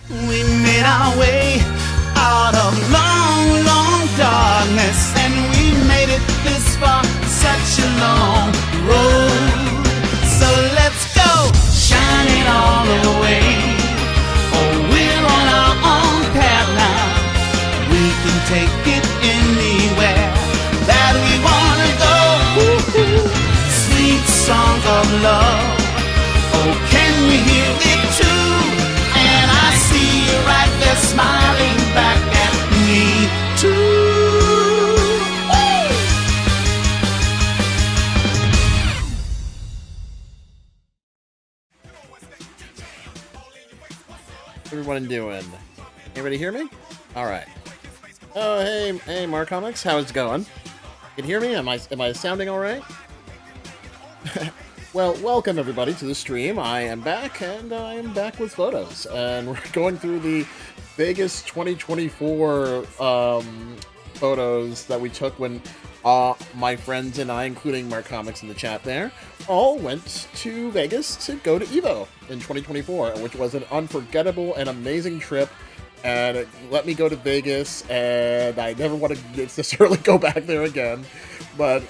We made our way out of long, long darkness, and we made it this far, such a long road. So let's go, shining all the way. Oh, we're on our own path now. We can take it anywhere that we wanna go. Woo-hoo. Sweet songs of love. Oh, can we hear it too? And I see you right there smiling back at me too. Everyone doing? Anybody hear me? All right. Oh, hey, Mark Comics, how's it going? Can you hear me? Am I sounding all right? Well, welcome everybody to the stream. I am back, and I am back with photos, and we're going through the Vegas 2024 photos that we took when my friends and I, including Mark Comics in the chat there, all went to Vegas to go to EVO in 2024, which was an unforgettable and amazing trip. And it let me go to Vegas, and I never want to necessarily go back there again. But,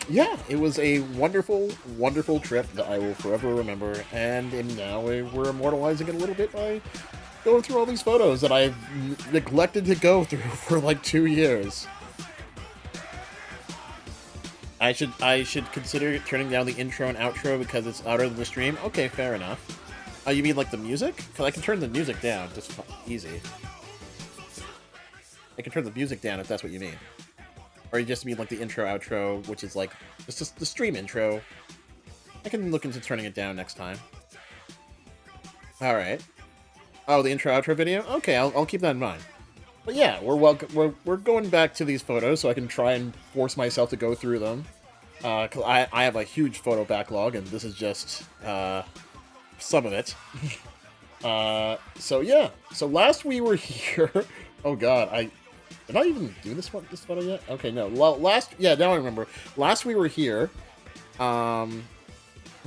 yeah, it was a wonderful, wonderful trip that I will forever remember. And now we're immortalizing it a little bit by going through all these photos that I've neglected to go through for like 2 years. I should consider turning down the intro and outro because it's louder than the stream. Okay, fair enough. Oh, you mean like the music? Because I can turn the music down, just easy. I can turn the music down if that's what you mean. Or you just mean like the intro, outro, which is like, it's just the stream intro. I can look into turning it down next time. Alright. Oh, the intro, outro video? Okay, I'll keep that in mind. But yeah, we're going back to these photos so I can try and force myself to go through them. 'Cause I have a huge photo backlog, and this is just, some of it. So yeah. So last we were here. Oh god, did I even do this photo yet? Okay, no. Well, now I remember. Last we were here. The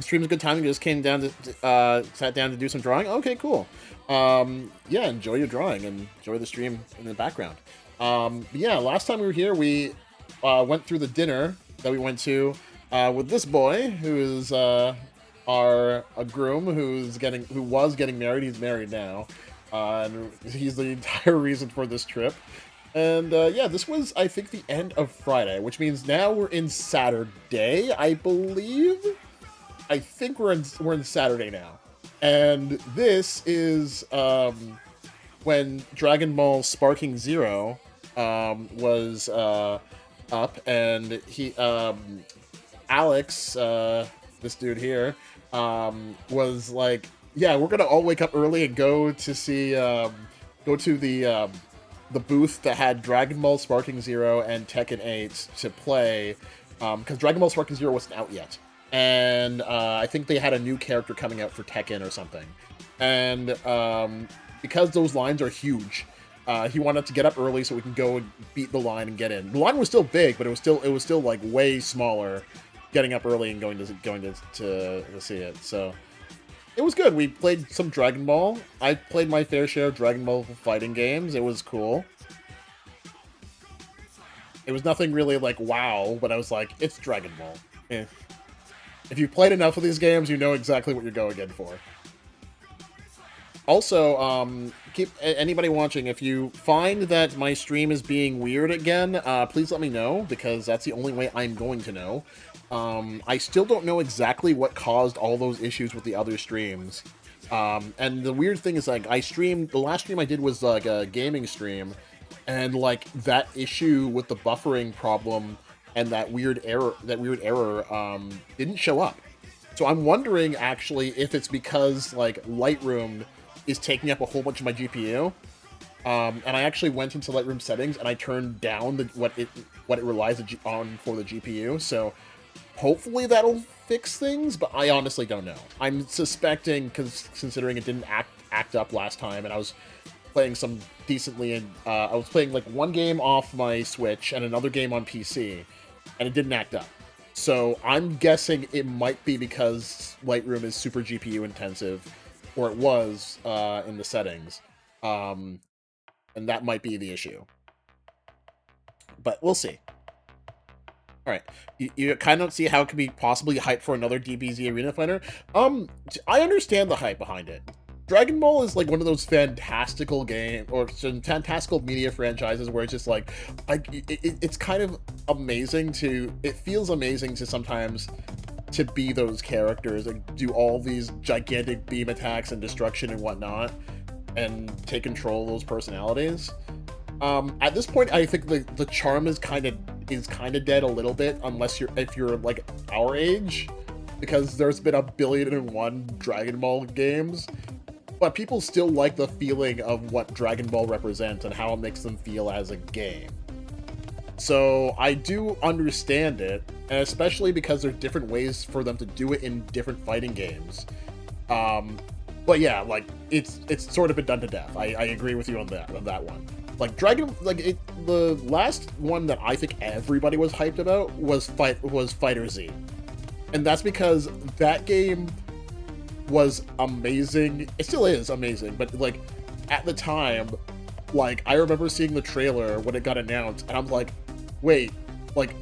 stream's a good time. You just came down to sat down to do some drawing. Okay, cool. Yeah, enjoy your drawing and enjoy the stream in the background. Yeah, last time we were here, we went through the dinner that we went to with this boy who is a groom who was getting married. He's married now, and he's the entire reason for this trip. And yeah, this was, I think, the end of Friday, which means now we're in Saturday, I believe. I think we're in Saturday now, and this is when Dragon Ball Sparking Zero was up, and he Alex, this dude here, was like, yeah, we're gonna all wake up early and go to see go to the booth that had Dragon Ball Sparking Zero and Tekken 8 to play, because Dragon Ball Sparking Zero wasn't out yet, and I think they had a new character coming out for Tekken or something, and because those lines are huge, he wanted to get up early so we can go and beat the line and get in. The line was still big, but it was still like way smaller. Getting up early and going to see it, so it was good. We played some Dragon Ball. I played my fair share of Dragon Ball fighting games. It was cool. It was nothing really like wow, but I was like, it's Dragon Ball. Eh. If you've played enough of these games, you know exactly what you're going in for. Also, anybody watching, if you find that my stream is being weird again, please let me know, because that's the only way I'm going to know. I still don't know exactly what caused all those issues with the other streams. And the weird thing is, like, the last stream I did was like a gaming stream, and like that issue with the buffering problem and that weird error didn't show up. So I'm wondering actually if it's because like Lightroom is taking up a whole bunch of my GPU. And I actually went into Lightroom settings and I turned down what it relies on for the GPU. So hopefully that'll fix things, but I honestly don't know. I'm suspecting, considering it didn't act up last time, and I was playing some decently, and I was playing like one game off my Switch and another game on PC, and it didn't act up. So I'm guessing it might be because Lightroom is super GPU intensive, or it was in the settings, and that might be the issue. But we'll see. All right, you kind of see how it could be possibly hyped for another DBZ Arena Fighter. I understand the hype behind it. Dragon Ball is like one of those fantastical game or fantastical media franchises where it's just like it's kind of amazing to. It feels amazing to sometimes to be those characters and do all these gigantic beam attacks and destruction and whatnot, and take control of those personalities. At this point, I think the charm is kind of dead a little bit, unless if you're like our age, because there's been 1,000,000,001 Dragon Ball games, but people still like the feeling of what Dragon Ball represents and how it makes them feel as a game. So I do understand it, and especially because there's different ways for them to do it in different fighting games. But yeah, like it's sort of been done to death. I agree with you on that one. Like the last one that I think everybody was hyped about was Fighter Z, and that's because that game was amazing. It still is amazing, but like at the time, like I remember seeing the trailer when it got announced, and I'm like, wait, like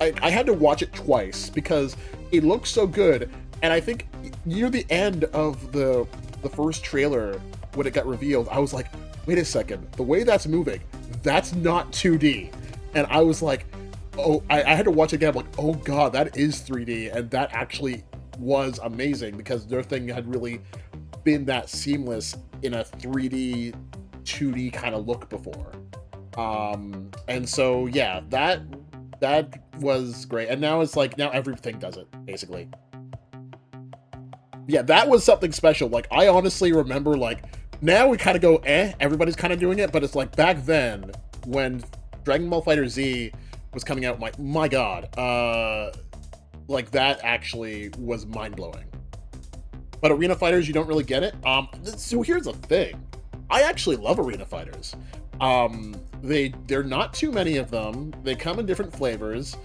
I had to watch it twice because it looked so good. And I think near the end of the first trailer when it got revealed, I was like, wait a second, the way that's moving, that's not 2D. And I was like, oh, I had to watch it again. I'm like, oh god, that is 3D, and that actually was amazing because their thing had really been that seamless in a 3D 2D kind of look before. And so yeah, that was great. And now it's like, now everything does it basically. Yeah, that was something special. Like I honestly remember, like now we kind of go everybody's kind of doing it, but it's like back then when Dragon Ball Fighter Z was coming out, my god, like that actually was mind-blowing. But Arena Fighters, you don't really get it. So here's the thing, I actually love Arena Fighters. They're not too many of them, they come in different flavors,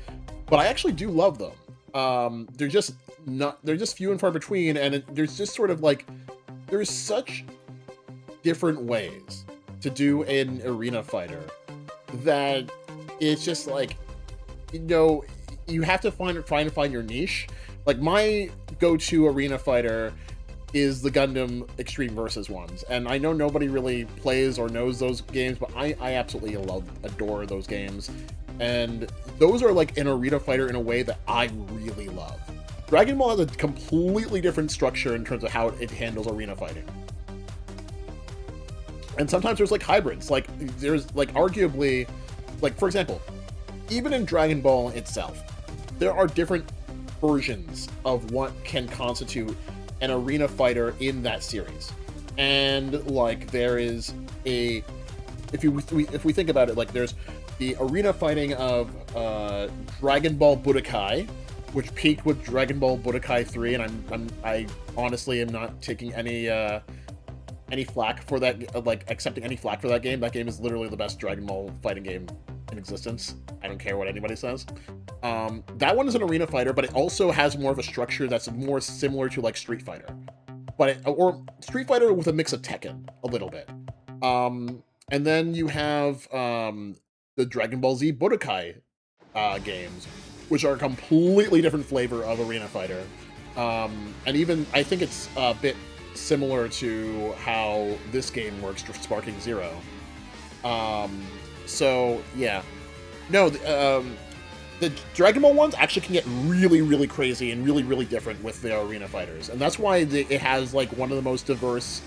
but I actually do love them. They're just few and far between, and there's just sort of like, there's such different ways to do an Arena Fighter that it's just like, you know, you have to find your niche. Like my go-to Arena Fighter is the Gundam Extreme Versus ones, and I know nobody really plays or knows those games, but I absolutely adore those games, and those are like an Arena Fighter in a way that I really love. Dragon Ball has a completely different structure in terms of how it handles arena fighting. And sometimes there's like hybrids, like there's like arguably, like for example, even in Dragon Ball itself, there are different versions of what can constitute an arena fighter in that series. And like there is a, if we think about it, like there's the arena fighting of Dragon Ball Budokai, which peaked with Dragon Ball Budokai 3, and I honestly am not taking any flack for that, like accepting any flack for that game. That game is literally the best Dragon Ball fighting game in existence. I don't care what anybody says. That one is an arena fighter, but it also has more of a structure that's more similar to like Street Fighter, or Street Fighter with a mix of Tekken a little bit. And then you have the Dragon Ball Z Budokai games, which are a completely different flavor of arena fighter. And even I think it's a bit similar to how this game works for Sparking Zero. So yeah, no, the Dragon Ball ones actually can get really, really crazy and really, really different with the arena fighters, and that's why it has like one of the most diverse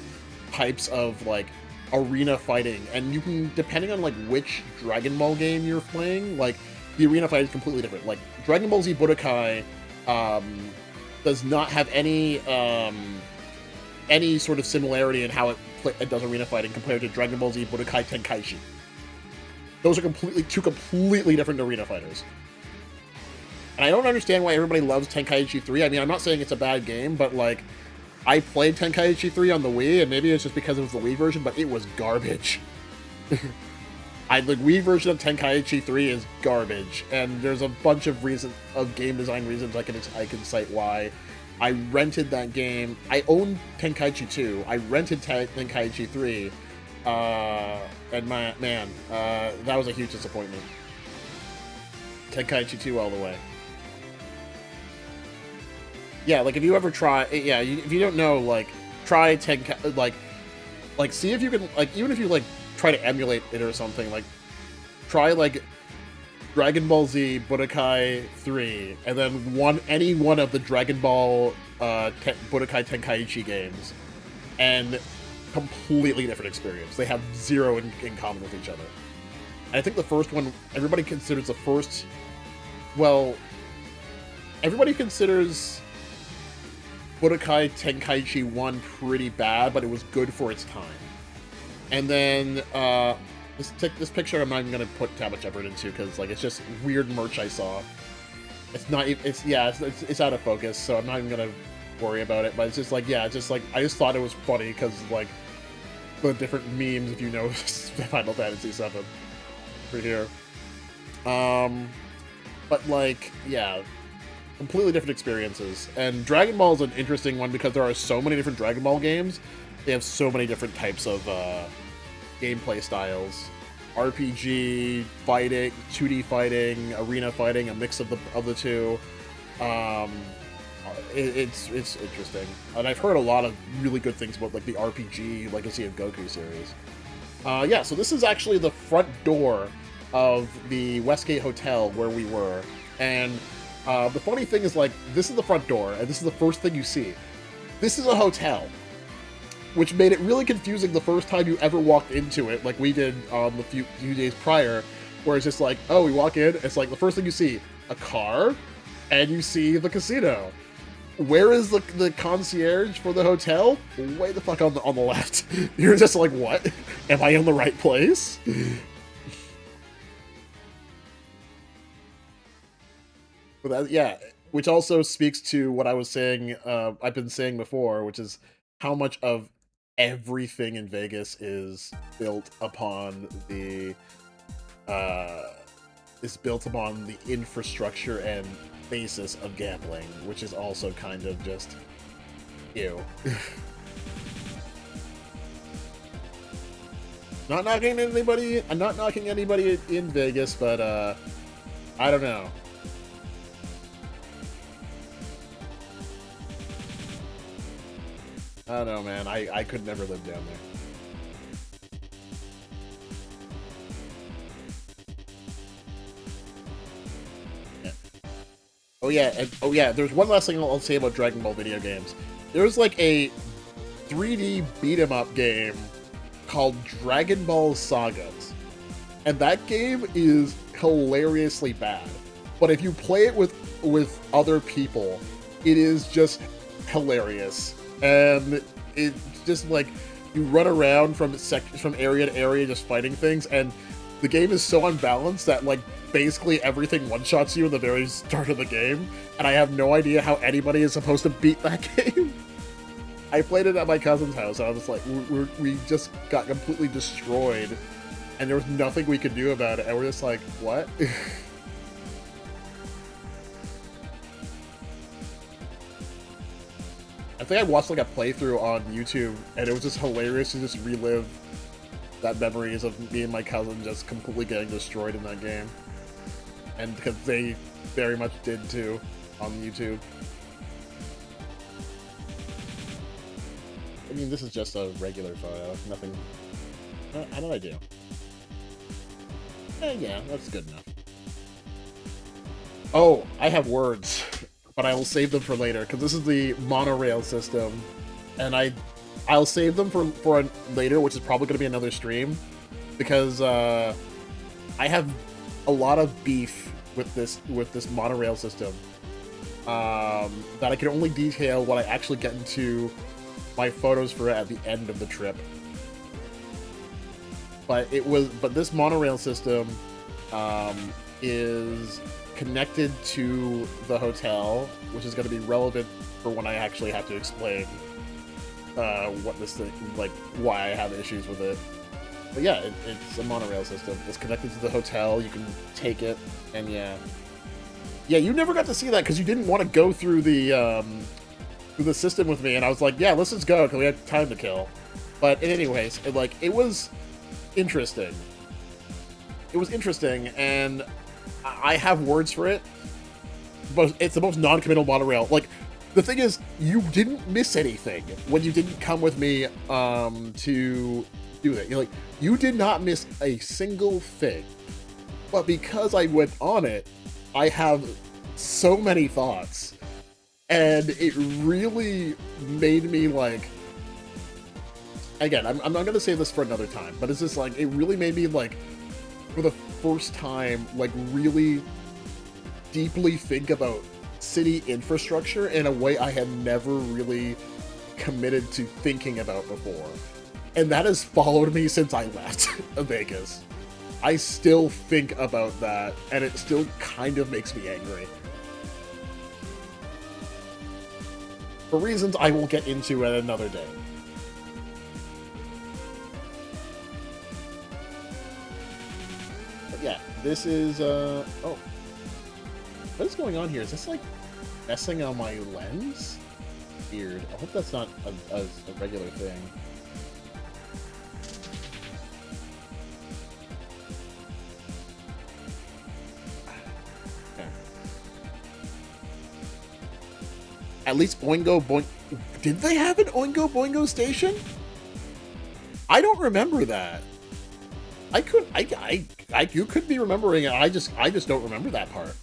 types of like arena fighting. And you can, depending on like which Dragon Ball game you're playing, like the arena fight is completely different. Like Dragon Ball Z Budokai does not have any sort of similarity in how it does arena fighting compared to Dragon Ball Z Budokai Tenkaichi. Those are two completely different arena fighters. And I don't understand why everybody loves Tenkaichi 3. I mean, I'm not saying it's a bad game, but like, I played Tenkaichi 3 on the Wii, and maybe it's just because it was the Wii version, but it was garbage. The Wii version of Tenkaichi 3 is garbage, and there's a bunch of game design reasons I can cite why. I rented that game. I owned Tenkaichi 2. I rented Tenkaichi 3. And man, that was a huge disappointment. Tenkaichi 2 all the way. Yeah, like if you ever try, yeah, if you don't know, like try Tenkaichi, like see if you can, like even if you like try to emulate it or something, like try like Dragon Ball Z Budokai 3, and then any one of the Dragon Ball Budokai Tenkaichi games, and completely different experience. They have zero in common with each other. And I think the first one, everybody considers the first, well, everybody considers Budokai Tenkaichi 1 pretty bad, but it was good for its time. And then, this picture I'm not even gonna put that much effort into, because, like, it's just weird merch I saw. It's not, it's out of focus, so I'm not even gonna worry about it, but it's just like, yeah, it's just like, I just thought it was funny, because, like, the different memes, if you know Final Fantasy VII, for here. But, like, yeah, completely different experiences. And Dragon Ball is an interesting one because there are so many different Dragon Ball games. They have so many different types of gameplay styles. RPG, fighting, 2D fighting, arena fighting, a mix of the two. It's interesting. And I've heard a lot of really good things about like the RPG Legacy of Goku series. Yeah, so this is actually the front door of the Westgate Hotel where we were. And the funny thing is, like, this is the front door, and this is the first thing you see. This is a hotel, which made it really confusing the first time you ever walked into it, like we did the few days prior, where it's just like, oh, we walk in, it's like the first thing you see, a car, and you see the casino. Where is the concierge for the hotel? Way the fuck on the left. You're just like, what? Am I in the right place? But that, yeah, which also speaks to what I was saying, I've been saying before, which is how much of everything in Vegas is built upon the infrastructure and basis of gambling, which is also kind of just ew. Not knocking anybody. I'm not knocking anybody in Vegas, but I don't know. I don't know, man. I could never live down there. Yeah. Oh yeah. There's one last thing I'll say about Dragon Ball video games. There's like a 3D beat 'em up game called Dragon Ball Sagas, and that game is hilariously bad. But if you play it with other people, it is just hilarious. And it's just like you run around from area to area just fighting things, and the game is so unbalanced that like basically everything one-shots you in the very start of the game, and I have no idea how anybody is supposed to beat that game. I played it at my cousin's house, and I was like, we just got completely destroyed, and there was nothing we could do about it, and we're just like, what? I think I watched like a playthrough on YouTube, and it was just hilarious to just relive that memories of me and my cousin just completely getting destroyed in that game. And because they very much did too on YouTube. I mean, this is just a regular photo, nothing. How did I do? Yeah, that's good enough. Oh, I have words. But I will save them for later, because this is the monorail system, and I'll save them for later, which is probably going to be another stream, because I have a lot of beef with this monorail system that I can only detail when I actually get into my photos for it at the end of the trip. But this monorail system is connected to the hotel, which is going to be relevant for when I actually have to explain what this thing, like, why I have issues with it. But yeah, it's a monorail system. It's connected to the hotel. You can take it, and yeah, you never got to see that because you didn't want to go through the through the system with me, and I was like, yeah, let's just go because we have time to kill. But anyways, it was interesting. It was interesting, and I have words for it. But it's the most non-committal monorail. Like, the thing is, you didn't miss anything when you didn't come with me to do it. You're like, you did not miss a single thing. But because I went on it, I have so many thoughts. And it really made me, like... Again, I'm not going to say this for another time, but it's just, like, it really made me, like, for the first time, like, really deeply think about city infrastructure in a way I had never really committed to thinking about before. And that has followed me since I left Vegas. I still think about that, and it still kind of makes me angry. For reasons I will get into at another day. But yeah, this is, oh. What is going on here? Is this, like, messing on my lens? Weird. I hope that's not a regular thing. Okay. At least Oingo Boingo... Did they have an Oingo Boingo station? I don't remember that. You could be remembering it. I just don't remember that part.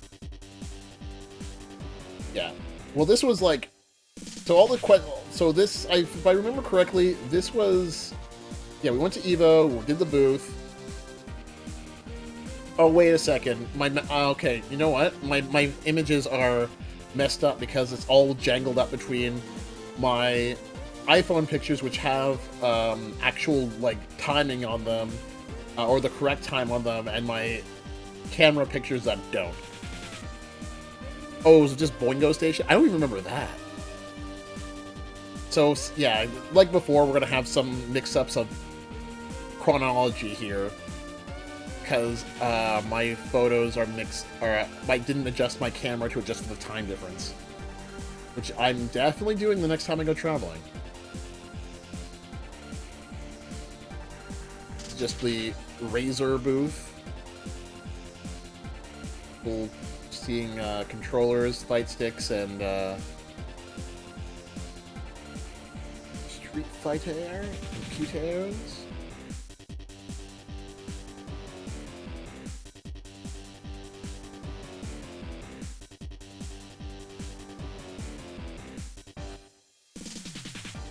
Yeah. Well, this was like, so all the so this, if I remember correctly, this was, yeah, we went to EVO, we did the booth. Oh, wait a second. Okay, you know what? My images are messed up because it's all jangled up between my iPhone pictures, which have actual, like, timing on them, or the correct time on them, and my camera pictures that don't. Oh, was it just Boingo Station? I don't even remember that. So, yeah, like before, we're going to have some mix-ups of chronology here. Because my photos are mixed, or I didn't adjust my camera to adjust for the time difference. Which I'm definitely doing the next time I go traveling. It's just the Razer booth. Cool. Seeing controllers, fight sticks, and Street Fighter computers.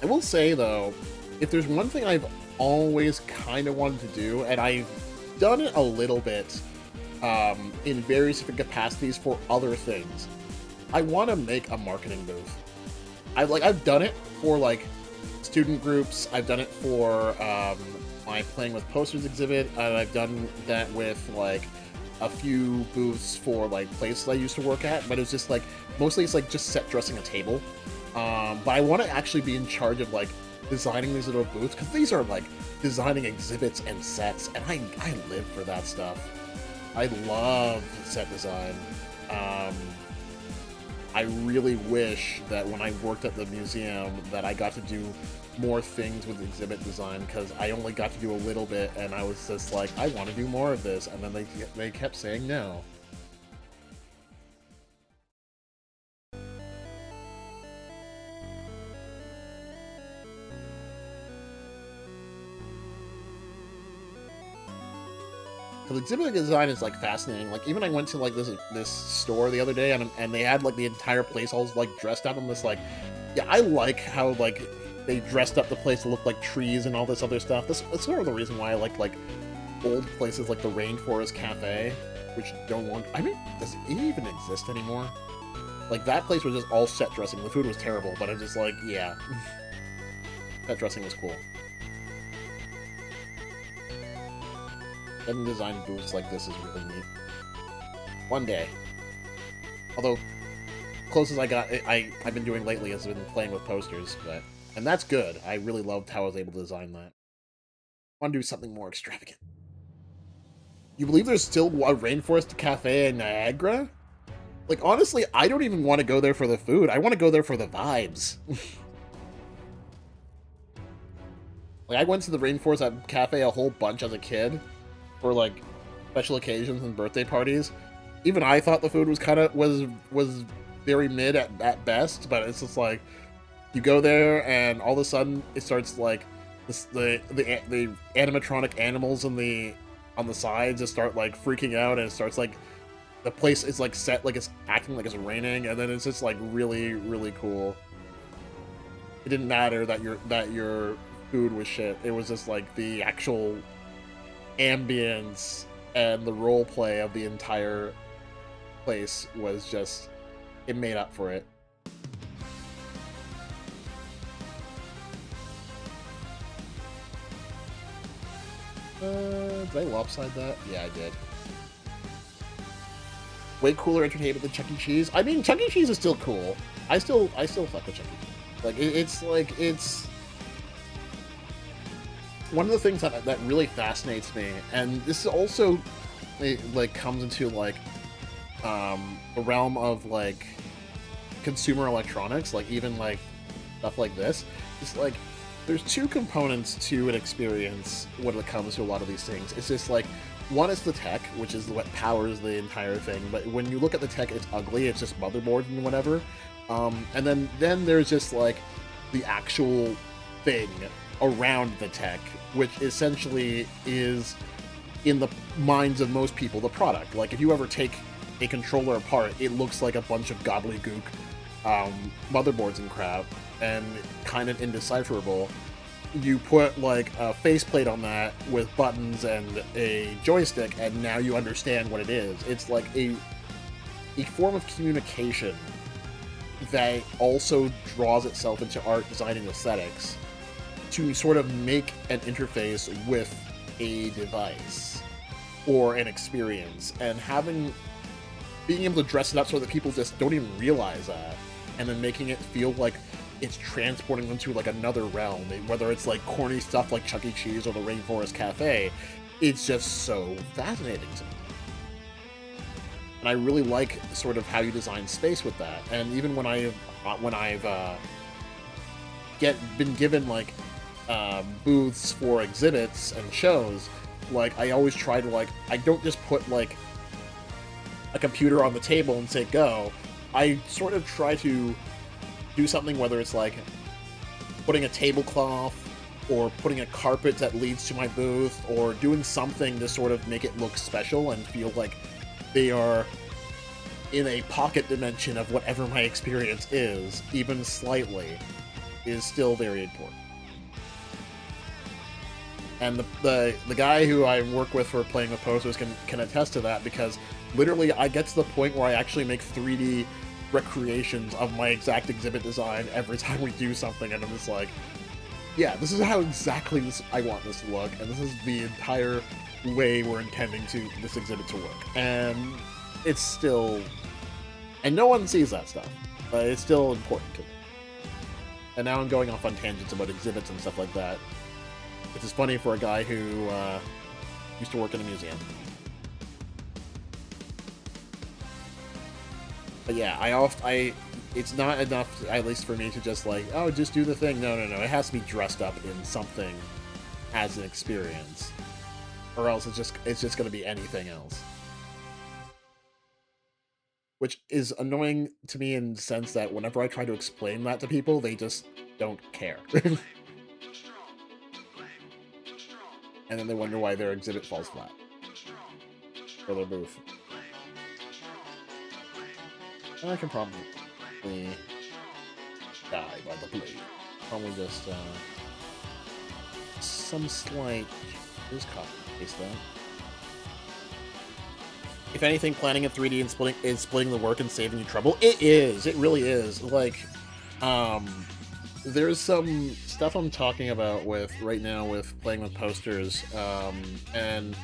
I will say, though, if there's one thing I've always kind of wanted to do, and I've done it a little bit, in various different capacities for other things, I want to make a marketing booth. I've done it for, like, student groups. I've done it for my Playing with Posters exhibit, and I've done that with, like, a few booths for, like, places I used to work at. But it's just like, mostly it's like just set dressing a table. But I want to actually be in charge of, like, designing these little booths, because these are, like, designing exhibits and sets, and I live for that stuff. I love set design. I really wish that when I worked at the museum that I got to do more things with exhibit design, because I only got to do a little bit, and I was just like, I want to do more of this, and then they kept saying no. Because exhibit design is, like, fascinating. Like, even I went to, like, this store the other day, and they had, like, the entire place all, like, dressed up in this, like... Yeah, I like how, like, they dressed up the place to look like trees and all this other stuff. That's sort of the reason why I like, old places like the Rainforest Cafe, which don't want... I mean, does it even exist anymore? Like, that place was just all set dressing. The food was terrible, but I'm just like, yeah. Set dressing was cool. Getting design booths like this is really neat. One day. Although, closest I've been doing lately has been Playing with Posters, but... And that's good. I really loved how I was able to design that. I want to do something more extravagant. You believe there's still a Rainforest Cafe in Niagara? Like, honestly, I don't even want to go there for the food. I want to go there for the vibes. Like, I went to the Rainforest Cafe a whole bunch as a kid for, like, special occasions and birthday parties. Even I thought the food was kind of, was very mid at best, but it's just like, you go there and all of a sudden it starts, like, the animatronic animals on the sides just start, like, freaking out, and it starts, like, the place is, like, set, like, it's acting like it's raining, and then it's just, like, really, really cool. It didn't matter that your food was shit. It was just, like, the actual ambience and the role play of the entire place was just, it made up for it. Did I lopside that? Yeah, I did. Way cooler entertainment than Chuck E. Cheese. I mean, Chuck E. Cheese is still cool. I still fuck with Chuck E. Cheese. Like, it's one of the things that really fascinates me, and this is also, like, comes into, like, the realm of, like, consumer electronics, like, even, like, stuff like this. It's like, there's two components to an experience when it comes to a lot of these things. It's just, like, one is the tech, which is what powers the entire thing, but when you look at the tech, it's ugly, it's just motherboard and whatever. And then there's just, like, the actual thing around the tech, which essentially is, in the minds of most people, the product. Like, if you ever take a controller apart, it looks like a bunch of gobbledygook motherboards and crap, and kind of indecipherable. You put, like, a faceplate on that with buttons and a joystick, and now you understand what it is. It's like a form of communication that also draws itself into art, design, and aesthetics to sort of make an interface with a device or an experience, and being able to dress it up so that people just don't even realize that, and then making it feel like it's transporting them to, like, another realm, whether it's, like, corny stuff like Chuck E. Cheese or the Rainforest Cafe. It's just so fascinating to me. And I really like sort of how you design space with that. And even when I've been given, like, booths for exhibits and shows, like, I always try to, like, I don't just put, like, a computer on the table and say go. I sort of try to do something, whether it's, like, putting a tablecloth or putting a carpet that leads to my booth, or doing something to sort of make it look special and feel like they are in a pocket dimension of whatever my experience is, even slightly, is still very important. And the guy who I work with for playing with posters can attest to that, because literally I get to the point where I actually make 3D recreations of my exact exhibit design every time we do something, and I'm just like, yeah, this is how exactly I want this to look, and this is the entire way we're intending this exhibit to work. And it's still, and no one sees that stuff, but it's still important to me. And now I'm going off on tangents about exhibits and stuff like that, which is funny for a guy who used to work in a museum. But yeah, it's not enough, at least for me, to just, like, oh, just do the thing. No. It has to be dressed up in something as an experience, or else it's just going to be anything else. Which is annoying to me in the sense that whenever I try to explain that to people, they just don't care. And then they wonder why their exhibit falls flat. Or their booth. I can probably die by the blade. Probably just, some slight... Here's copy paste that. If anything, planning in 3D and splitting the work and saving you trouble. It is. It really is. Like, there's some stuff I'm talking about right now with playing with posters, and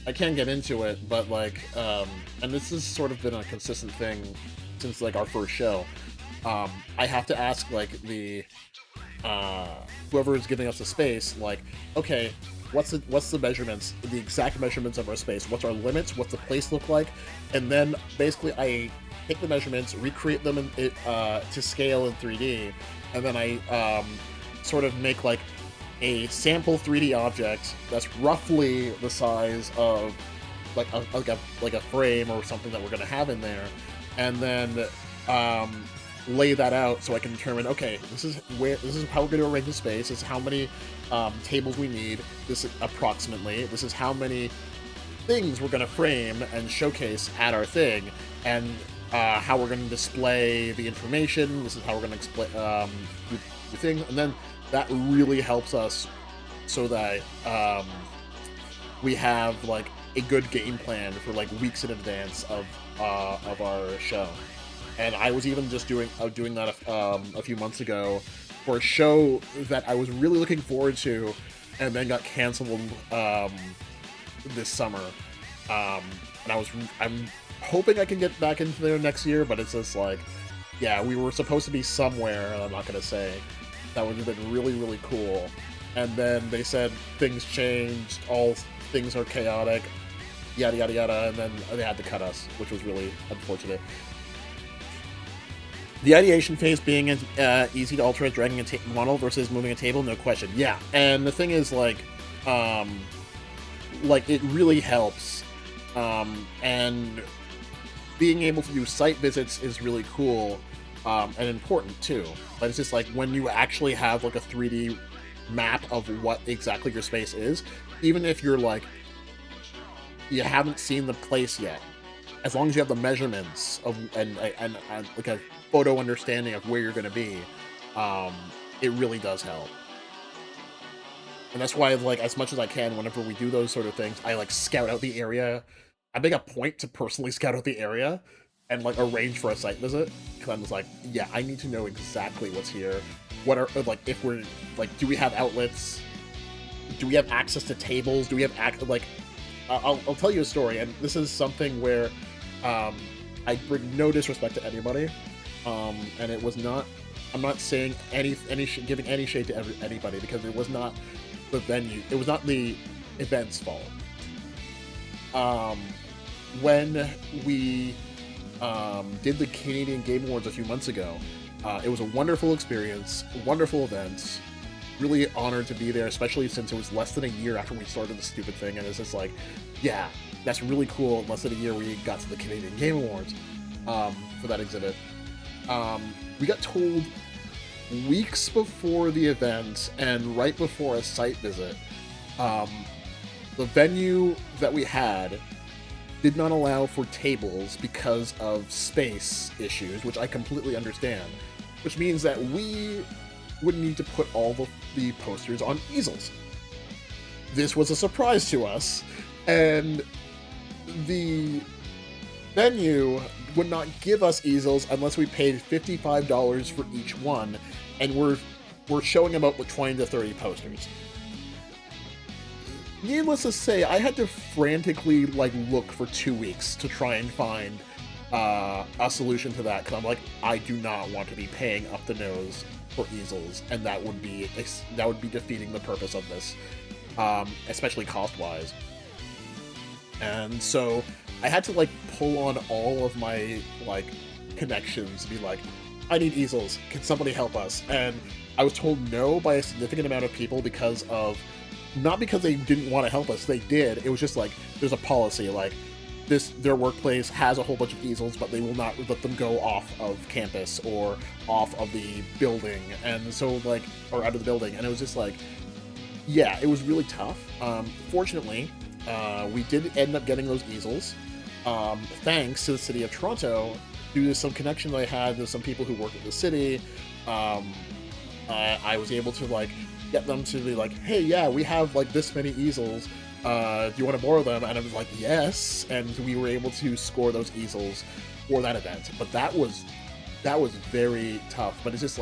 I can't get into it, but, like, and this has sort of been a consistent thing since, like, our first show. I have to ask, like, whoever is giving us the space, like, okay, what's the measurements, the exact measurements of our space? What's our limits? What's the place look like? And then basically I take the measurements, recreate them to scale in 3D, and then I sort of make like a sample 3D object that's roughly the size of like a frame or something that we're gonna have in there, and then lay that out so I can determine, okay, this is how we're going to arrange the space. This is how many tables we need. This is approximately. This is how many things we're going to frame and showcase at our thing, and how we're going to display the information. This is how we're going to display the thing, and then that really helps us so that we have like a good game plan for like weeks in advance of our show. And I was even just doing that a few months ago for a show that I was really looking forward to, and then got canceled this summer. And I'm hoping I can get back into there next year, but it's just like, yeah, we were supposed to be somewhere, and I'm not gonna say. That would have been really, really cool. And then they said things changed, all things are chaotic, yada yada yada, and then they had to cut us, which was really unfortunate. The ideation phase being easy to alter, dragging a model versus moving a table, no question. Yeah, and the thing is, like it really helps, and being able to do site visits is really cool, and important too. But it's just like when you actually have like a 3D map of what exactly your space is, even if you're like you haven't seen the place yet, as long as you have the measurements of and like a photo understanding of where you're going to be, it really does help. And that's why, like, as much as I can, whenever we do those sort of things, I like scout out the area. I make a point to personally scout out the area and like arrange for a site visit, because I'm just like, yeah, I need to know exactly what's here. What are, like, if we're like, do we have outlets? Do we have access to tables? Do we have I'll tell you a story, and this is something where I bring no disrespect to anybody, and it was not. I'm not saying giving any shade to anybody, because it was not the venue. It was not the event's fault. When we did the Canadian Game Awards a few months ago, it was a wonderful experience, wonderful event. Really honored to be there, especially since it was less than a year after we started the stupid thing, and it's just like, yeah, that's really cool. In less than a year, we got to the Canadian Game Awards for that exhibit. We got told weeks before the event and right before a site visit, the venue that we had did not allow for tables because of space issues, which I completely understand, which means that we would need to put all the posters on easels. This was a surprise to us, and the venue would not give us easels unless we paid $55 for each one, and we're showing about 20 to 30 posters. Needless to say, I had to frantically look for 2 weeks to try and find a solution to that, because I'm like, I do not want to be paying up the nose for easels, and that would be defeating the purpose of this, especially cost-wise. And so I had to pull on all of my connections to be like, I need easels. Can somebody help us? And I was told no by a significant amount of people because of, not because they didn't want to help us, they did. It was just there's a policy their workplace has a whole bunch of easels, but they will not let them go off of campus or off of the building, and so or out of the building. And it was just yeah, it was really tough. Fortunately, we did end up getting those easels, thanks to the city of Toronto, due to some connections I had with some people who work at the city. I was able to get them to be hey, yeah, we have this many easels. Do you want to borrow them? And I was like, yes, and we were able to score those easels for that event. But that was very tough. But it's just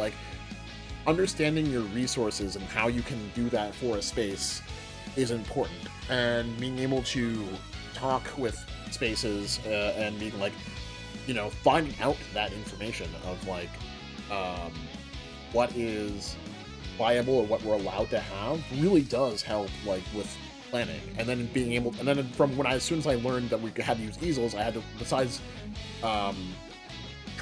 understanding your resources and how you can do that for a space is important, and being able to talk with spaces and being finding out that information of what is viable or what we're allowed to have really does help with planning. And then being able, and then from as soon as I learned that we had to use easels, I had to, besides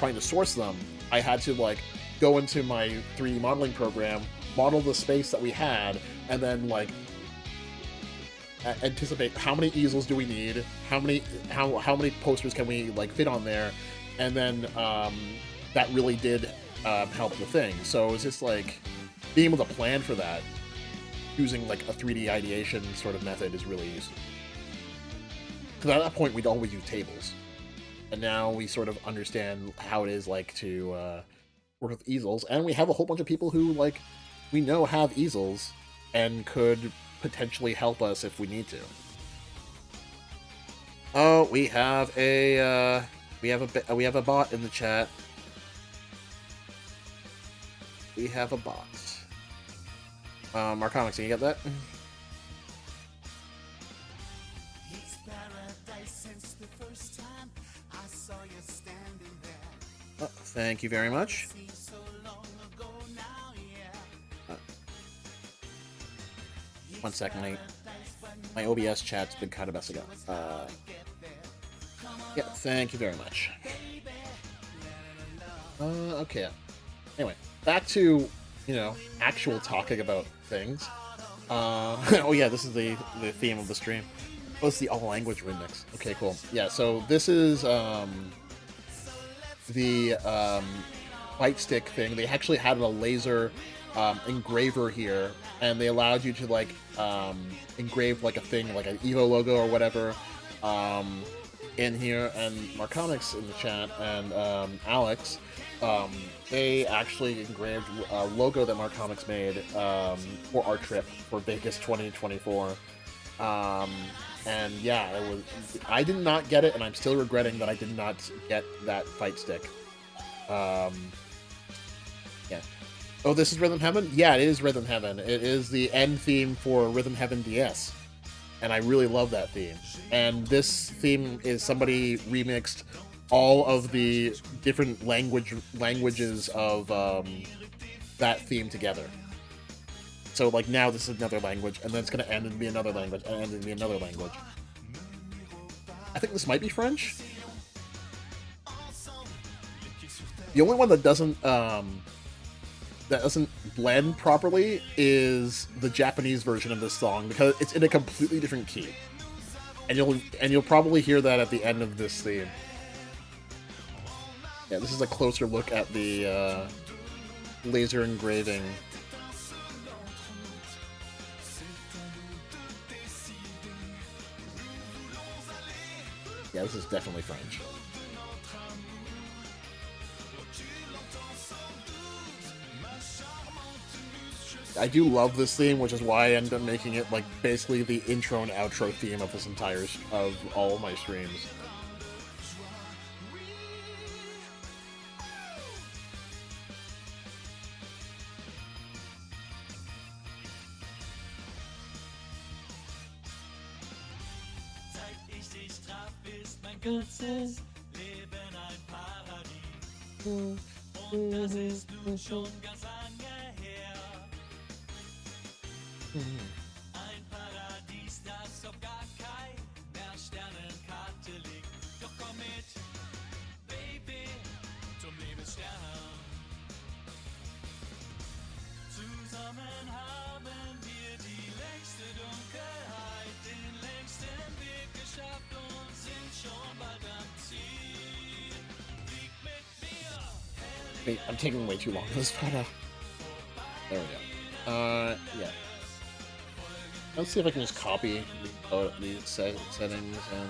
trying to source them, I had to like go into my 3D modeling program, model the space that we had, and then like anticipate how many easels do we need, how many posters can we like fit on there, and then that really did help the thing. So it's just like being able to plan for that using like a 3D ideation sort of method is really useful. Because at that point we'd always use tables, and now we sort of understand how it is like to work with easels, and we have a whole bunch of people who like we know have easels and could potentially help us if we need to. Oh, we have a bot in the chat. We have a bot. Marcomics, can you get that? Oh, thank you very much. One second, my OBS chat's been kind of messing up. Yeah, thank you very much. Okay. Anyway, back to, you know, actual talking about things. Oh yeah, this is the theme of the stream. Oh, it's the all-language remix. Okay, cool. Yeah, so this is the light stick thing. They actually had a laser engraver here, and they allowed you to like engrave like a thing, like an EVO logo or whatever, in here. And Marcomics in the chat and Alex, they actually engraved a logo that Marcomics made for our trip for Vegas 2024. And yeah, it was. I did not get it, and I'm still regretting that I did not get that fight stick. Yeah. Oh, this is Rhythm Heaven? Yeah, it is Rhythm Heaven. It is the end theme for Rhythm Heaven DS. And I really love that theme. And this theme is somebody remixed all of the different languages of that theme together. So, like, now this is another language, and then it's going to end and be another language, and end and be another language. I think this might be French. The only one that doesn't blend properly is the Japanese version of this song, because it's in a completely different key. And you'll probably hear that at the end of this theme. Yeah, this is a closer look at the laser engraving. Yeah, this is definitely French. I do love this theme, which is why I end up making it like basically the intro and outro theme of this entire of all of my streams. Ganzes Leben ein Paradies. Und das ist nun schon ganz lange her. Ein Paradies, das auf gar keiner Sternenkarte liegt. Doch komm mit, Baby, zum Lebensstern. Zusammen haben wir die längste Dunkelheit, den längsten Weg geschafft und sind schon bald am Ziel. Flieg mit mir. Wait, I'm taking way too long for this photo. There we go. Yeah. Let's see if I can just copy these settings and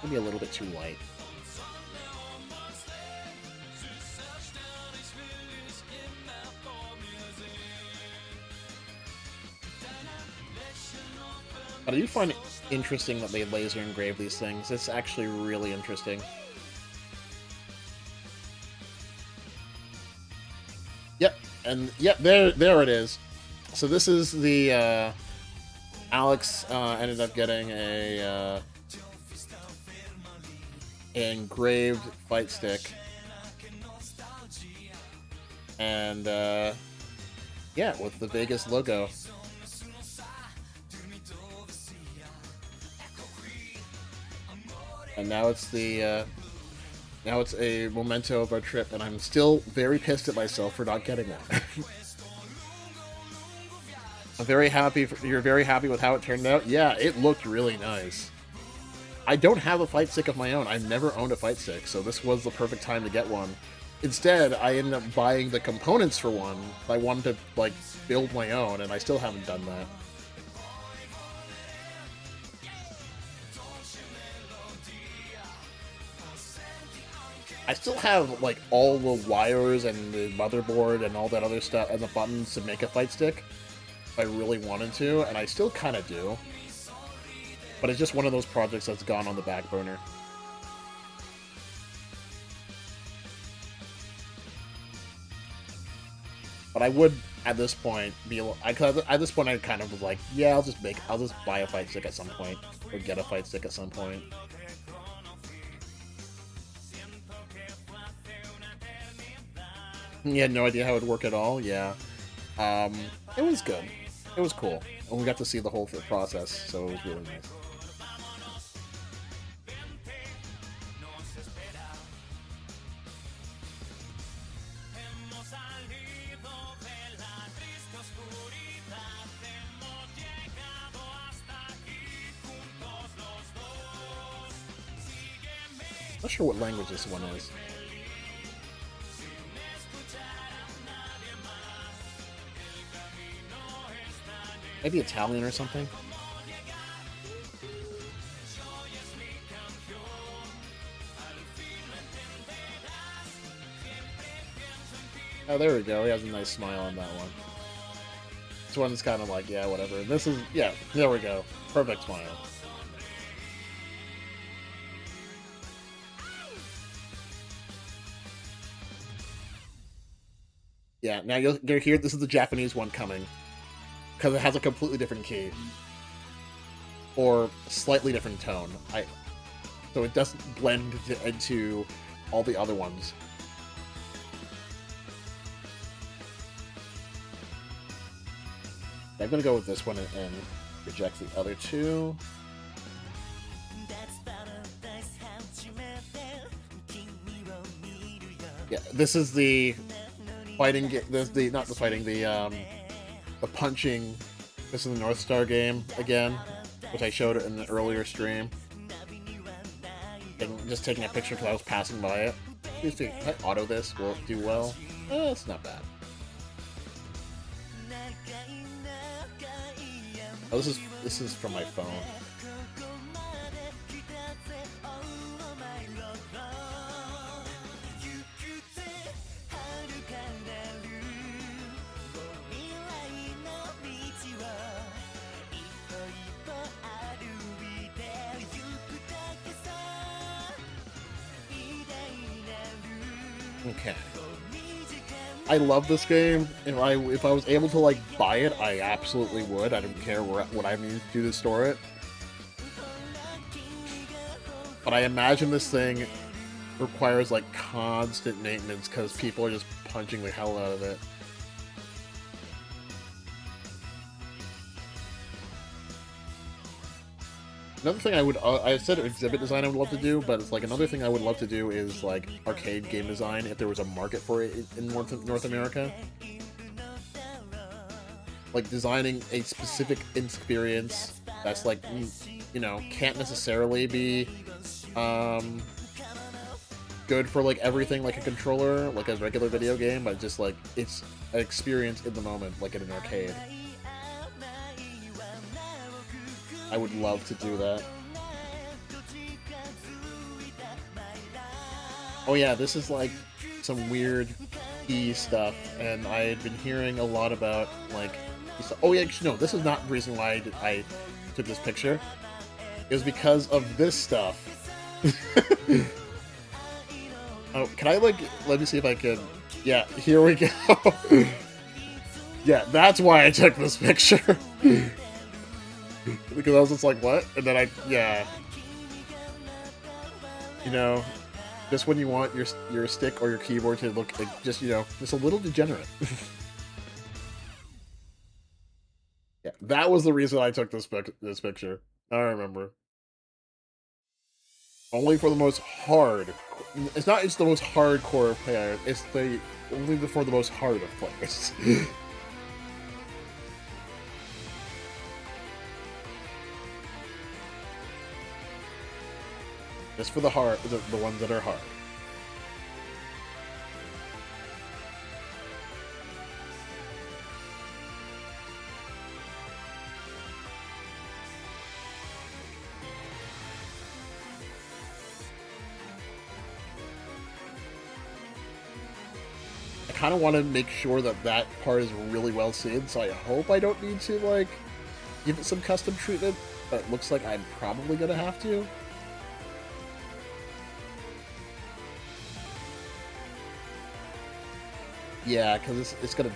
maybe a little bit too light. But I do find it interesting that they laser engrave these things. It's actually really interesting. Yep, and yep, there it is. So this is the Alex ended up getting a engraved fight stick, and yeah, with the Vegas logo. And now it's the now it's a memento of our trip, and I'm still very pissed at myself for not getting that. I'm very happy. You're very happy with how it turned out. Yeah, it looked really nice. I don't have a fight stick of my own. I've never owned a fight stick, so this was the perfect time to get one. Instead, I ended up buying the components for one. I wanted to like build my own, and I still haven't done that. I still have like all the wires and the motherboard and all that other stuff and the buttons to make a fight stick if I really wanted to, and I still kind of do. But it's just one of those projects that's gone on the back burner. But I would, at this point, at this point I kind of was like, yeah, I'll just buy a fight stick at some point, or get a fight stick at some point. You had no idea how it would work at all? Yeah. It was good. It was cool. And we got to see the whole process, so it was really nice. Not sure what language this one is. Maybe Italian or something? Oh, there we go. He has a nice smile on that one. This one's kind of like, yeah, whatever. This is, yeah, there we go. Perfect smile. Yeah, now you'll hear this is the Japanese one coming. Because it has a completely different key. Or slightly different tone. So it doesn't blend into all the other ones. I'm gonna go with this one and reject the other two. Yeah, this is the fighting. This the not the fighting. The punching. This is the North Star game again, which I showed it in the earlier stream. And just taking a picture because I was passing by it. If I auto this, will it do well? It's not bad. Oh, this is from my phone. Okay. I love this game. If I was able to like buy it, I absolutely would. I don't care what I need to do to store it. But I imagine this thing requires like constant maintenance because people are just punching the hell out of it. Another thing I said exhibit design I would love to do, but it's like another thing I would love to do is like arcade game design if there was a market for it in North America. Like designing a specific experience that's like, you know, can't necessarily be good for like everything like a controller, like a regular video game, but just like it's an experience in the moment, like in an arcade. I would love to do that. Oh yeah, this is like some weird E stuff, and I had been hearing a lot about like. Oh yeah, actually no, this is not the reason why I took this picture. It was because of this stuff. Oh, can I like? Let me see if I can. Yeah, here we go. Yeah, that's why I took this picture. Because I was just like, what? And then yeah. You know, just when you want your stick or your keyboard to look like just, you know, just a little degenerate. Yeah, that was the reason I took this picture. I remember. Only for the most hard. It's not just the most hardcore player. It's the only for the most hard of players. Just for the hard, the ones that are hard. I kind of want to make sure that that part is really well seen, so I hope I don't need to, like, give it some custom treatment, but it looks like I'm probably gonna have to. Yeah, because it's gonna...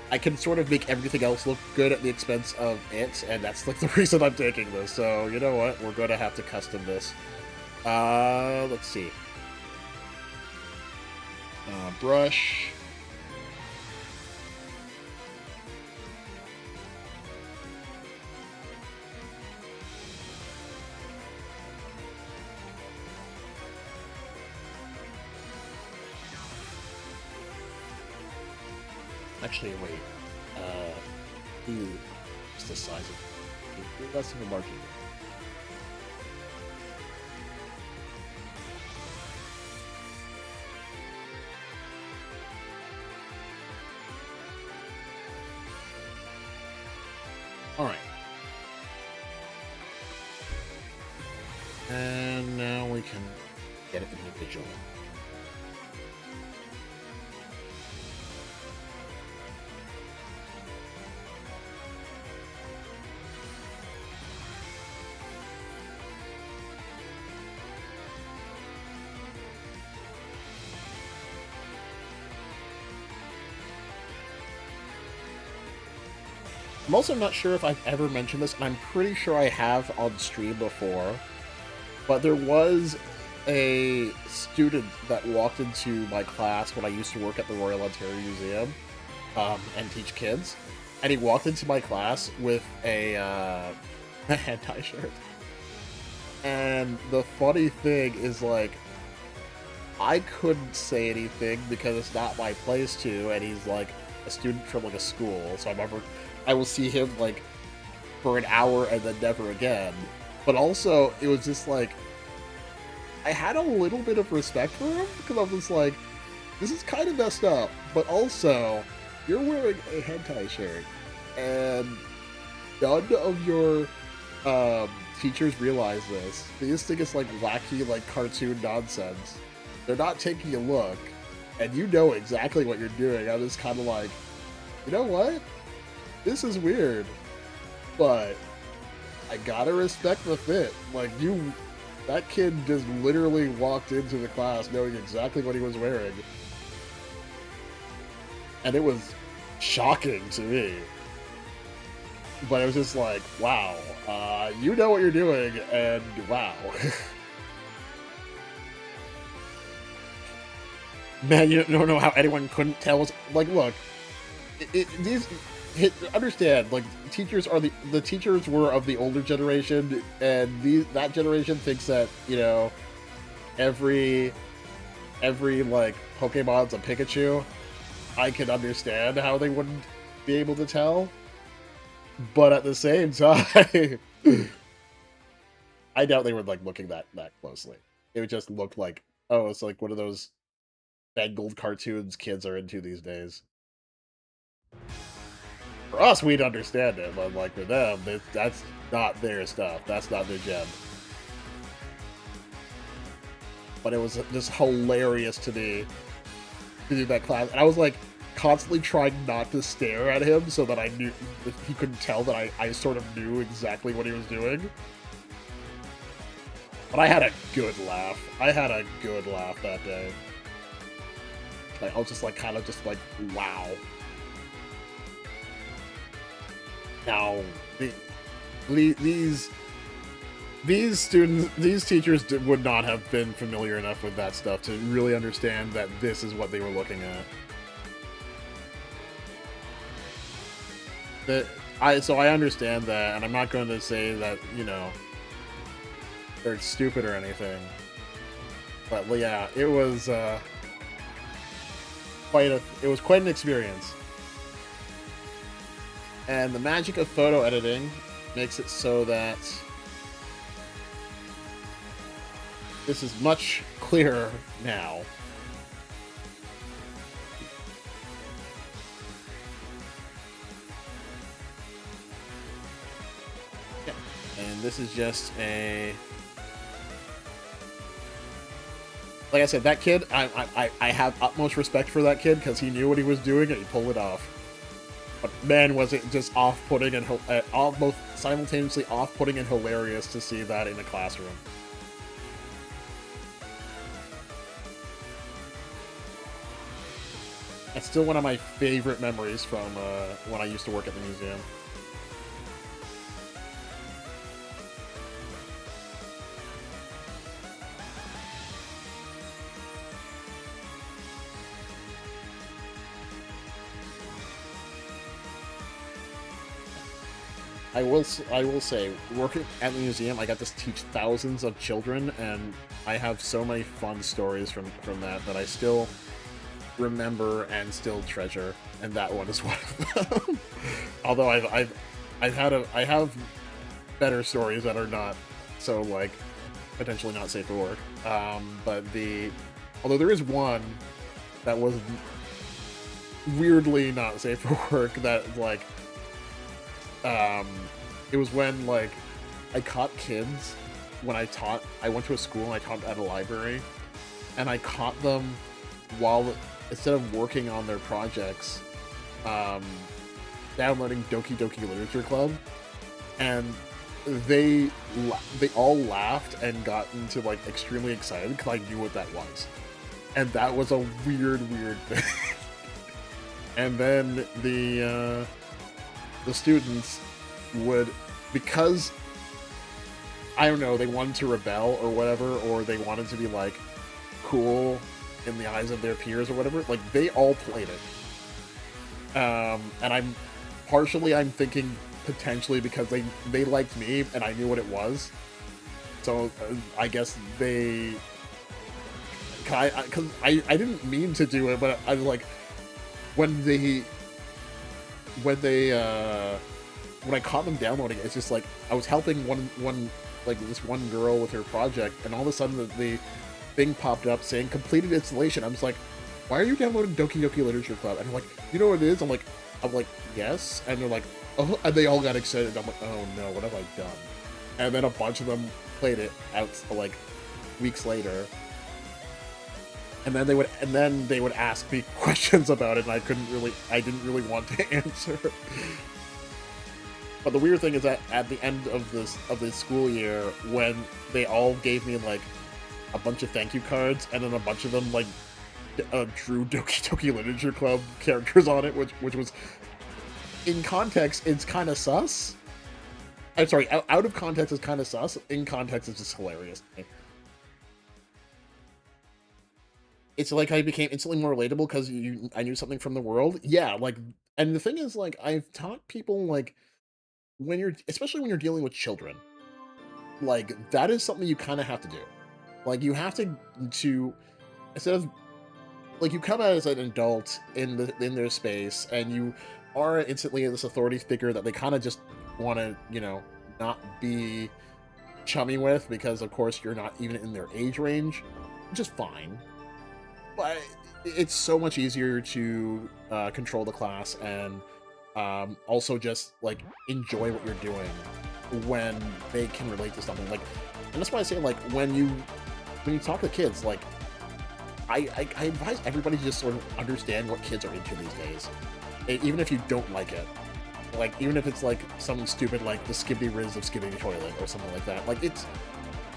I can sort of make everything else look good at the expense of it, and that's, like, the reason I'm taking this. So, you know what? We're gonna have to custom this. Let's see. Brush. Actually, wait. What's the size of less of a margin? All right. And now we can get it individual. I'm also not sure if I've ever mentioned this, and I'm pretty sure I have on stream before, but there was a student that walked into my class when I used to work at the Royal Ontario Museum and teach kids, and he walked into my class with a hentai shirt. And the funny thing is, like, I couldn't say anything because it's not my place to, and he's, like, a student from, like, a school, so I will see him, like, for an hour and then never again. But also, it was just, like, I had a little bit of respect for him, because I was just like, this is kind of messed up, but also, you're wearing a hentai shirt, and none of your teachers realize this. They just think it's, like, wacky, like, cartoon nonsense. They're not taking a look, and you know exactly what you're doing. I'm just kind of like, you know what? This is weird, but I gotta respect the fit. Like, that kid just literally walked into the class knowing exactly what he was wearing. And it was shocking to me. But it was just like, wow, you know what you're doing, and wow. Man, you don't know how anyone couldn't tell us. Like, look, understand, like, teachers are the teachers were of the older generation, and that generation thinks that, you know, every like Pokemon's a Pikachu. I can understand how they wouldn't be able to tell, but at the same time, I doubt they were, like, looking that closely. It would just look like, oh, it's like one of those fangled cartoons kids are into these days. For us, we'd understand it, but, like, for them, that's not their stuff. That's not their gem. But it was just hilarious to me to do that class. And I was, like, constantly trying not to stare at him so that I knew that he couldn't tell that I sort of knew exactly what he was doing. But I had a good laugh. I had a good laugh that day. Like, I was just, like, kind of just like, wow. Now, these students, these teachers would not have been familiar enough with that stuff to really understand that this is what they were looking at. So I understand that, and I'm not going to say that, you know, or stupid or anything. But yeah, it was quite an experience. And the magic of photo editing makes it so that this is much clearer now. Yeah. And this is just a... Like I said, that kid, I have utmost respect for that kid because he knew what he was doing and he pulled it off. But man, was it just off-putting and both simultaneously off-putting and hilarious to see that in a classroom. It's still one of my favorite memories from when I used to work at the museum. I will say, working at the museum, I got to teach thousands of children, and I have so many fun stories from that I still remember and still treasure, and that one is one of them. Although I have better stories that are not so, like, potentially not safe for work. Although there is one that was weirdly not safe for work that, like, it was when, like, I caught kids when I went to a school and I taught at a library, and I caught them while, instead of working on their projects, downloading Doki Doki Literature Club, and they all laughed and got into, like, extremely excited because I knew what that was. And that was a weird thing. And then the students would, because, I don't know, they wanted to rebel or whatever, or they wanted to be, like, cool in the eyes of their peers or whatever, like, they all played it. And I'm thinking potentially because they liked me and I knew what it was. So I guess because I didn't mean to do it, but I was like, when I caught them downloading it, it's just like I was helping this one girl with her project, and all of a sudden the thing popped up saying completed installation. I was like, why are you downloading Doki Doki Literature Club? And they're like, you know what it is? I'm like, yes. And they're like, oh, and they all got excited. I'm like, oh no, what have I done? And then a bunch of them played it out, like, weeks later. And then they would ask me questions about it, and I didn't really want to answer. But the weird thing is that at the end of this school year, when they all gave me, like, a bunch of thank you cards, and then a bunch of them, like, drew Doki Doki Literature Club characters on it, which was, in context, it's kind of sus. I'm sorry, out of context is kind of sus. In context, it's just hilarious. It's like I became instantly more relatable because I knew something from the world. Yeah, like, and the thing is, like, I've taught people, like, especially when you're dealing with children, like, that is something you kind of have to do. Like, you have to instead of, like, you come out as an adult in their space, and you are instantly this authority figure that they kind of just want to, you know, not be chummy with because, of course, you're not even in their age range, which is fine. But it's so much easier to control the class and also just, like, enjoy what you're doing when they can relate to something. Like, and that's why I say, like, when you talk to kids, like, I advise everybody to just sort of understand what kids are into these days, even if you don't like it. Like, even if it's, like, something stupid like the Skibbity Riz of Skibbity Toilet or something like that. Like, it's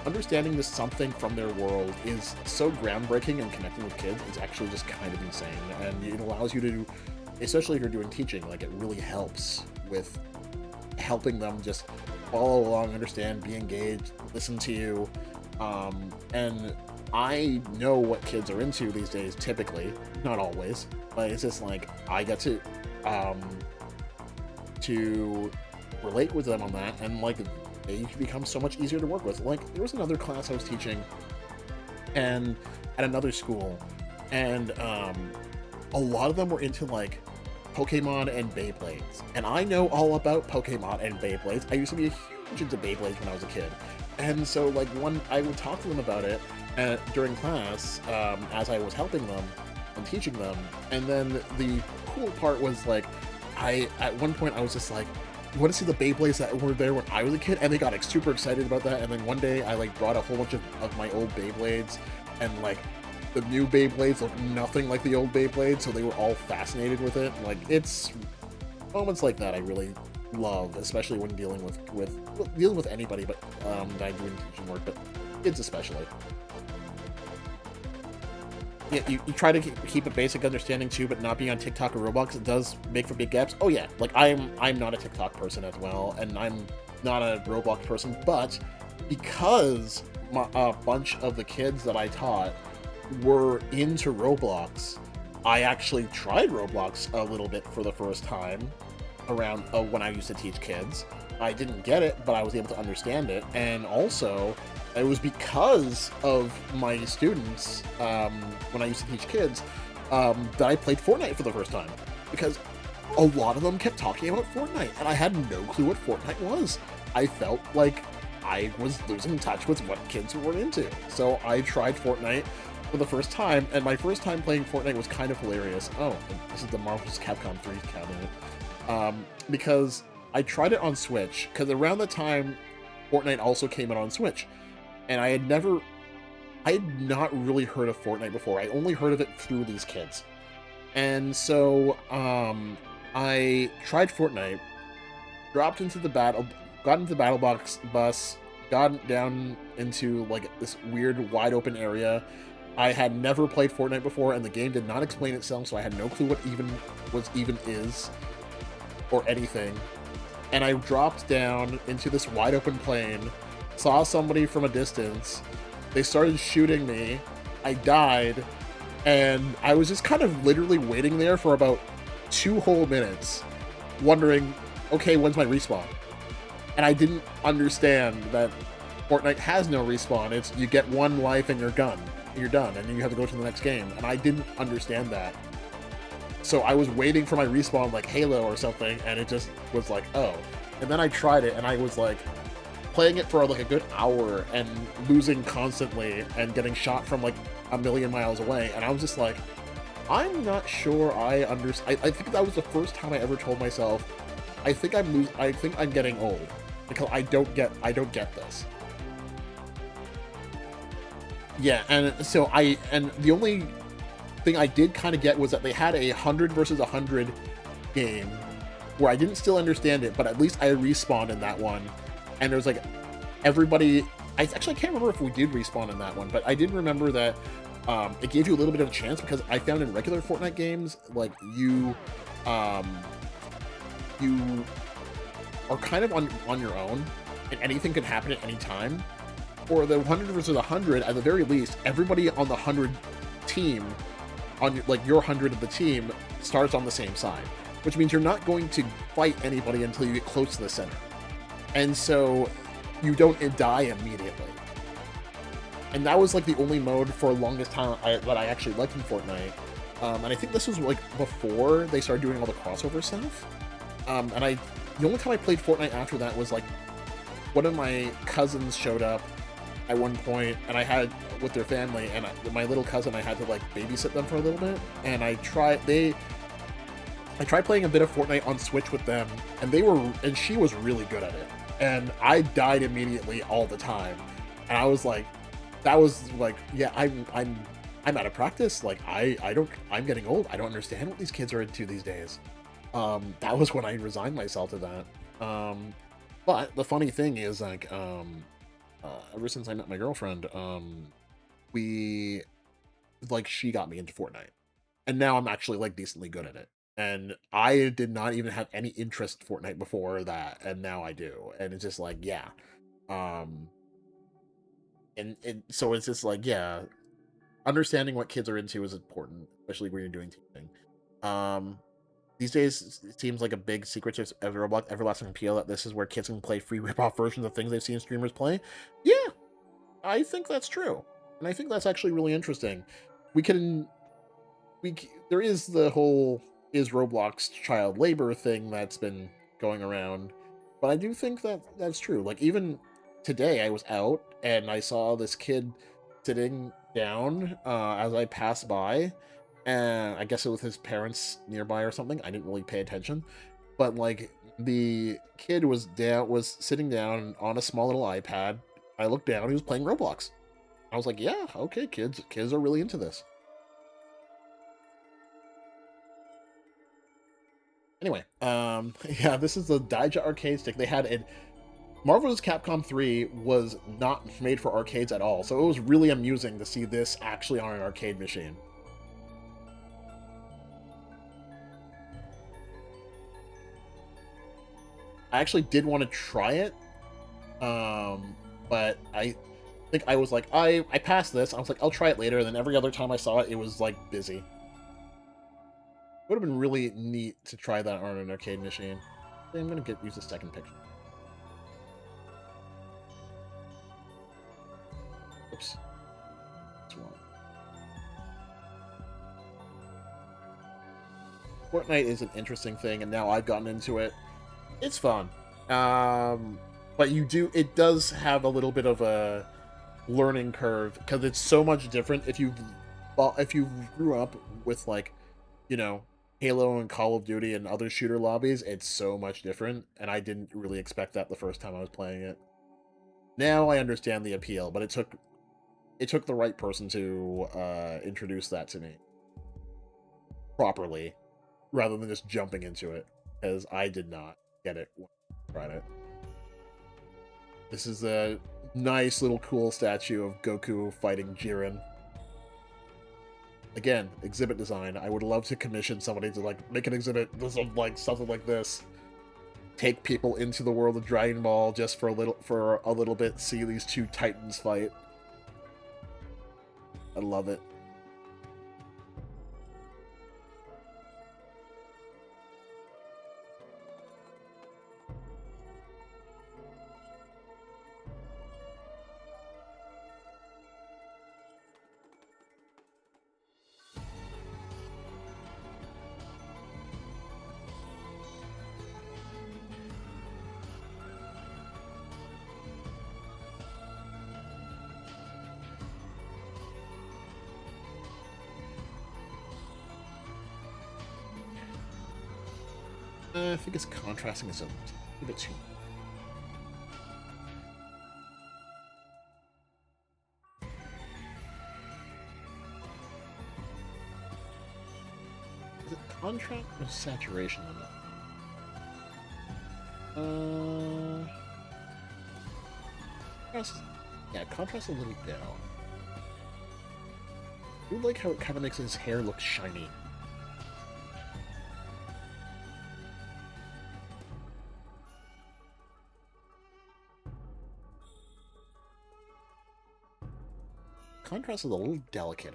understanding this something from their world is so groundbreaking, and connecting with kids is actually just kind of insane. And it allows you to, especially if you're doing teaching, like, it really helps with helping them just follow along, understand, be engaged, listen to you. And I know what kids are into these days, typically, not always, but it's just like I get to relate with them on that, and, like, they become so much easier to work with. Like, there was another class I was teaching, and at another school, and a lot of them were into like Pokemon and Beyblades, and I know all about Pokemon and Beyblades. I used to be huge into Beyblades when I was a kid, and so like I would talk to them about it during class as I was helping them and teaching them. And then the cool part was like, at one point I was just like, you want to see the Beyblades that were there when I was a kid? And they got like super excited about that. And then one day I like brought a whole bunch of my old Beyblades, and like the new Beyblades look nothing like the old Beyblades, so they were all fascinated with it. Like, it's moments like that I really love, especially when dealing with anybody, but that I do in teaching work, but kids especially. Yeah, you try to keep a basic understanding too, but not being on TikTok or Roblox, it does make for big gaps. Oh yeah, like I'm not a TikTok person as well, and I'm not a Roblox person, but because a bunch of the kids that I taught were into Roblox, I actually tried Roblox a little bit for the first time around when I used to teach kids. I didn't get it, but I was able to understand it, and also it was because of my students, when I used to teach kids, that I played Fortnite for the first time. Because a lot of them kept talking about Fortnite, and I had no clue what Fortnite was. I felt like I was losing touch with what kids were into. So I tried Fortnite for the first time, and my first time playing Fortnite was kind of hilarious. Oh, this is the Marvel's Capcom 3 cabinet. Because I tried it on Switch, because around the time Fortnite also came out on Switch. And I had not really heard of Fortnite before. I only heard of it through these kids. And so, I tried Fortnite, got into the battle bus, got down into, like, this weird, wide open area. I had never played Fortnite before, and the game did not explain itself, so I had no clue what even is, or anything. And I dropped down into this wide open plain, saw somebody from a distance, they started shooting me, I died, and I was just kind of literally waiting there for about 2 whole minutes, wondering, okay, when's my respawn? And I didn't understand that Fortnite has no respawn. It's, you get 1 life and you're done, and then you have to go to the next game, and I didn't understand that. So I was waiting for my respawn like Halo or something, and it just was like, oh. And then I tried it, and I was like, playing it for like a good hour and losing constantly and getting shot from like a million miles away, and I was just like, I'm not sure I understand. I think that was the first time I ever told myself, I think I'm getting old, because I don't get this. Yeah, and so and the only thing I did kind of get was that they had a 100 versus 100 game where I didn't still understand it, but at least I respawned in that one. And there's like everybody. I can't remember if we did respawn in that one, but I did remember that it gave you a little bit of a chance, because I found in regular Fortnite games, like you are kind of on your own, and anything could happen at any time. Or the 100 versus 100, at the very least, everybody on the 100 team, on like your 100 of the team, starts on the same side, which means you're not going to fight anybody until you get close to the center. And so you don't die immediately. And that was like the only mode for the longest time that I actually liked in Fortnite. And I think this was like before they started doing all the crossover stuff. The only time I played Fortnite after that was like one of my cousins showed up at one point, and I had with their family, and my little cousin, I had to like babysit them for a little bit, and I tried playing a bit of Fortnite on Switch with them, and she was really good at it. And I died immediately all the time. And I was like, that was like, yeah, I'm out of practice. Like, I'm getting old. I don't understand what these kids are into these days. That was when I resigned myself to that. But the funny thing is, like, ever since I met my girlfriend, she got me into Fortnite. And now I'm actually like decently good at it. And I did not even have any interest in Fortnite before that, and now I do. And it's just like, yeah. So it's just like, yeah, understanding what kids are into is important, especially when you're doing teaching. these days it seems like a big secret to Roblox everlasting appeal that this is where kids can play free rip-off versions of things they've seen streamers play. Yeah, I think that's true, and I think that's actually really interesting. We can there is the whole is Roblox child labor thing that's been going around, but I do think that that's true. Like even today, I was out and I saw this kid sitting down as I passed by, and I guess it was his parents nearby or something. I didn't really pay attention, but like the kid was sitting down on a small little iPad. I looked down, he was playing Roblox. I was like, yeah, okay, kids are really into this. Anyway, yeah, this is the Daija arcade stick. They had it. Marvel's Capcom 3 was not made for arcades at all, so it was really amusing to see this actually on an arcade machine. I actually did want to try it, but I think I was like, I passed this. I was like, I'll try it later. And then every other time I saw it, it was like busy. Would have been really neat to try that on an arcade machine. I'm gonna use the second picture. Oops. That's wrong. Fortnite is an interesting thing, and now I've gotten into it. It's fun. But it does have a little bit of a learning curve because it's so much different. If you grew up with like, you know, Halo and Call of Duty and other shooter lobbies, it's so much different, and I didn't really expect that the first time I was playing it. Now I understand the appeal, but it took the right person to introduce that to me properly, rather than just jumping into it, because I did not get it when I tried it. This is a nice little cool statue of Goku fighting Jiren. Again, exhibit design. I would love to commission somebody to like make an exhibit of like something like this. Take people into the world of Dragon Ball just for a little bit. See these two titans fight. I love it. I think it's contrasting is a bit too. Is it contrast or saturation on that? Yeah, contrast a little down. I do like how it kind of makes his hair look shiny. Contrast is a little delicate.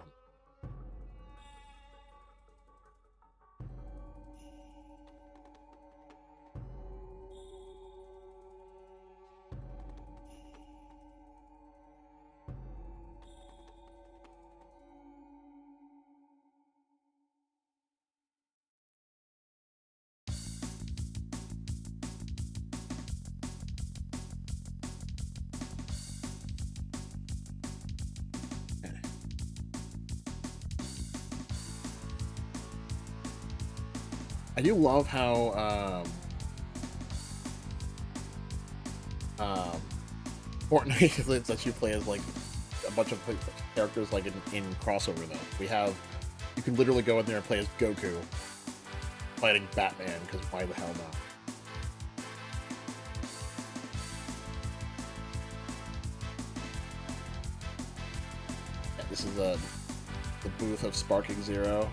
I do love how Fortnite lets you play as like a bunch of characters like in crossover though. You can literally go in there and play as Goku fighting Batman, because why the hell not? Yeah, this is the booth of Sparking Zero.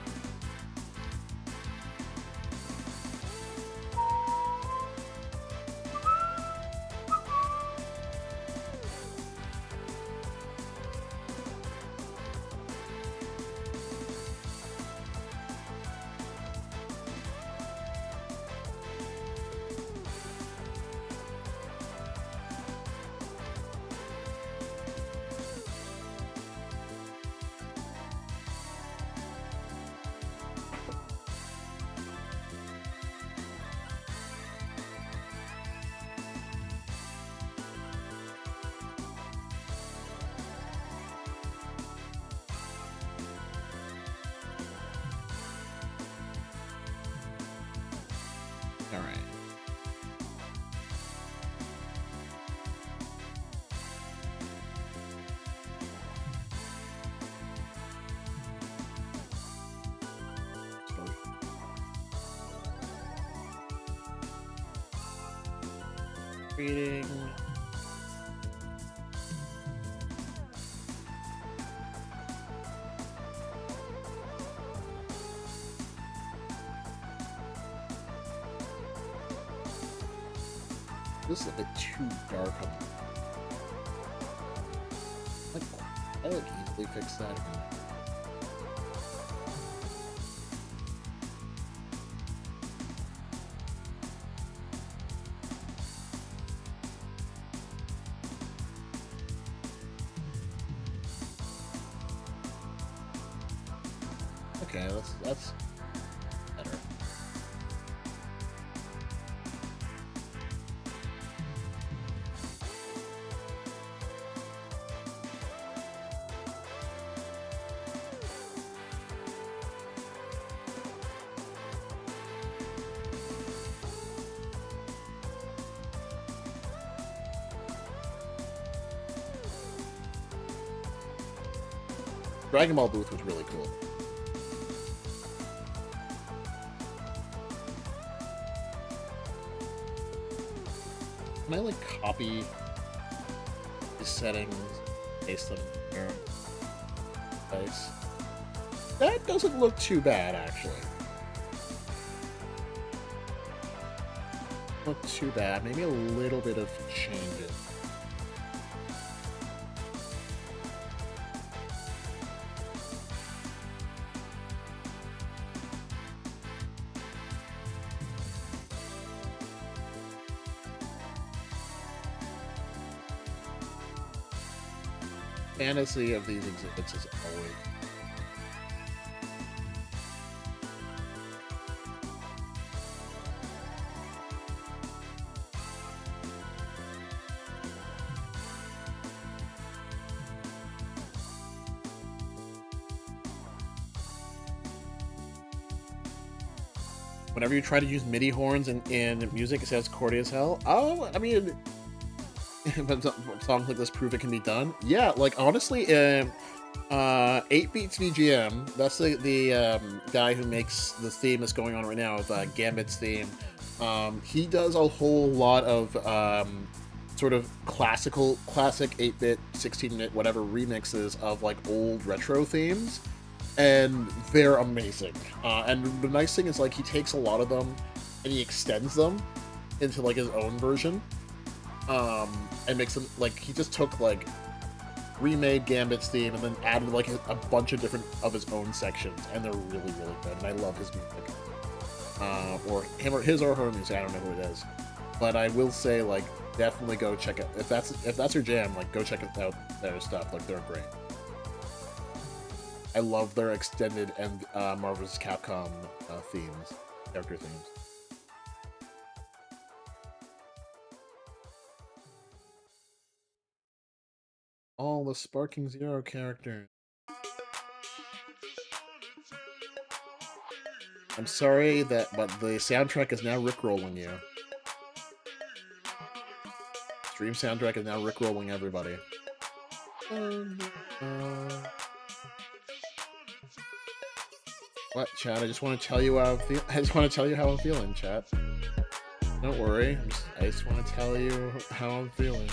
All right. Reading. This is a bit too dark. I like easily fix that. Okay, that's better. Dragon Ball booth was really cool. Can I like copy the settings, paste them here? Nice. That doesn't look too bad, actually. Not too bad. Maybe a little bit of changes. Fantasy of these exhibits is always whenever you try to use MIDI horns in music, it sounds corny as hell. Oh, I mean, but songs like this prove it can be done. Yeah, like honestly, 8 Beats VGM. That's the guy who makes the theme that's going on right now with Gambit's theme. He does a whole lot of sort of classic 8-bit, 16-bit, whatever remixes of like old retro themes, and they're amazing. And the nice thing is like he takes a lot of them and he extends them into like his own version. And makes them like he just took like remade Gambit's theme and then added like a bunch of different of his own sections, and they're really good. And I love his music, or his or her music. I don't know who it is, but I will say like definitely go check it if that's your jam. Like go check out their stuff. Like they're great. I love their extended and Marvel vs. Capcom themes, character themes. All the Sparking Zero characters. I'm sorry but the soundtrack is now rickrolling you. Stream soundtrack is now rickrolling everybody. What, chat? I just want to tell you how I'm feeling, chat. Don't worry. I just want to tell you how I'm feeling.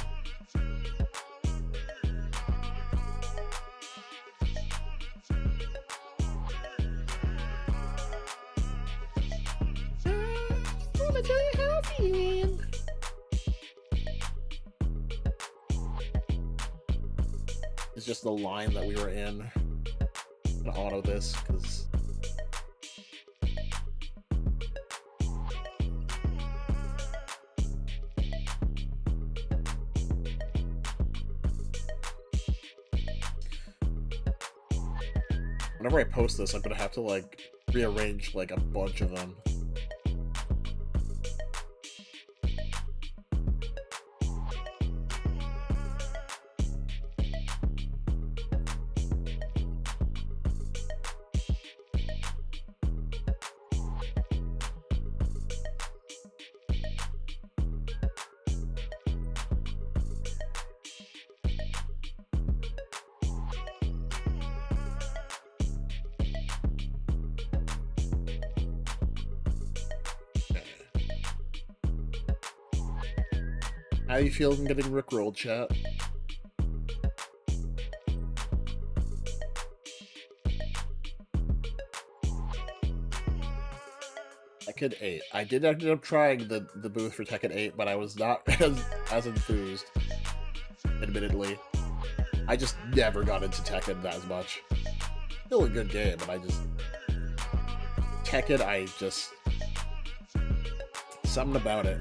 It's just the line that we were in. I'm gonna auto this because whenever I post this, I'm gonna have to like rearrange like a bunch of them. How you feeling getting rickrolled, chat? Tekken 8. I did end up trying the booth for Tekken 8, but I was not as enthused, admittedly. I just never got into Tekken as much. Still a good game, but Tekken, something about it.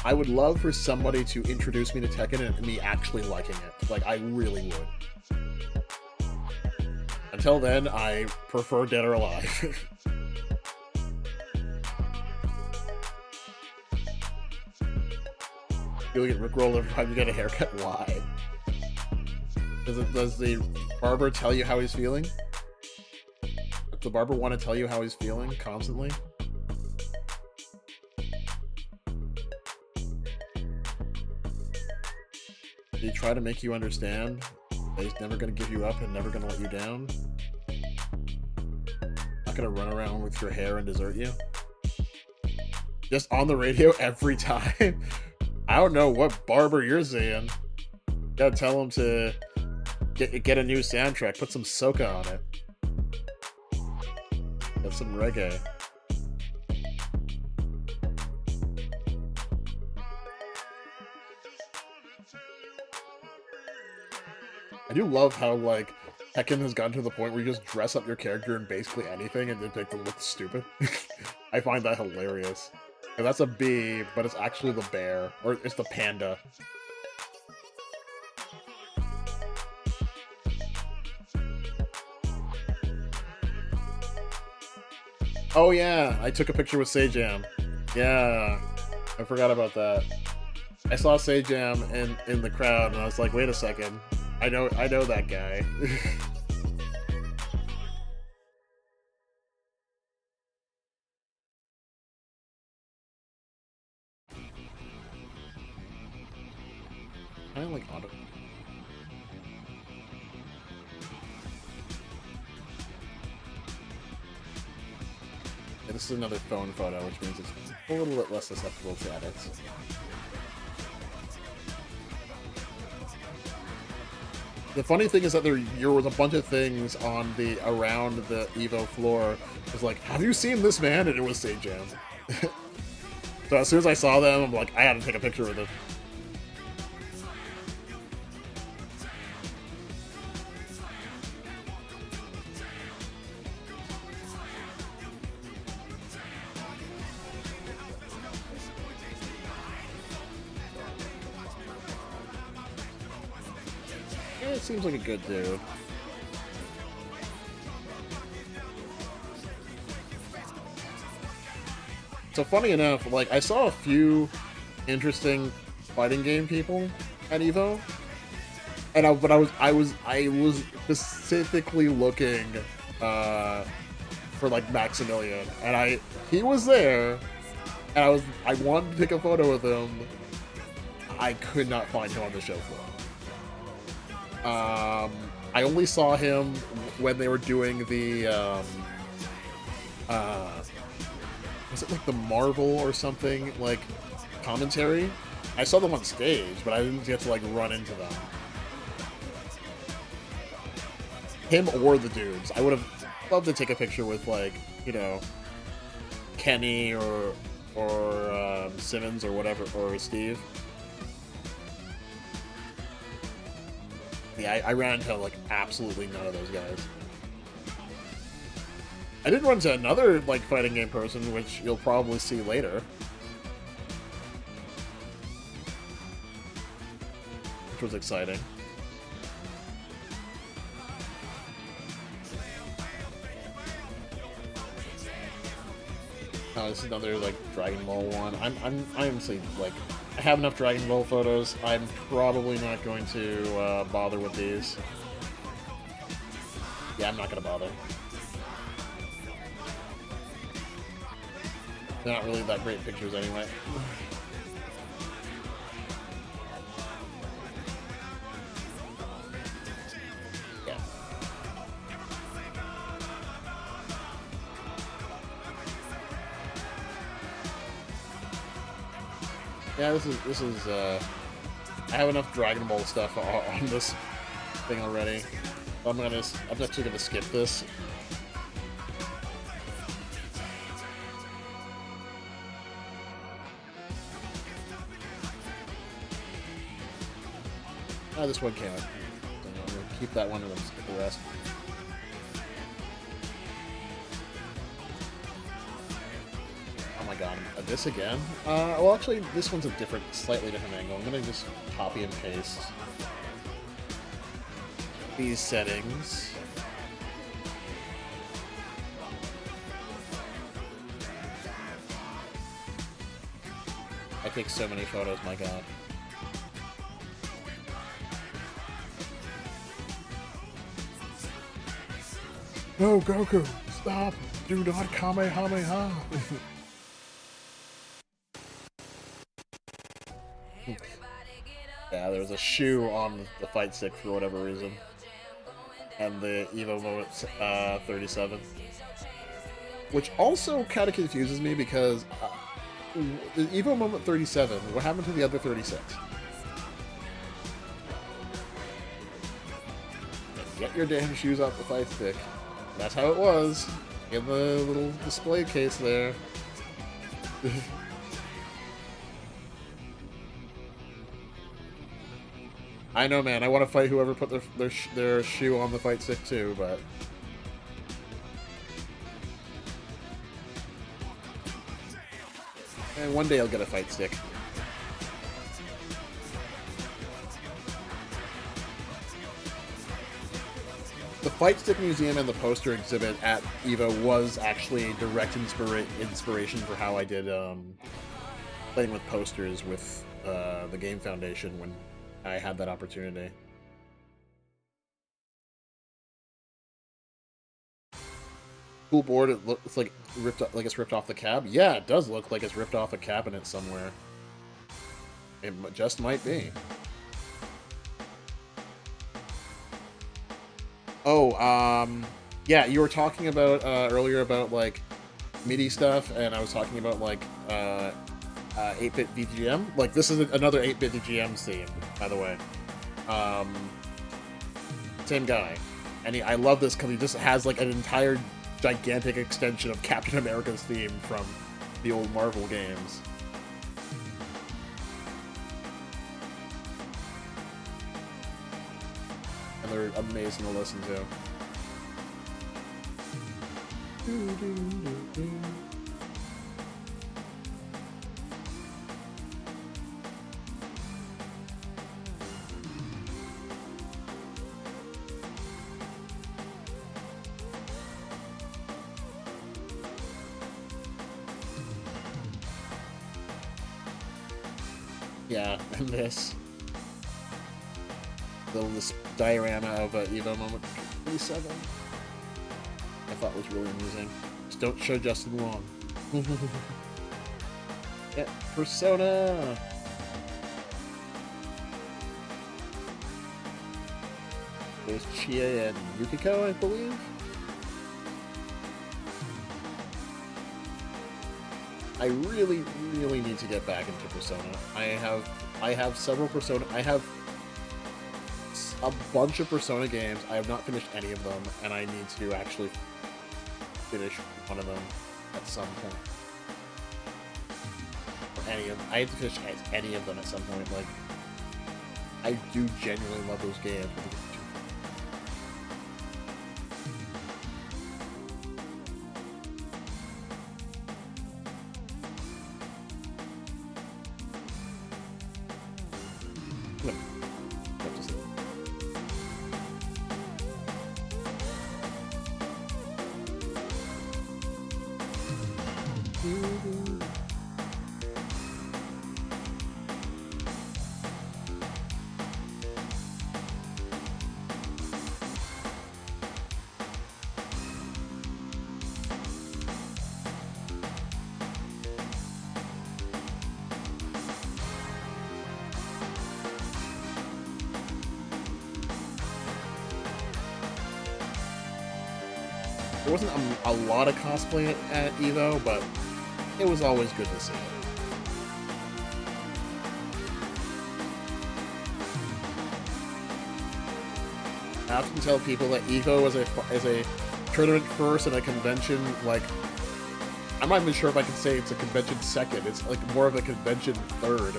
I would love for somebody to introduce me to Tekken and me actually liking it. Like, I really would. Until then, I prefer Dead or Alive. You'll get rickrolled every time you get a haircut. Why? Does the barber tell you how he's feeling? Does the barber want to tell you how he's feeling constantly? Did he try to make you understand that he's never going to give you up and never going to let you down? Not going to run around with your hair and desert you? Just on the radio every time? I don't know what barber you're seeing. You gotta tell him to get a new soundtrack, put some soca on it. Get some reggae. I do love how, like, Tekken has gotten to the point where you just dress up your character in basically anything and then make them look stupid. I find that hilarious. And that's a bee, but it's actually the bear. Or it's the panda. Oh yeah, I took a picture with Sajam. Yeah, I forgot about that. I saw Sajam in the crowd and I was like, wait a second. I know that guy. I don't like auto. Yeah, this is another phone photo, which means it's a little bit less susceptible to edits. The funny thing is that there was a bunch of things on around the EVO floor. It was like, have you seen this man? And it was Sajam. So as soon as I saw them, I'm like, I had to take a picture with him. Seems like a good dude. So funny enough, like, I saw a few interesting fighting game people at EVO, and I was specifically looking for like Maximilian, and he was there, and I wanted to take a photo with him. I could not find him on the show floor. I only saw him when they were doing the, was it like the Marvel or something, like, commentary? I saw them on stage, but I didn't get to, like, run into them. Him or the dudes. I would have loved to take a picture with, like, you know, Kenny or Simmons or whatever, or Steve. Yeah, I ran into, like, absolutely none of those guys. I did run into another, like, fighting game person, which you'll probably see later. Which was exciting. Oh, this is another, like, Dragon Ball one. I'm honestly, like, I have enough Dragon Ball photos. I'm probably not going to bother with these. Yeah, I'm not going to bother. They're not really that great pictures anyway. Yeah. Yeah, this is I have enough Dragon Ball stuff on this thing already. I'm actually gonna skip this. This one can't. So I'm gonna keep that one and then skip the rest. Oh my god, this again? Well, actually, this one's a slightly different angle. I'm gonna just copy and paste these settings. I take so many photos, my god. No, Goku, stop! Do not Kamehameha! Yeah, there was a shoe on the fight stick for whatever reason. And the EVO moment 37. Which also kind of confuses me because the EVO moment 37, what happened to the other 36? Get your damn shoes off the fight stick. That's how it was in the little display case there. I know, man. I want to fight whoever put their shoe on the fight stick too, but and one day I'll get a fight stick. The Fight Stick Museum and the poster exhibit at EVO was actually a direct inspiration for how I did playing with posters with the Game Foundation when I had that opportunity. Cool board. It looks like it's ripped off the cab. Yeah, it does look like it's ripped off a cabinet somewhere. It just might be. Oh, yeah, you were talking about earlier about like MIDI stuff, and I was talking about like 8-bit VGM. Like this is another 8-bit VGM theme, by the way. Same guy, and I love this because he just has like an entire gigantic extension of Captain America's theme from the old Marvel games. And they're amazing to listen to. Yeah, and this diorama of EVO moment 37 I thought was really amusing. Just don't show Justin Wong. Yeah, Persona! There's Chie and Yukiko, I believe? I really, really need to get back into Persona. I have several Persona. I have a bunch of Persona games. I have not finished any of them, and I need to actually finish one of them at some point. Or any of them. I have to finish any of them at some point. Like, I do genuinely love those games. There wasn't a lot of cosplay at EVO, but it was always good to see. often tell people that EVO is a tournament first and a convention, like, I'm not even sure if I can say it's a convention second. It's like more of a convention third.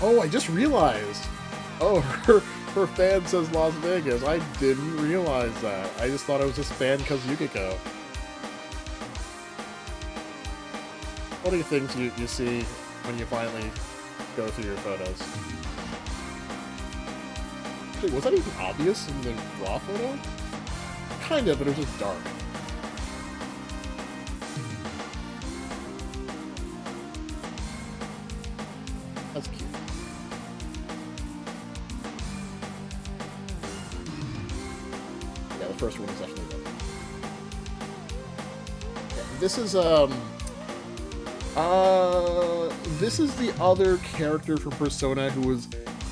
Oh, I just realized. Oh, her fan says Las Vegas. I didn't realize that. I just thought it was just fan because Yukiko. What are the things you see when you finally go through your photos? Wait, was that even obvious in the raw photo? Kind of, but it was just dark. That's cute. Yeah, the first one is definitely good. Okay, this is the other character from Persona who was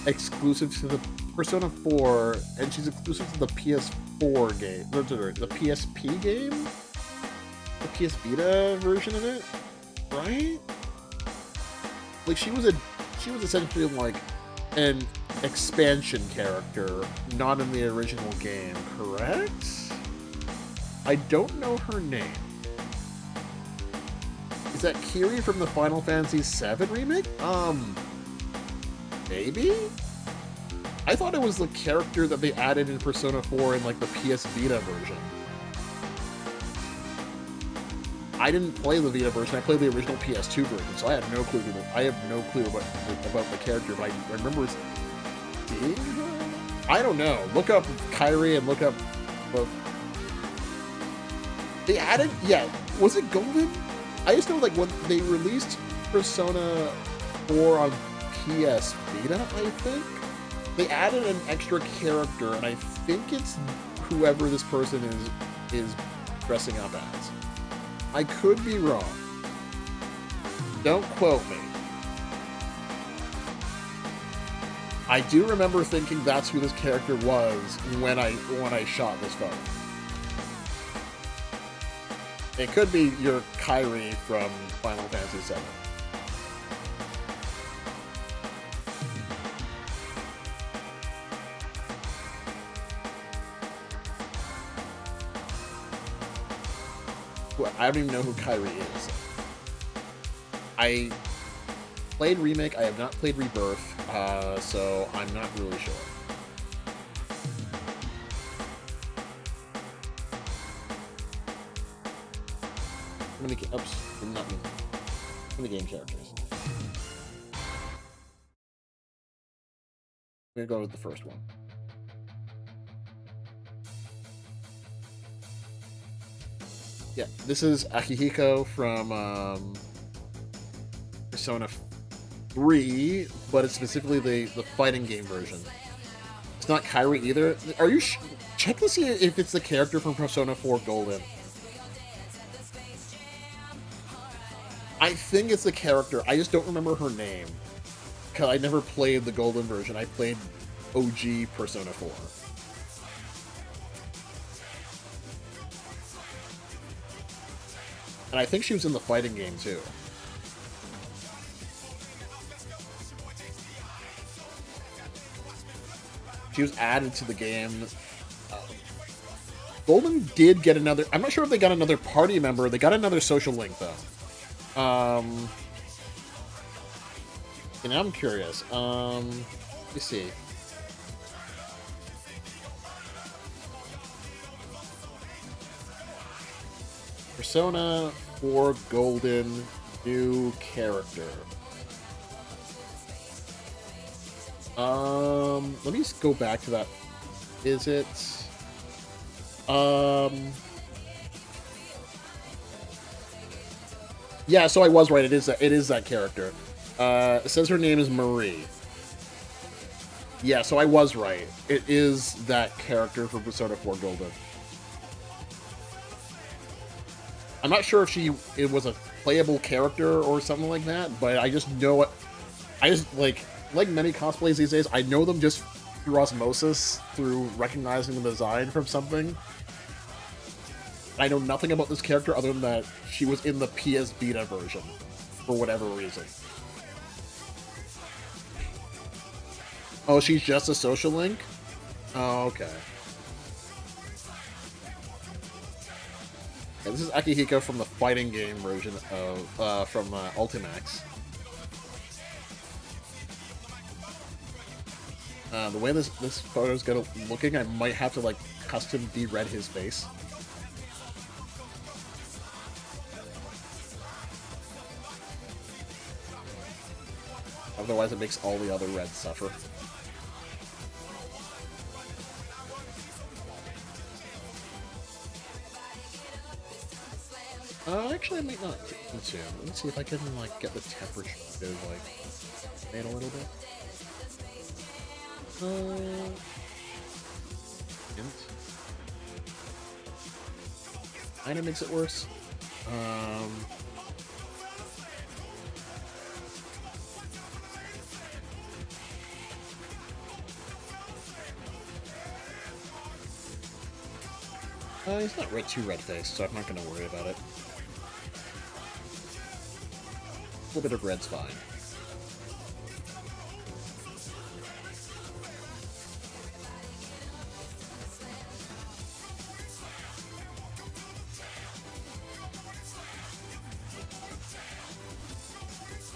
exclusive to the Persona 4, and she's exclusive to the PS4 game. No, the PSP game? The PS Vita version of it? Right? Like, she was essentially like an expansion character, not in the original game, correct? I don't know her name. Is that Kiri from the Final Fantasy VII remake? Maybe? I thought it was the character that they added in Persona 4 in, like, the PS Vita version. I didn't play the Vita version, I played the original PS2 version, so I have no clue about the character, but I remember seeing her? I don't know. Look up Kairi and look up both. They added, yeah, was it Golden? I just know, like, when they released Persona 4 on PS Vita, I think, they added an extra character, and I think it's whoever this person is dressing up as. I could be wrong. Don't quote me. I do remember thinking that's who this character was when I shot this photo. It could be your Kairi from Final Fantasy VII. Well, I don't even know who Kairi is. I played Remake, I have not played Rebirth, so I'm not really sure. How many game characters? I'm gonna go with the first one. Yeah, this is Akihiko from Persona 3, but it's specifically the fighting game version. It's not Kairi either. Are you check to see if it's the character from Persona 4 Golden? I think it's the character. I just don't remember her name. Because I never played the Golden version. I played OG Persona 4. And I think she was in the fighting game, too. She was added to the game. Golden did get another... I'm not sure if they got another party member. They got another social link, though. And I'm curious. Let me see. Persona 4 Golden new character. Let me just go back to that. Is it? Yeah, so I was right. It is that character. It says her name is Marie. Yeah, so I was right. It is that character from Persona 4 Golden. I'm not sure if it was a playable character or something like that, but I just know it. I just, like many cosplays these days, I know them just through osmosis, through recognizing the design from something. I know nothing about this character other than that she was in the PS Vita version. for whatever reason. Oh, she's just a social link? Oh, okay. Yeah, this is Akihiko from the fighting game version of, from Ultimax. The way this photo's looking, I might have to, like, custom de-red his face. Otherwise it makes all the other reds suffer. Actually I might not need to. Let me see if I can, like, get the temperature to, like, fade a little bit. Kinda makes it worse. He's not too red-faced, so I'm not gonna worry about it. A little bit of red's fine.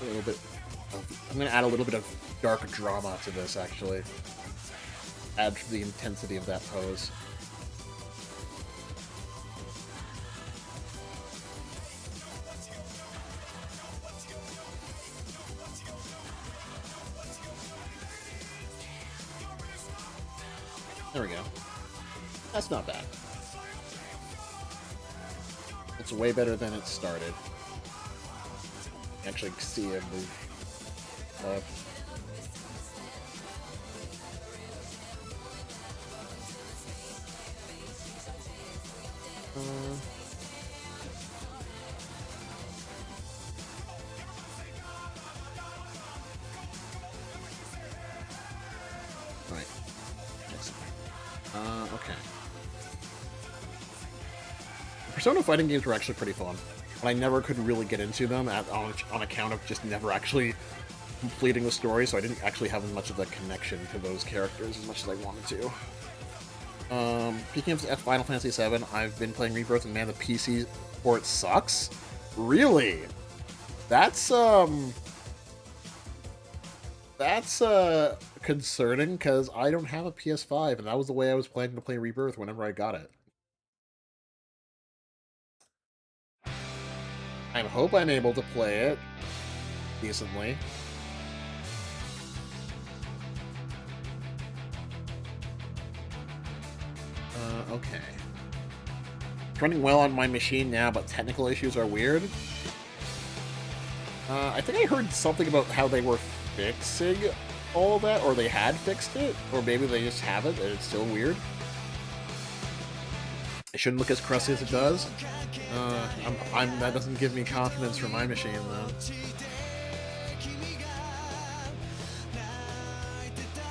A little bit of, I'm gonna add a little bit of dark drama to this, actually. Add to the intensity of that pose. There we go. That's not bad. It's way better than it started. Actually see him move. Right. Okay. Persona fighting games were actually pretty fun, but I never could really get into them on account of just never actually completing the story, so I didn't actually have much of a connection to those characters as much as I wanted to. Speaking of Final Fantasy VII, I've been playing Rebirth, and man, the PC port sucks? Really? That's concerning, because I don't have a PS5, and that was the way I was planning to play Rebirth whenever I got it. I hope I'm able to play it decently. Okay. It's running well on my machine now, but technical issues are weird. I think I heard something about how they were fixing all of that, or they had fixed it, or maybe they just haven't, and it's still weird. It shouldn't look as crusty as it does. That doesn't give me confidence for my machine, though.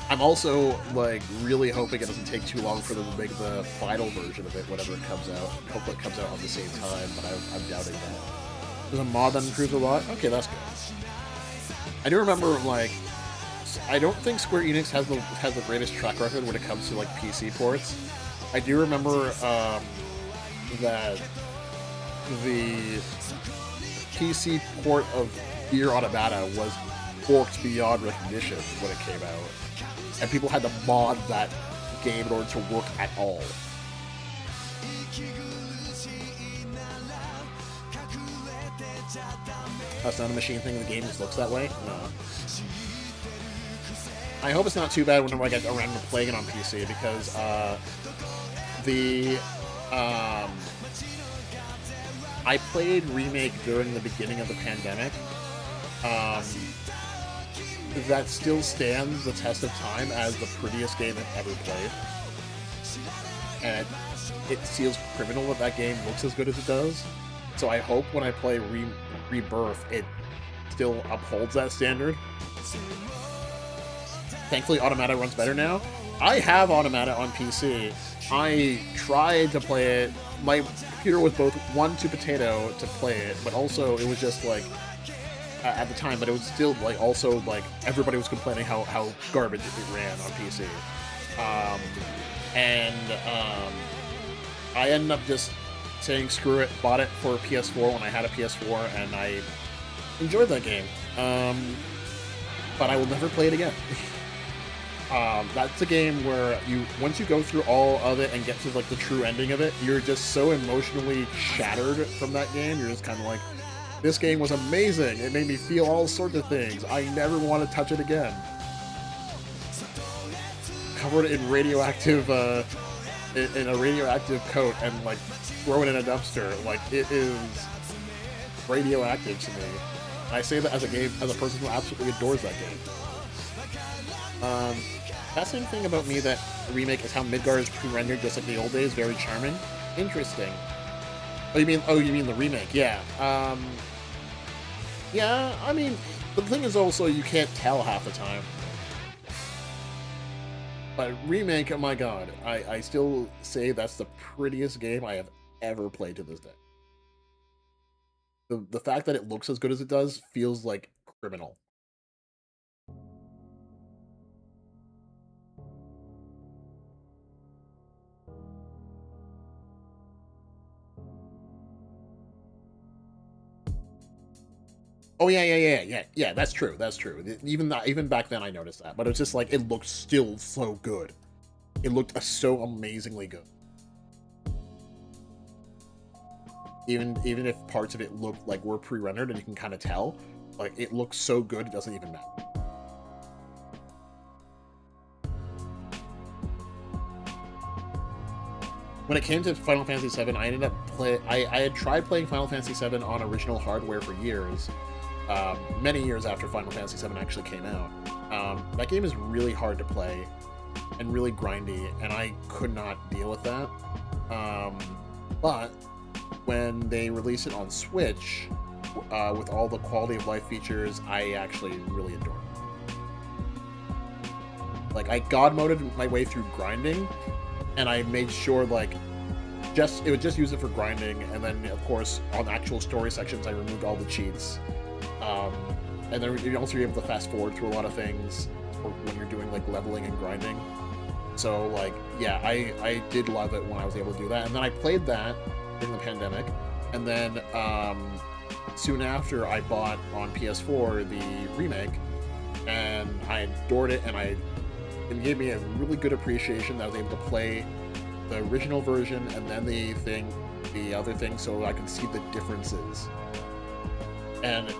I'm also, like, really hoping it doesn't take too long for them to make the final version of it, whenever it comes out. Hopefully it comes out on the same time, but I'm doubting that. There's a mod that improves a lot? Okay, that's good. I do remember, like, I don't think Square Enix has the greatest track record when it comes to, like, PC ports. I do remember, that the PC port of Nier Automata was forked beyond recognition when it came out. And people had to mod that game in order to work at all. That's not a machine thing, the game just looks that way? No. I hope it's not too bad whenever I get around to playing it on PC, because, I played Remake during the beginning of the pandemic. That still stands the test of time as the prettiest game I've ever played. And it feels criminal that that game looks as good as it does. So I hope when I play Rebirth, it still upholds that standard. Thankfully, Automata runs better now. I have Automata on PC. I tried to play it. My computer was both, one, too potato to play it, but also it was just like, at the time, but it was still like also like everybody was complaining how garbage it ran on PC. Um, and I ended up just saying screw it, bought it for PS4 when I had a PS4, and I enjoyed that game. But I will never play it again. That's a game where once you go through all of it and get to like the true ending of it, you're just so emotionally shattered from that game. You're just kind of like, this game was amazing. It made me feel all sorts of things. I never want to touch it again. Covered in radioactive, in a radioactive coat and like throw it in a dumpster. Like, it is radioactive to me. And I say that as a person who absolutely adores that game. Fascinating thing about me that the remake is how Midgar is pre-rendered just like the old days. Very charming. Interesting. Oh, you mean the remake? Yeah. Yeah, I mean, the thing is also you can't tell half the time. But remake, oh my god, I still say that's the prettiest game I have ever played to this day. The fact that it looks as good as it does feels like criminal. Oh yeah. That's true. That's true. Even back then, I noticed that. But it's just like it looked still so good. It looked so amazingly good. Even if parts of it looked like were pre-rendered and you can kind of tell, like it looks so good it doesn't even matter. When it came to Final Fantasy VII, I ended up I had tried playing Final Fantasy VII on original hardware for years. Many years after Final Fantasy VII actually came out. That game is really hard to play and really grindy, and I could not deal with that. But when they released it on Switch, with all the quality of life features, I actually really adore it. Like, I god moded my way through grinding, and I made sure like it would just use it for grinding, and then of course on actual story sections I removed all the cheats. And then you're also able to fast forward through a lot of things when you're doing like leveling and grinding. So like, yeah, I did love it when I was able to do that. And then I played that during the pandemic, and then soon after I bought on PS4 the remake, and I adored it, and it gave me a really good appreciation that I was able to play the original version and then the other thing, so I could see the differences. And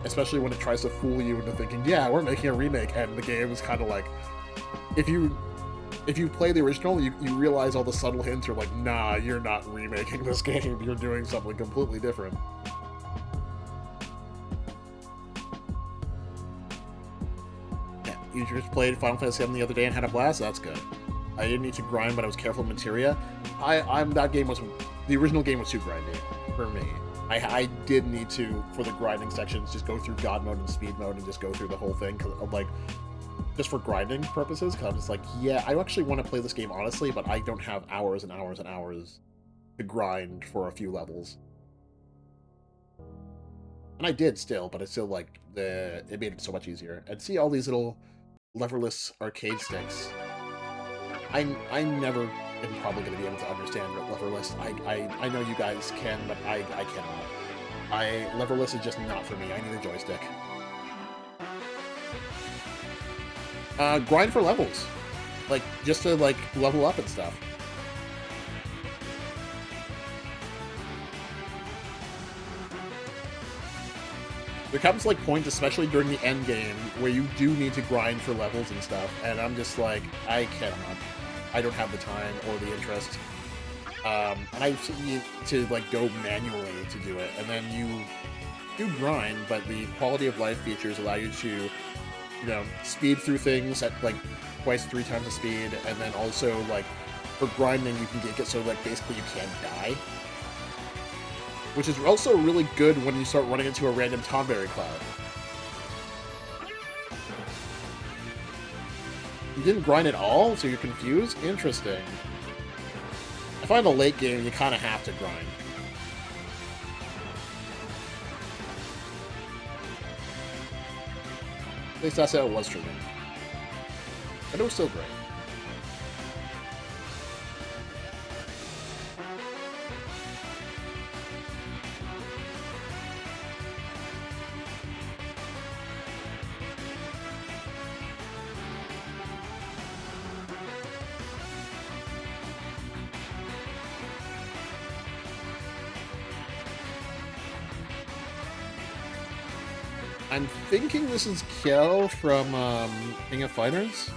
especially when it tries to fool you into thinking, yeah, we're making a remake, and the game is kind of like, if you play the original, you realize all the subtle hints are like, nah, you're not remaking this game, you're doing something completely different. Yeah, you just played Final Fantasy VII the other day and had a blast. That's good. I didn't need to grind, but I was careful of materia. The original game was too grindy for me. I did need to, for the grinding sections, just go through God mode and speed mode and just go through the whole thing, just for grinding purposes, because I'm just like, yeah, I actually want to play this game honestly, but I don't have hours and hours and hours to grind for a few levels. And I did still, but it's still like, it made it so much easier. And see all these little leverless arcade sticks. I never am probably going to be able to understand leverless. I know you guys can, but I cannot. Leverless is just not for me. I need a joystick. Grind for levels. Like, just to, like, level up and stuff. There comes, like, points, especially during the end game, where you do need to grind for levels and stuff, and I'm just like, I cannot. I don't have the time or the interest. And I need to, like, go manually to do it, and then you do grind, but the quality of life features allow you to, you know, speed through things at, like, twice, 3 times the speed, and then also, like, for grinding, you can get so, like, basically you can't die. Which is also really good when you start running into a random Tonberry cloud. You didn't grind at all, so you're confused? Interesting. I find the late game, you kind of have to grind. At least that's how it was for me. But it was still great. I'm thinking this is Kyo from King of Fighters.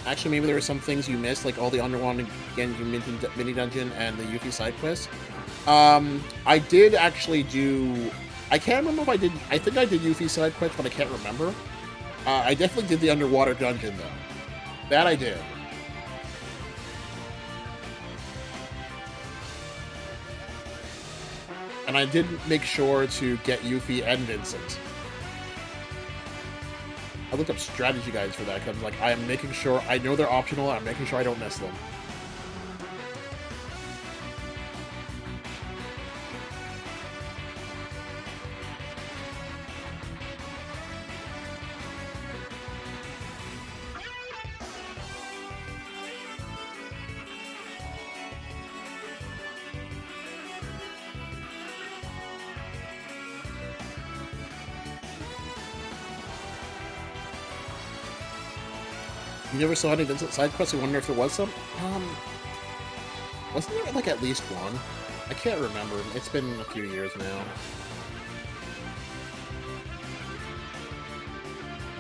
Actually, maybe there were some things you missed, like all the underwater mini dungeon and the Yuffie side quest. I did actually do. I can't remember if I did. I think I did Yuffie side quest, but I can't remember. I definitely did the underwater dungeon though. That I did. And I did make sure to get Yuffie and Vincent. I looked up strategy guides for that because like I am making sure I know they're optional. I'm making sure I don't miss them. You never saw any Vincent side quests? I wonder if there was some. Wasn't there like at least one? I can't remember. It's been a few years now.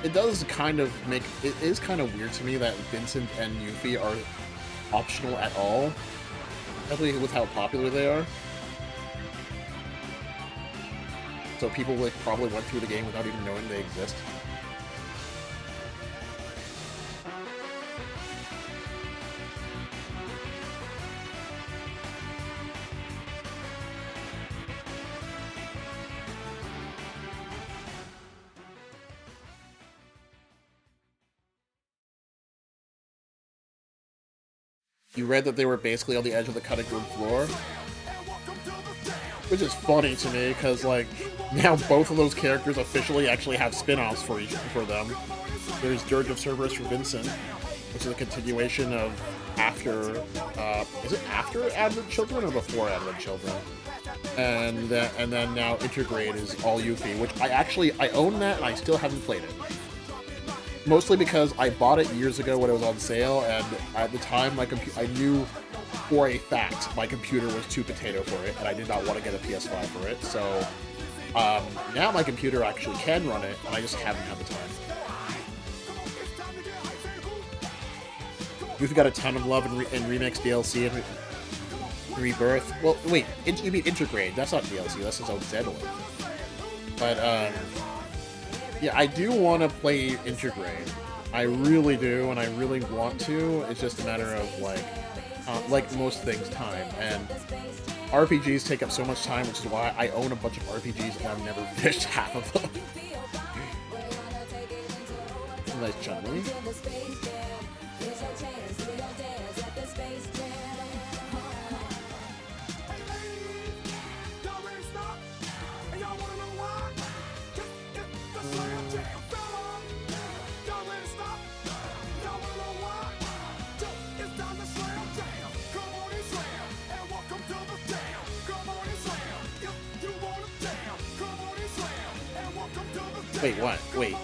It does kind of make it is kind of weird to me that Vincent and Yuffie are optional at all, especially with how popular they are. So people like probably went through the game without even knowing they exist. You read that they were basically on the edge of the cutting room floor? Which is funny to me, because, like, now both of those characters officially actually have spin-offs for them. There's Dirge of Cerberus for Vincent, which is a continuation of after, is it after Advent Children or before Advent Children? And then now Intergrade is all Yuffie, which I own that and I still haven't played it. Mostly because I bought it years ago when it was on sale, and at the time I knew for a fact my computer was too potato for it, and I did not want to get a PS5 for it. So now my computer actually can run it, and I just haven't had the time. We've got a ton of love in Remix DLC and Rebirth. Well, wait, you mean Intergrade? That's not DLC. That's its own standalone. But yeah, I do want to play Intergrade. I really do, and I really want to. It's just a matter of, like most things, time. And RPGs take up so much time, which is why I own a bunch of RPGs and I've never finished half of them. Nice Chun-Li. Wait, what? Wait.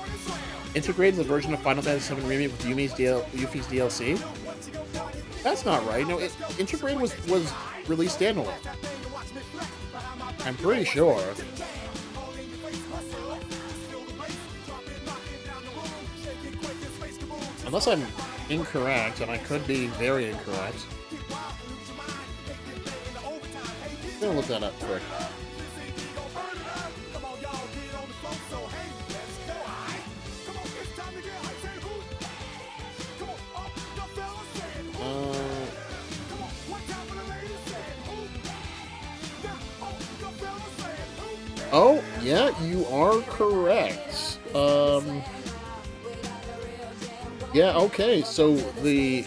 Intergrade is a version of Final Fantasy VII Remake with Yuffie's DLC? That's not right. No, Intergrade was released standalone. I'm pretty sure. Unless I'm incorrect, and I could be very incorrect. I'm gonna look that up quick. Oh, yeah, you are correct. Yeah, okay, so the...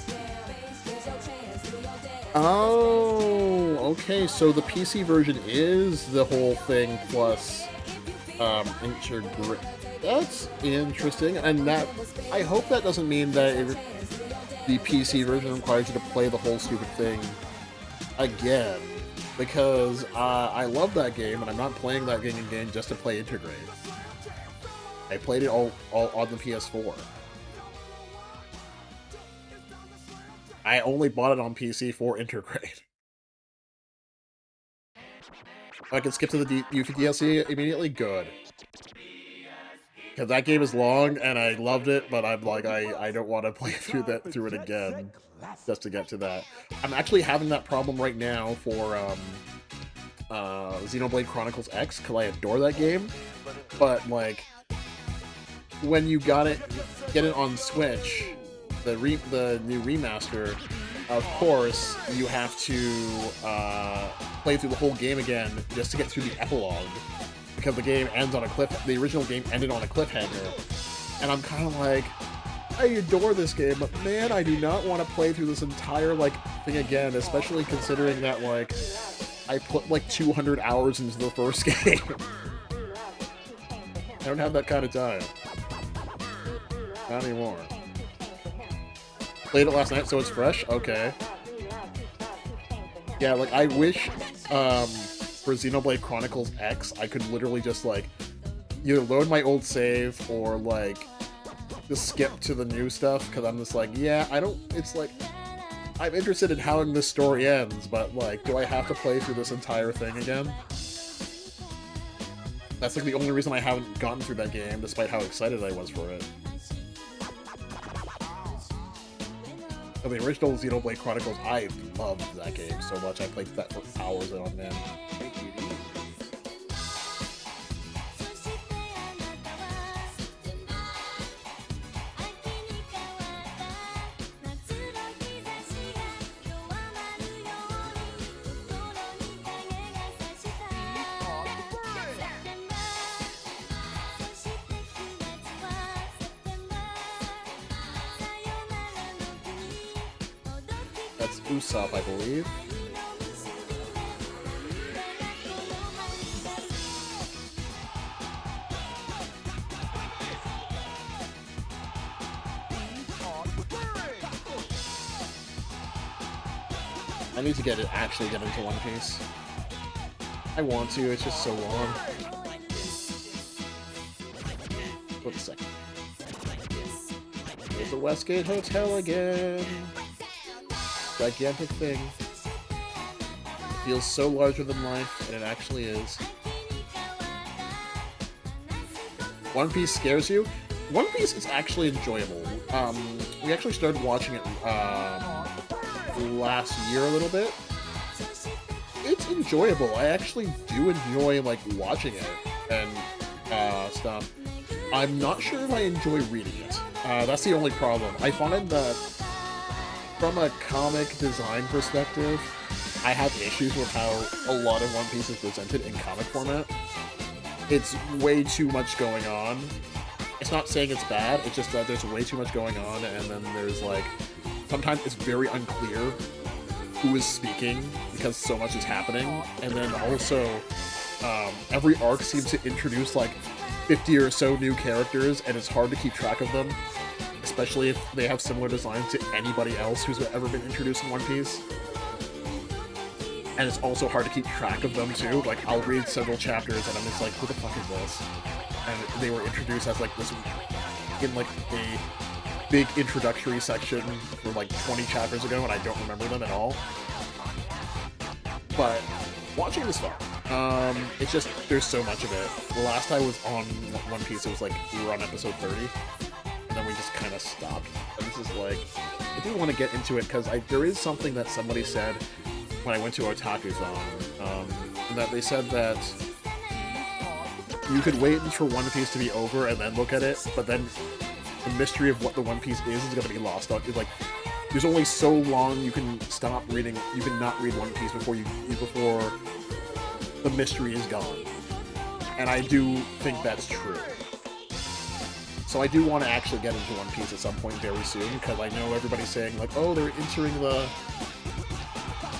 Oh, okay, so the PC version is the whole thing plus, integrate. That's interesting, and that... I hope that doesn't mean that the PC version requires you to play the whole stupid thing again. Because I love that game, and I'm not playing that game again just to play Integrate. I played it all on the PS4. I only bought it on PC for Integrate. I can skip to the Yuffie DLC immediately? Good. Because that game is long, and I loved it, but I'm like, I don't want to play through it again just to get to that. I'm actually having that problem right now for Xenoblade Chronicles X, because I adore that game, but like when you get it on Switch, the new remaster, of course you have to play through the whole game again just to get through the epilogue, because the game ends on the original game ended on a cliffhanger, and I'm kind of like, I adore this game, but man, I do not want to play through this entire like thing again, especially considering that like I put like 200 hours into the first game. I don't have that kind of time. Not anymore. Played it last night, so it's fresh? Okay. Yeah, like, I wish, for Xenoblade Chronicles X, I could literally just, like, either load my old save, or, like, just skip to the new stuff, because I'm just like, yeah, it's like, I'm interested in how this story ends, but, like, do I have to play through this entire thing again? That's, like, the only reason I haven't gotten through that game, despite how excited I was for it. Oh, the original Xenoblade Chronicles, I loved that game so much. I played that for hours on end. That's Usopp, I believe. I need to actually get into One Piece. I want to, it's just so long. Wait a second. There's the Westgate Hotel again. Gigantic thing. It feels so larger than life, and it actually is. One Piece scares you? One Piece is actually enjoyable. We actually started watching it last year a little bit. It's enjoyable. I actually do enjoy like watching it and stuff. I'm not sure if I enjoy reading it. That's the only problem. I find that from a comic design perspective, I have issues with how a lot of One Piece is presented in comic format. It's way too much going on. It's not saying it's bad, it's just that there's way too much going on, and then there's like, sometimes it's very unclear who is speaking because so much is happening, and then also every arc seems to introduce like 50 or so new characters, and it's hard to keep track of them, especially if they have similar designs to anybody else who's ever been introduced in One Piece. And it's also hard to keep track of them too. Like, I'll read several chapters and I'm just like, who the fuck is this? And they were introduced as like this, in like a big introductory section for like 20 chapters ago, and I don't remember them at all. But watching is fun. It's just, there's so much of it. The last I was on One Piece, it was like, we were on episode 30, and then we just kind of stopped. And this is like, I do want to get into it, because there is something that somebody said when I went to Otaku-thon, and that they said that you could wait for One Piece to be over and then look at it, but then the mystery of what the One Piece is going to be lost on. It's like, there's only so long you can stop reading, you can not read One Piece before the mystery is gone. And I do think that's true. So I do want to actually get into One Piece at some point very soon, because I know everybody's saying, like, oh, they're entering the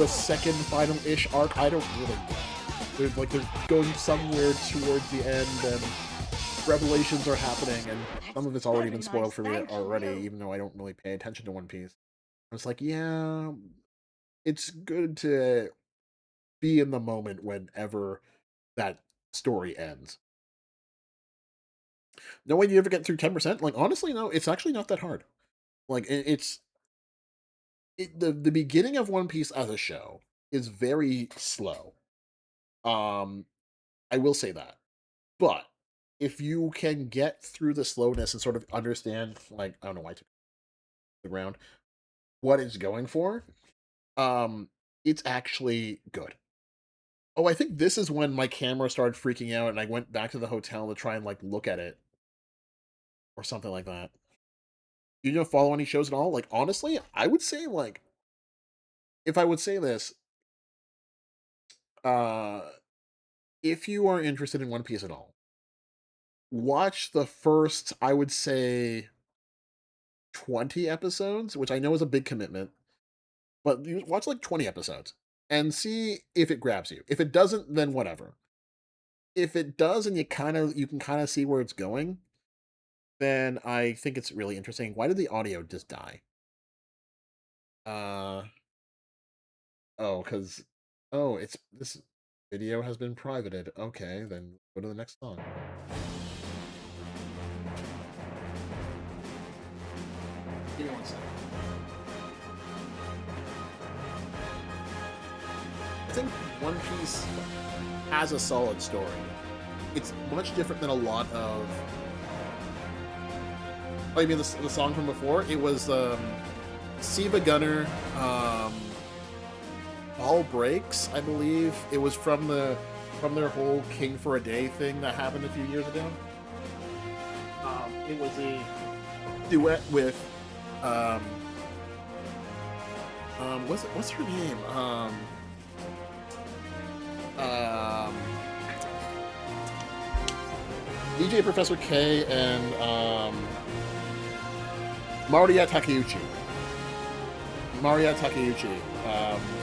second final-ish arc. I don't really know. They're going somewhere towards the end, and revelations are happening, and some of it's already been spoiled for me already, even though I don't really pay attention to One Piece. I was like, yeah, it's good to be in the moment whenever that story ends. No way you ever get through 10%? Like, honestly, no, it's actually not that hard. Like, the beginning of One Piece as a show is very slow. I will say that. But if you can get through the slowness and sort of understand, like, I don't know why I took the ground, what it's going for, it's actually good. Oh, I think this is when my camera started freaking out and I went back to the hotel to try and, like, look at it. Or something like that. You don't follow any shows at all? Like, honestly, I would say, like, if I would say this, uh, if you are interested in One Piece at all, watch the first, I would say, 20 episodes, which I know is a big commitment, but you watch like 20 episodes and see if it grabs you. If it doesn't, then whatever. If it does and you can kind of see where it's going, then I think it's really interesting. Why did the audio just die? Oh, because it's this video has been privated. Okay, then go to the next song. Give me 1 second. I think One Piece has a solid story. It's much different than a lot of. Oh, you mean the song from before? It was Siva Gunner, All Breaks, I believe. It was from their whole King for a Day thing that happened a few years ago. It was a duet with what's her name? DJ Professor K and Mariya Takeuchi.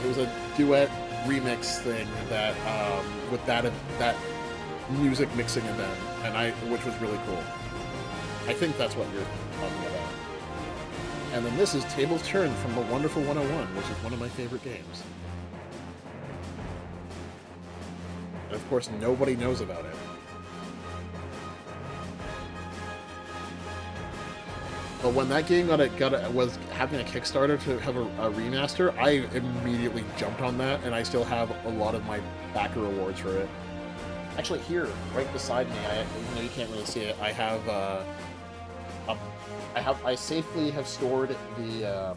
It was a duet remix thing that with that music mixing event, which was really cool. I think that's what you're talking about. And then this is Tables Turned from The Wonderful 101, which is one of my favorite games. And of course, nobody knows about it. But when that game was having a Kickstarter to have a remaster, I immediately jumped on that, and I still have a lot of my backer awards for it. Actually, here, right beside me, even though you can't really see it, I safely have stored the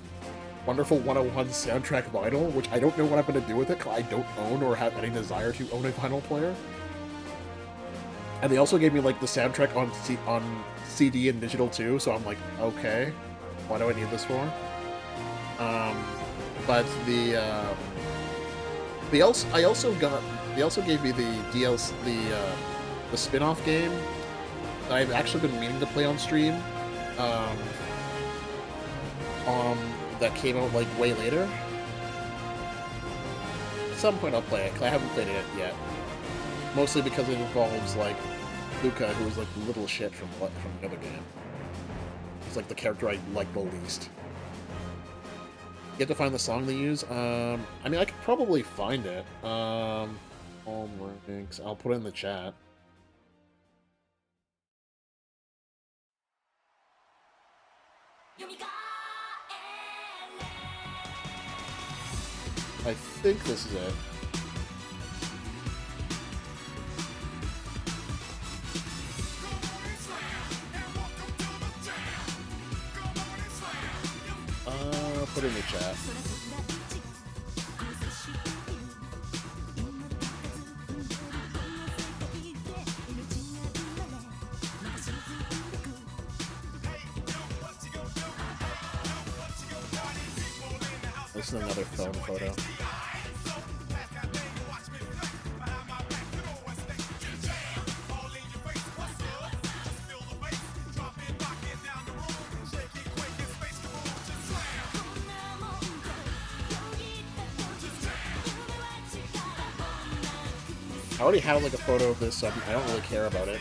Wonderful 101 soundtrack vinyl, which I don't know what I'm going to do with it, because I don't own or have any desire to own a vinyl player. And they also gave me, like, the soundtrack on CD and digital too, so I'm like, okay, what do I need this for? But they also gave me the DLC, the spin-off game that I've actually been meaning to play on stream. That came out like way later. At some point I'll play it, because I haven't played it yet. Mostly because it involves, like, Luca, who was, like, little shit from the other game. He's, like, the character I like the least. You have to find the song they use? I mean, I could probably find it. Home ranks. I'll put it in the chat. I think this is it. Put it in the chat. This is another phone photo. I already have like a photo of this, so I don't really care about it.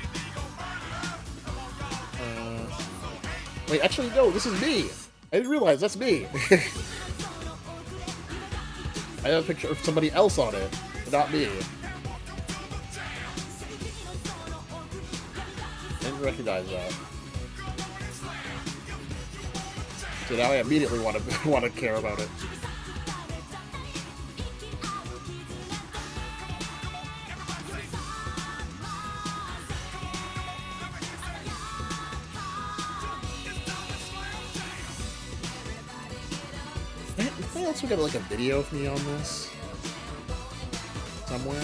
Wait, actually, no, this is me! I didn't realize that's me! I have a picture of somebody else on it, but not me. I didn't recognize that. So now I immediately want to care about it. I also got like a video of me on this somewhere.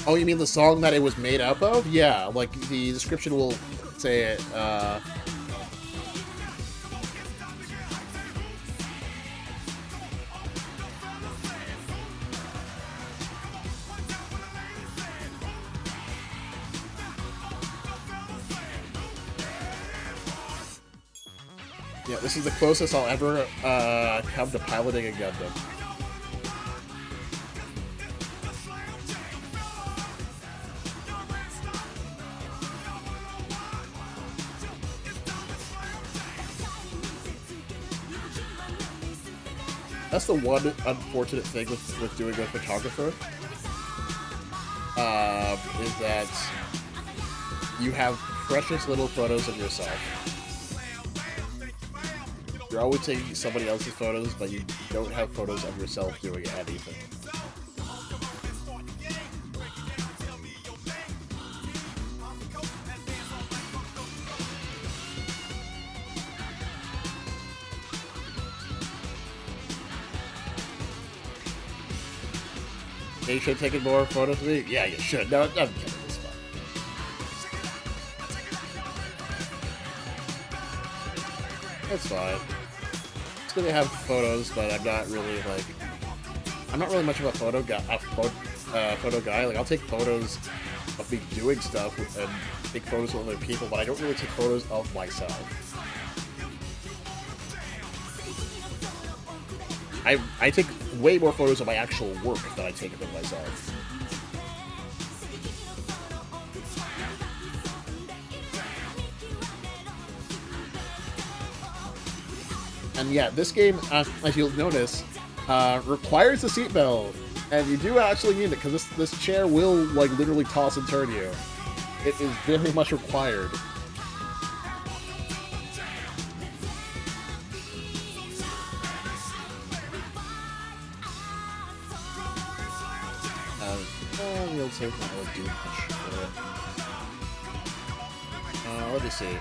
Oh, you mean the song that it was made up of? Yeah, like the description will say it. Yeah, this is the closest I'll ever come to piloting a Gundam. That's the one unfortunate thing with doing a photographer, is that you have precious little photos of yourself. You're always taking somebody else's photos, but you don't have photos of yourself doing anything. You should have taken more photos of me? Yeah, you should. No, I'm kidding. It's fine. It's fine. It's good to have photos, but I'm not really like... I'm not really much of a photo guy. Like, I'll take photos of me doing stuff and take photos of other people, but I don't really take photos of myself. I take way more photos of my actual work than I take of myself. And yeah, this game, as you'll notice, requires a seatbelt, and you do actually need it because this chair will like literally toss and turn you. It is very much required. We'll take not really do much for it. Let me see.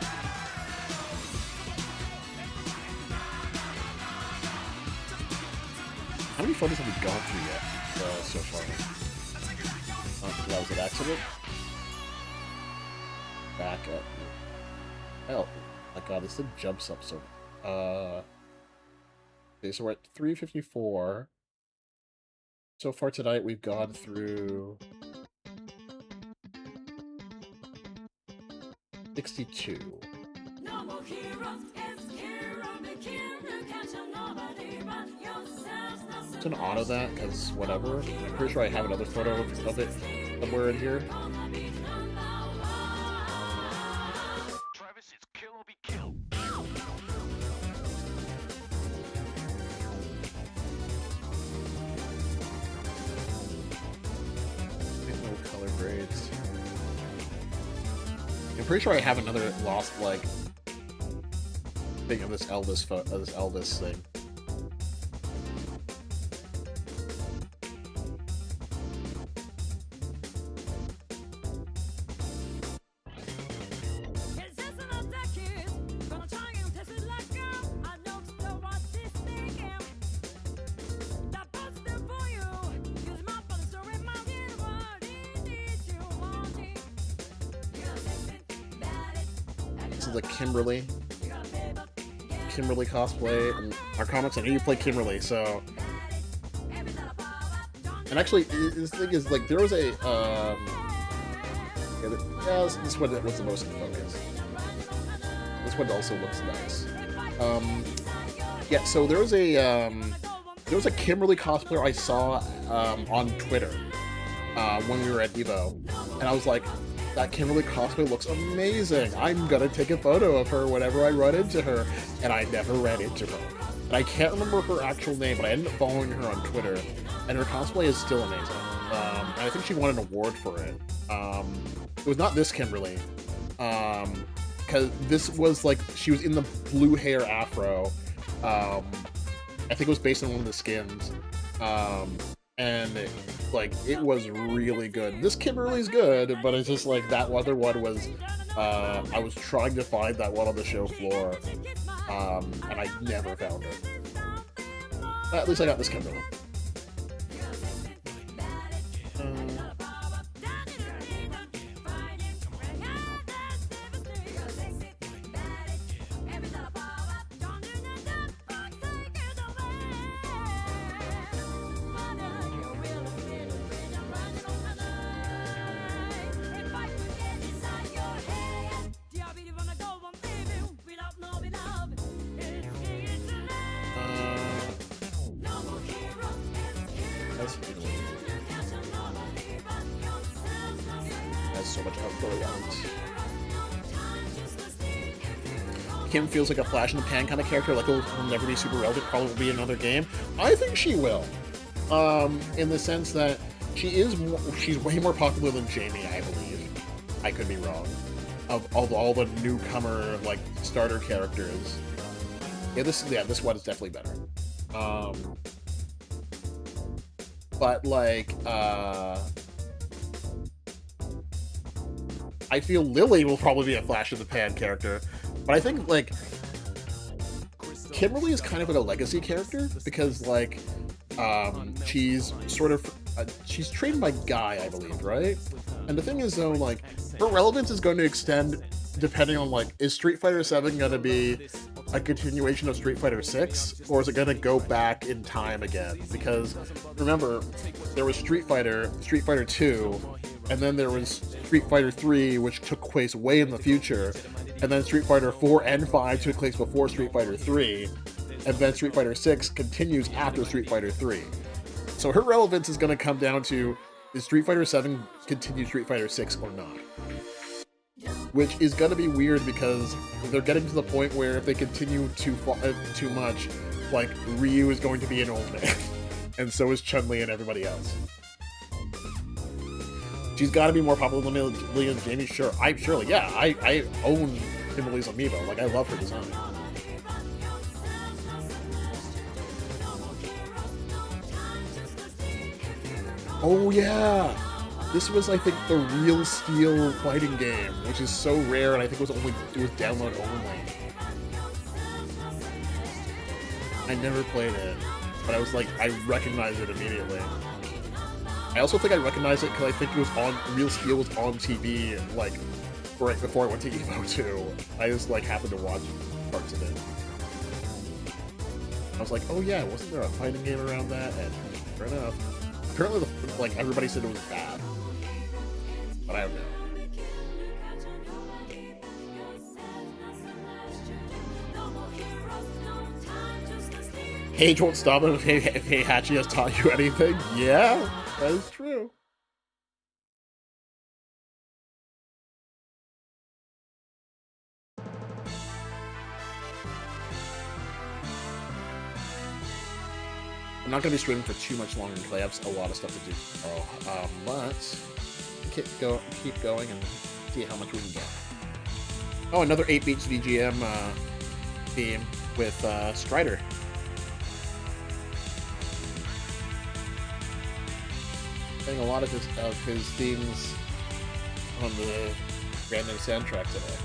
How many photos have we gone through yet so far? That was an accident. Back up. Oh my god, this thing jumps up so. Okay, so we're at 354. So far tonight, we've gone through 62. I'm gonna auto that because whatever. I'm pretty sure I have another photo of it somewhere in here. I'm pretty sure I have another lost like thing of this Elvis thing. This is a Kimberly cosplay, and our comics, I know you play Kimberly, so... And actually, this thing is, like, there was a, This one was the most in focus. This one also looks nice. Yeah, so there was a Kimberly cosplayer I saw on Twitter when we were at EVO, and I was like, that Kimberly cosplay looks amazing. I'm gonna take a photo of her whenever I run into her, and I never ran into her. And I can't remember her actual name, but I ended up following her on Twitter, and her cosplay is still amazing. And I think she won an award for it. It was not this Kimberly, because this was like, she was in the blue hair afro. I think it was based on one of the skins. And it was really good. This Kimberly's good, but it's just like that other one was, I was trying to find that one on the show floor, and I never found it. At least I got this Kimberly. Has so much outgoing art. Kim feels like a flash in the pan kind of character, like will never be super relevant, probably will be another game. I think she will. In the sense that she's way more popular than Jamie, I believe. I could be wrong. Of all the newcomer, like, starter characters. This one is definitely better. But, like, I feel Lily will probably be a flash in the pan character, but I think, like, Kimberly is kind of like a legacy character, because, like, she's sort of, she's trained by Guy, I believe, right? And the thing is, though, like, her relevance is going to extend depending on, like, is Street Fighter 7 going to be a continuation of Street Fighter 6, or is it going to go back in time again? Because, remember, there was Street Fighter 2, and then there was Street Fighter 3, which took place way in the future, and then Street Fighter 4 and 5 took place before Street Fighter 3, and then Street Fighter 6 continues after Street Fighter 3. So her relevance is going to come down to, is Street Fighter 7 continue Street Fighter 6 or not? Which is going to be weird, because they're getting to the point where if they continue too much, like, Ryu is going to be an old man, and so is Chun-Li and everybody else. She's got to be more popular than Lily and Jamie, sure. Yeah, I own Kimberly's amiibo. Like, I love her design. Oh yeah! This was, I think, the Real Steel fighting game, which is so rare, and I think it was download only. I never played it, but I was like, I recognized it immediately. I also think I recognized it because I think it was on, Real Steel was on TV, like, right before I went to EVO 2. I just, like, happened to watch parts of it. I was like, oh yeah, wasn't there a fighting game around that? And sure enough. Apparently, like, everybody said it was bad. But I don't know. Age won't stop him if Heihachi has taught you anything. Yeah, that is true. I'm not going to be streaming for too much longer because I have a lot of stuff to do tomorrow. But keep going and see how much we can get. Oh, another 8-beats VGM theme with Strider. Getting a lot of his themes on the random soundtrack today.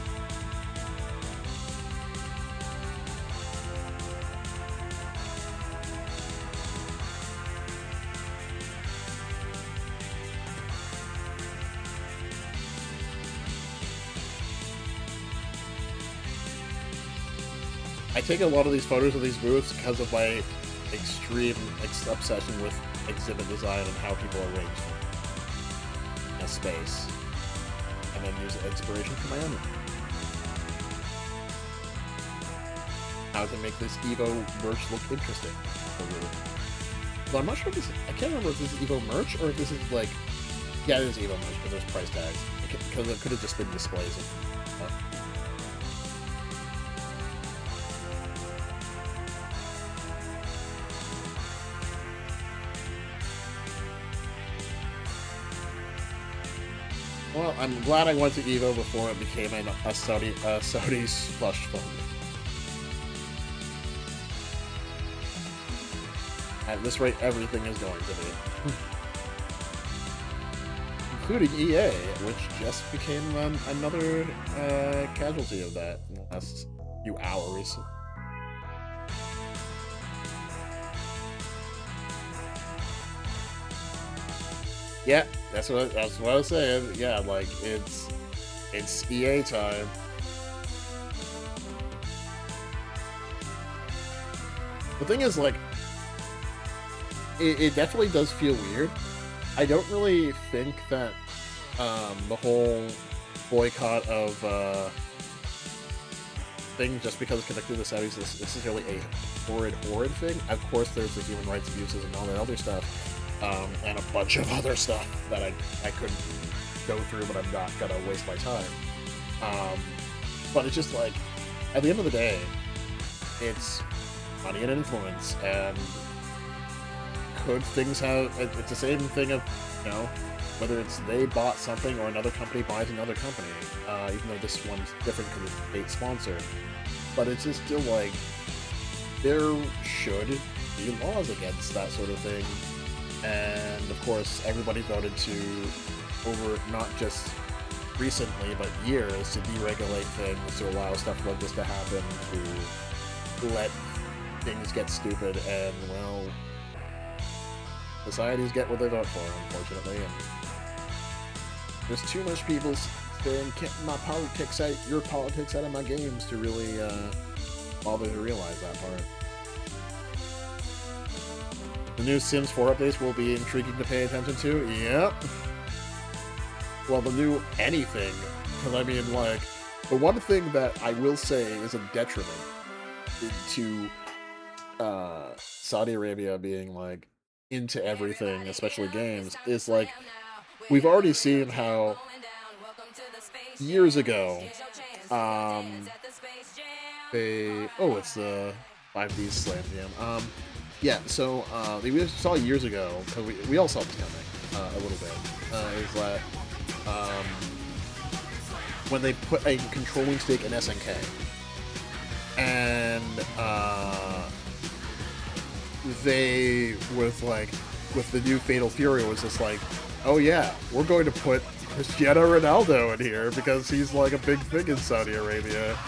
I take a lot of these photos of these booths because of my extreme obsession with exhibit design and how people arrange a space. and then use inspiration for my own. How to make this EVO merch look interesting. But I'm not sure if this. I can't remember if this is EVO merch or if this is like. Yeah, it is EVO merch because there's price tags. Because it could have just been displays of. Well, I'm glad I went to EVO before it became a Saudi slush fund. At this rate, everything is going to be. Including EA, which just became another casualty of that in the last few hours. Yeah, that's what I was saying. Yeah, like it's EA time. The thing is, like, it definitely does feel weird. I don't really think that the whole boycott of thing just because it's connected to the Saudis is necessarily a horrid thing. Of course, there's the human rights abuses and all that other stuff. And a bunch of other stuff that I couldn't go through, but I'm not gonna waste my time. But it's just like, at the end of the day, it's money and influence, and could things have... It's the same thing of, you know, whether it's they bought something or another company buys another company, even though this one's different because it's state-sponsored. But it's just still like, there should be laws against that sort of thing. And of course, everybody voted to, over not just recently, but years, to deregulate things, to allow stuff like this to happen, to let things get stupid, and, well, societies get what they vote for, unfortunately, and there's too much people saying, "Get my politics out, your politics out of my games," to really bother to realize that part. The new Sims 4 updates will be intriguing to pay attention to. Yep. Well, the new anything. Because, I mean, like, the one thing that I will say is a detriment to Saudi Arabia being, like, into everything, especially games, is, like, we've already seen how years ago, they... Oh, it's the 5D Slam Jam. Yeah, so we saw years ago, because we all saw this coming a little bit, is that when they put a controlling stick in SNK, and they, with the new Fatal Fury, was just like, oh yeah, we're going to put Cristiano Ronaldo in here, because he's like a big thing in Saudi Arabia,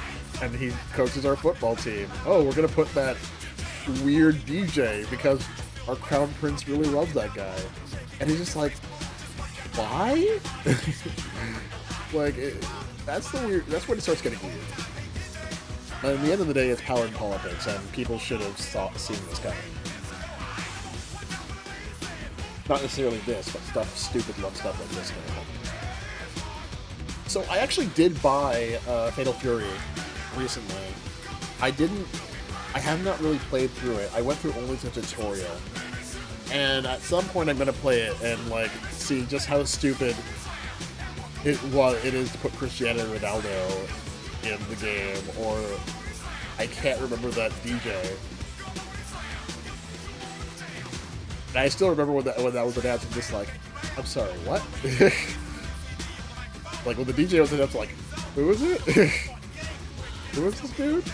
and he coaches our football team. Oh, we're going to put that weird DJ because our crown prince really loves that guy, and he's just like, why? Like, that's when it starts getting weird. But at the end of the day, it's power and politics, and people should have seen this coming. Not necessarily this, but stupid love stuff like this. So I actually did buy Fatal Fury recently. I have not really played through it. I went through only the tutorial. And at some point I'm going to play it and, like, see just how stupid it is to put Cristiano Ronaldo in the game, or I can't remember that DJ. And I still remember when that was announced, I'm just like, I'm sorry, what? Like, when the DJ was announced, like, who is it? Who is this dude?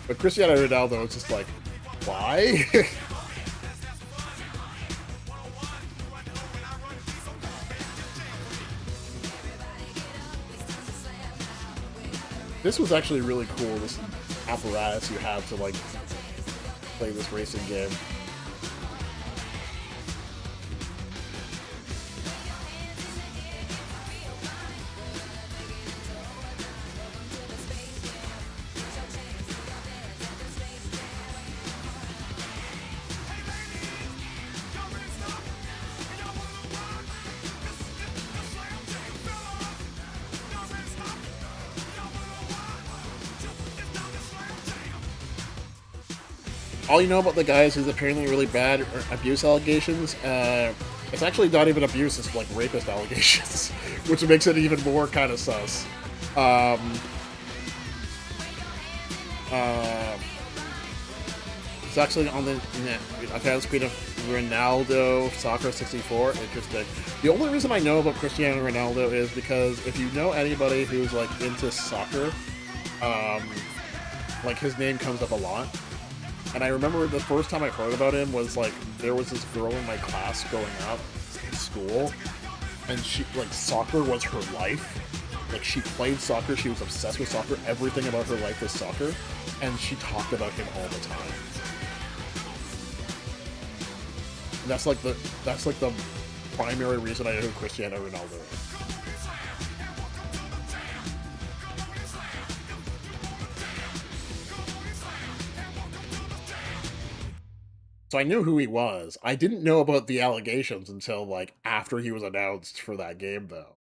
But Cristiano Ronaldo was just like, why? This was actually really cool, this apparatus you have to, like, play this racing game. all you know about the guy is he's apparently really bad abuse allegations. It's actually not even abuse; it's like rapist allegations, which makes it even more kind of sus. It's actually on the account screen of Ronaldo Soccer 64. Interesting. The only reason I know about Cristiano Ronaldo is because if you know anybody who's like into soccer, like his name comes up a lot. And I remember the first time I heard about him was like there was this girl in my class growing up in school, and she like soccer was her life. Like she played soccer, she was obsessed with soccer. Everything about her life was soccer, and she talked about him all the time. And that's like the primary reason I know who Cristiano Ronaldo is. So I knew who he was. I didn't know about the allegations until like after he was announced for that game, though.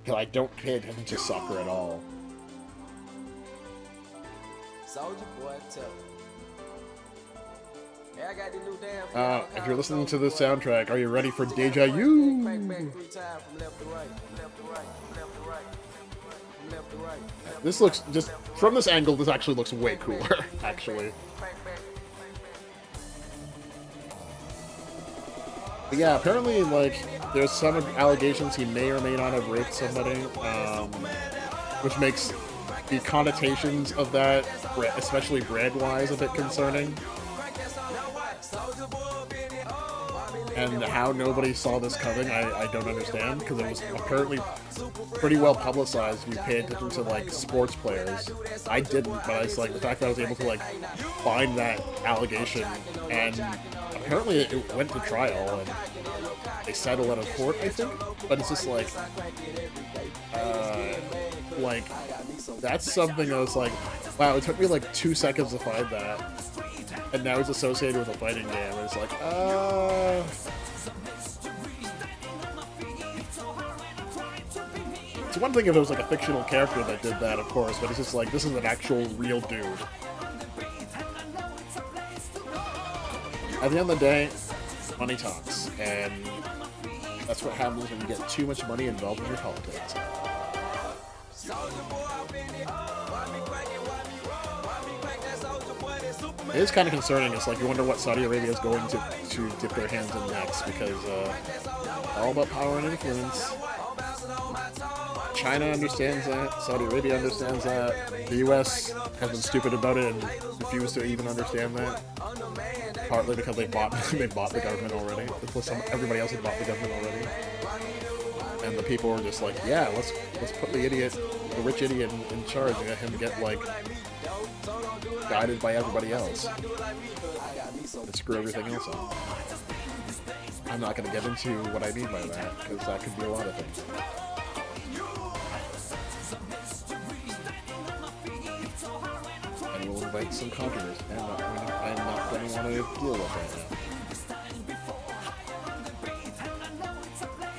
Because I don't pay attention to soccer at all. Soldier boy, tell me. Yeah, I got the new damn if you're listening to the soundtrack, are you ready for Deja Vu? This looks, just from this angle, this actually looks way cooler, actually. But yeah, apparently, like, there's some allegations he may or may not have raped somebody, which makes the connotations of that, especially brand-wise, a bit concerning. And how nobody saw this coming, I don't understand, because it was apparently pretty well publicized if you pay attention to, like, sports players. I didn't, but it's like, the fact that I was able to, like, find that allegation, and apparently it went to trial, and they settled out of court, I think, but it's just like, that's something that was like, wow, it took me like 2 seconds to find that. And now it's associated with a fighting game, and it's like, It's one thing if it was like a fictional character that did that, of course, but it's just like, this is an actual real dude. At the end of the day, money talks, and that's what happens when you get too much money involved in your politics. It is kind of concerning. It's like you wonder what Saudi Arabia is going to dip their hands in next, because all about power and influence. China understands that. Saudi Arabia understands that. The U.S. has been stupid about it and refused to even understand that. Partly because they bought the government already. Plus, everybody else had bought the government already. And the people were just like, yeah, let's put the rich idiot in charge and let him get like guided by everybody else and screw everything else up. I'm not going to get into what I mean by that, because that could be a lot of things. And we'll invite some controversy. I'm not going to want to deal with right now.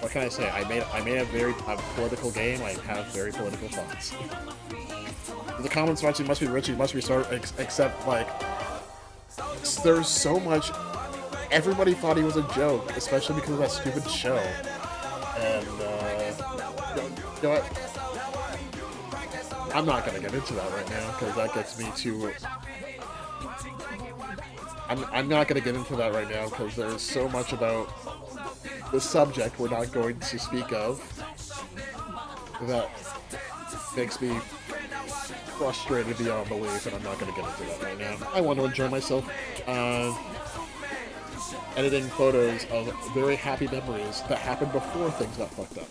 What can I say? I made a very political game. I have very political thoughts. The comments must be rich, you must be smart, except, like, there's so much. Everybody thought he was a joke, especially because of that stupid show. And, you know what? I'm not gonna get into that right now, because that gets me too. I'm not gonna get into that right now, because there's so much about the subject we're not going to speak of that makes me frustrated beyond belief, and I'm not going to get into that right now. I want to enjoy myself editing photos of very happy memories that happened before things got fucked up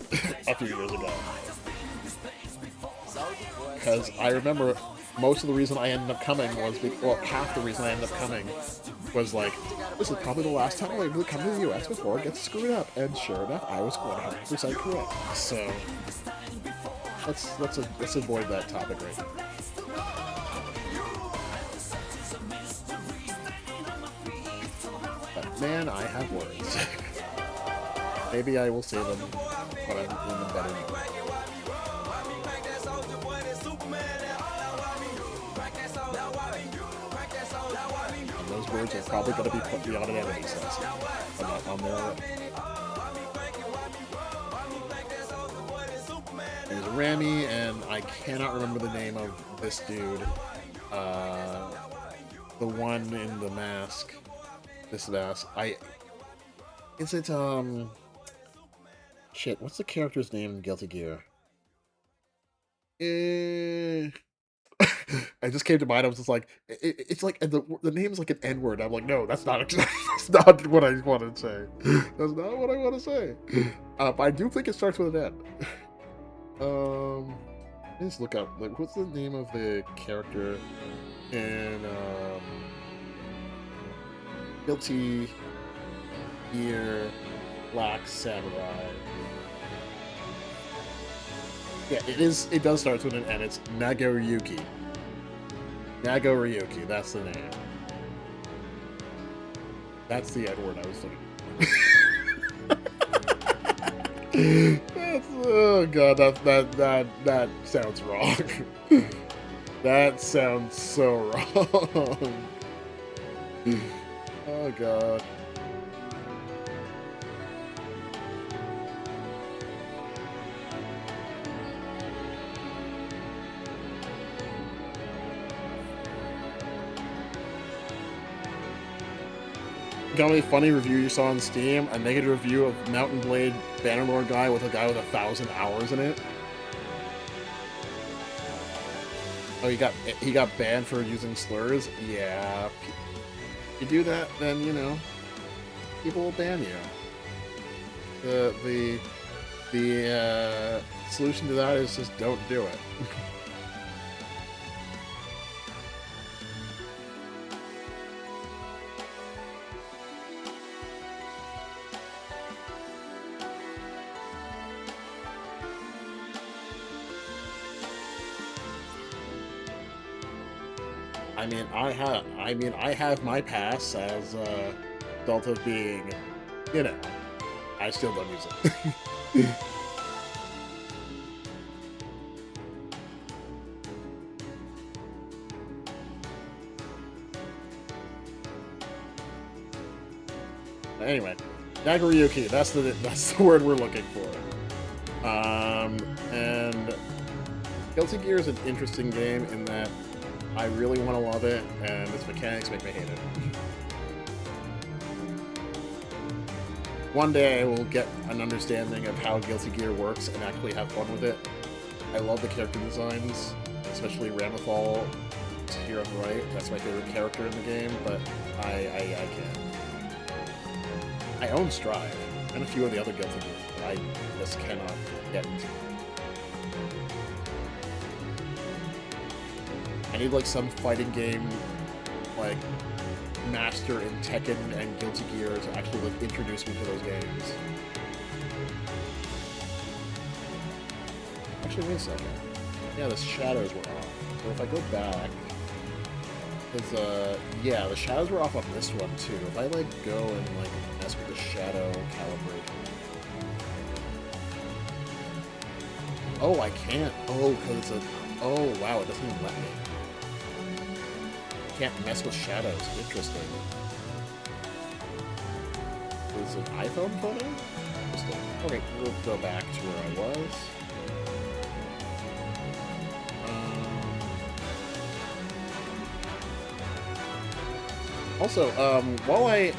a few years ago. Because I remember most of the reason I ended up coming was, half the reason I ended up coming was like, this is probably the last time I really come to the US before it gets screwed up. And sure enough, I was 100% correct. So, let's avoid that topic right now. But man, I have words. Maybe I will say them when I'm in the better mood. words are probably going to be put me on an enemy list. I'm not on there already. There's Rami, and I cannot remember the name of this dude. The one in the mask. This mask. Is it, shit, what's the character's name in Guilty Gear? I just came to mind. I was just like, it's like the name's like an N-word. I'm like, no, that's not that's not what I want to say. That's not what I want to say. But I do think it starts with an N. Let's look up. Like, what's the name of the character in Guilty Gear Black Samurai? Yeah, it is. It does start with an N. It's Nagoriyuki. Nagoriyuki, that's the name. That's the N-word I was looking for. Oh god, that sounds wrong. That sounds so wrong. Oh god. Got a funny review you saw on Steam? A negative review of Mountain Blade Bannerlord guy with a guy with 1,000 hours in it. Oh, he got banned for using slurs? Yeah. If you do that, then, you know, people will ban you. The solution to that is just don't do it. I have my pass as Delta being, you know, I still don't use it. Anyway, Nagoriyuki, that's the word we're looking for. And Guilty Gear is an interesting game in that I really want to love it, and its mechanics make me hate it. One day I will get an understanding of how Guilty Gear works and actually have fun with it. I love the character designs, especially Ramethal here on the right. That's my favorite character in the game, but I can't. I own Strive, and a few of the other Guilty Gears, but I just cannot get into. I need like some fighting game, like master in Tekken and Guilty Gear to actually like introduce me to those games. Actually, wait a second. Yeah, the shadows were off. So if I go back, because yeah, the shadows were off on this one too. If I like go and like mess with the shadow calibration. Oh, I can't. Oh, because it's a. Oh wow, it doesn't even let me. Can't mess with shadows. Interesting. Is it an iPhone photo? Interesting. Okay, we'll go back to where I was. Also, while I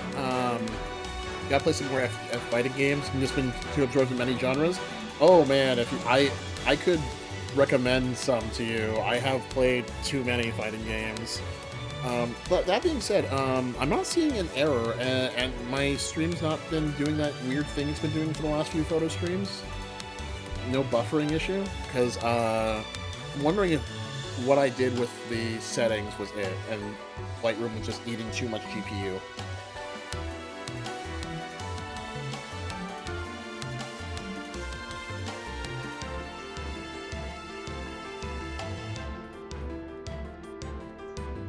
gotta play some more fighting games, I've just been too absorbed in many genres. Oh man, if you, I could recommend some to you. I have played too many fighting games. But that being said, I'm not seeing an error, and my stream's not been doing that weird thing it's been doing for the last few photo streams. No buffering issue, because I'm wondering if what I did with the settings was it, and Lightroom was just eating too much GPU.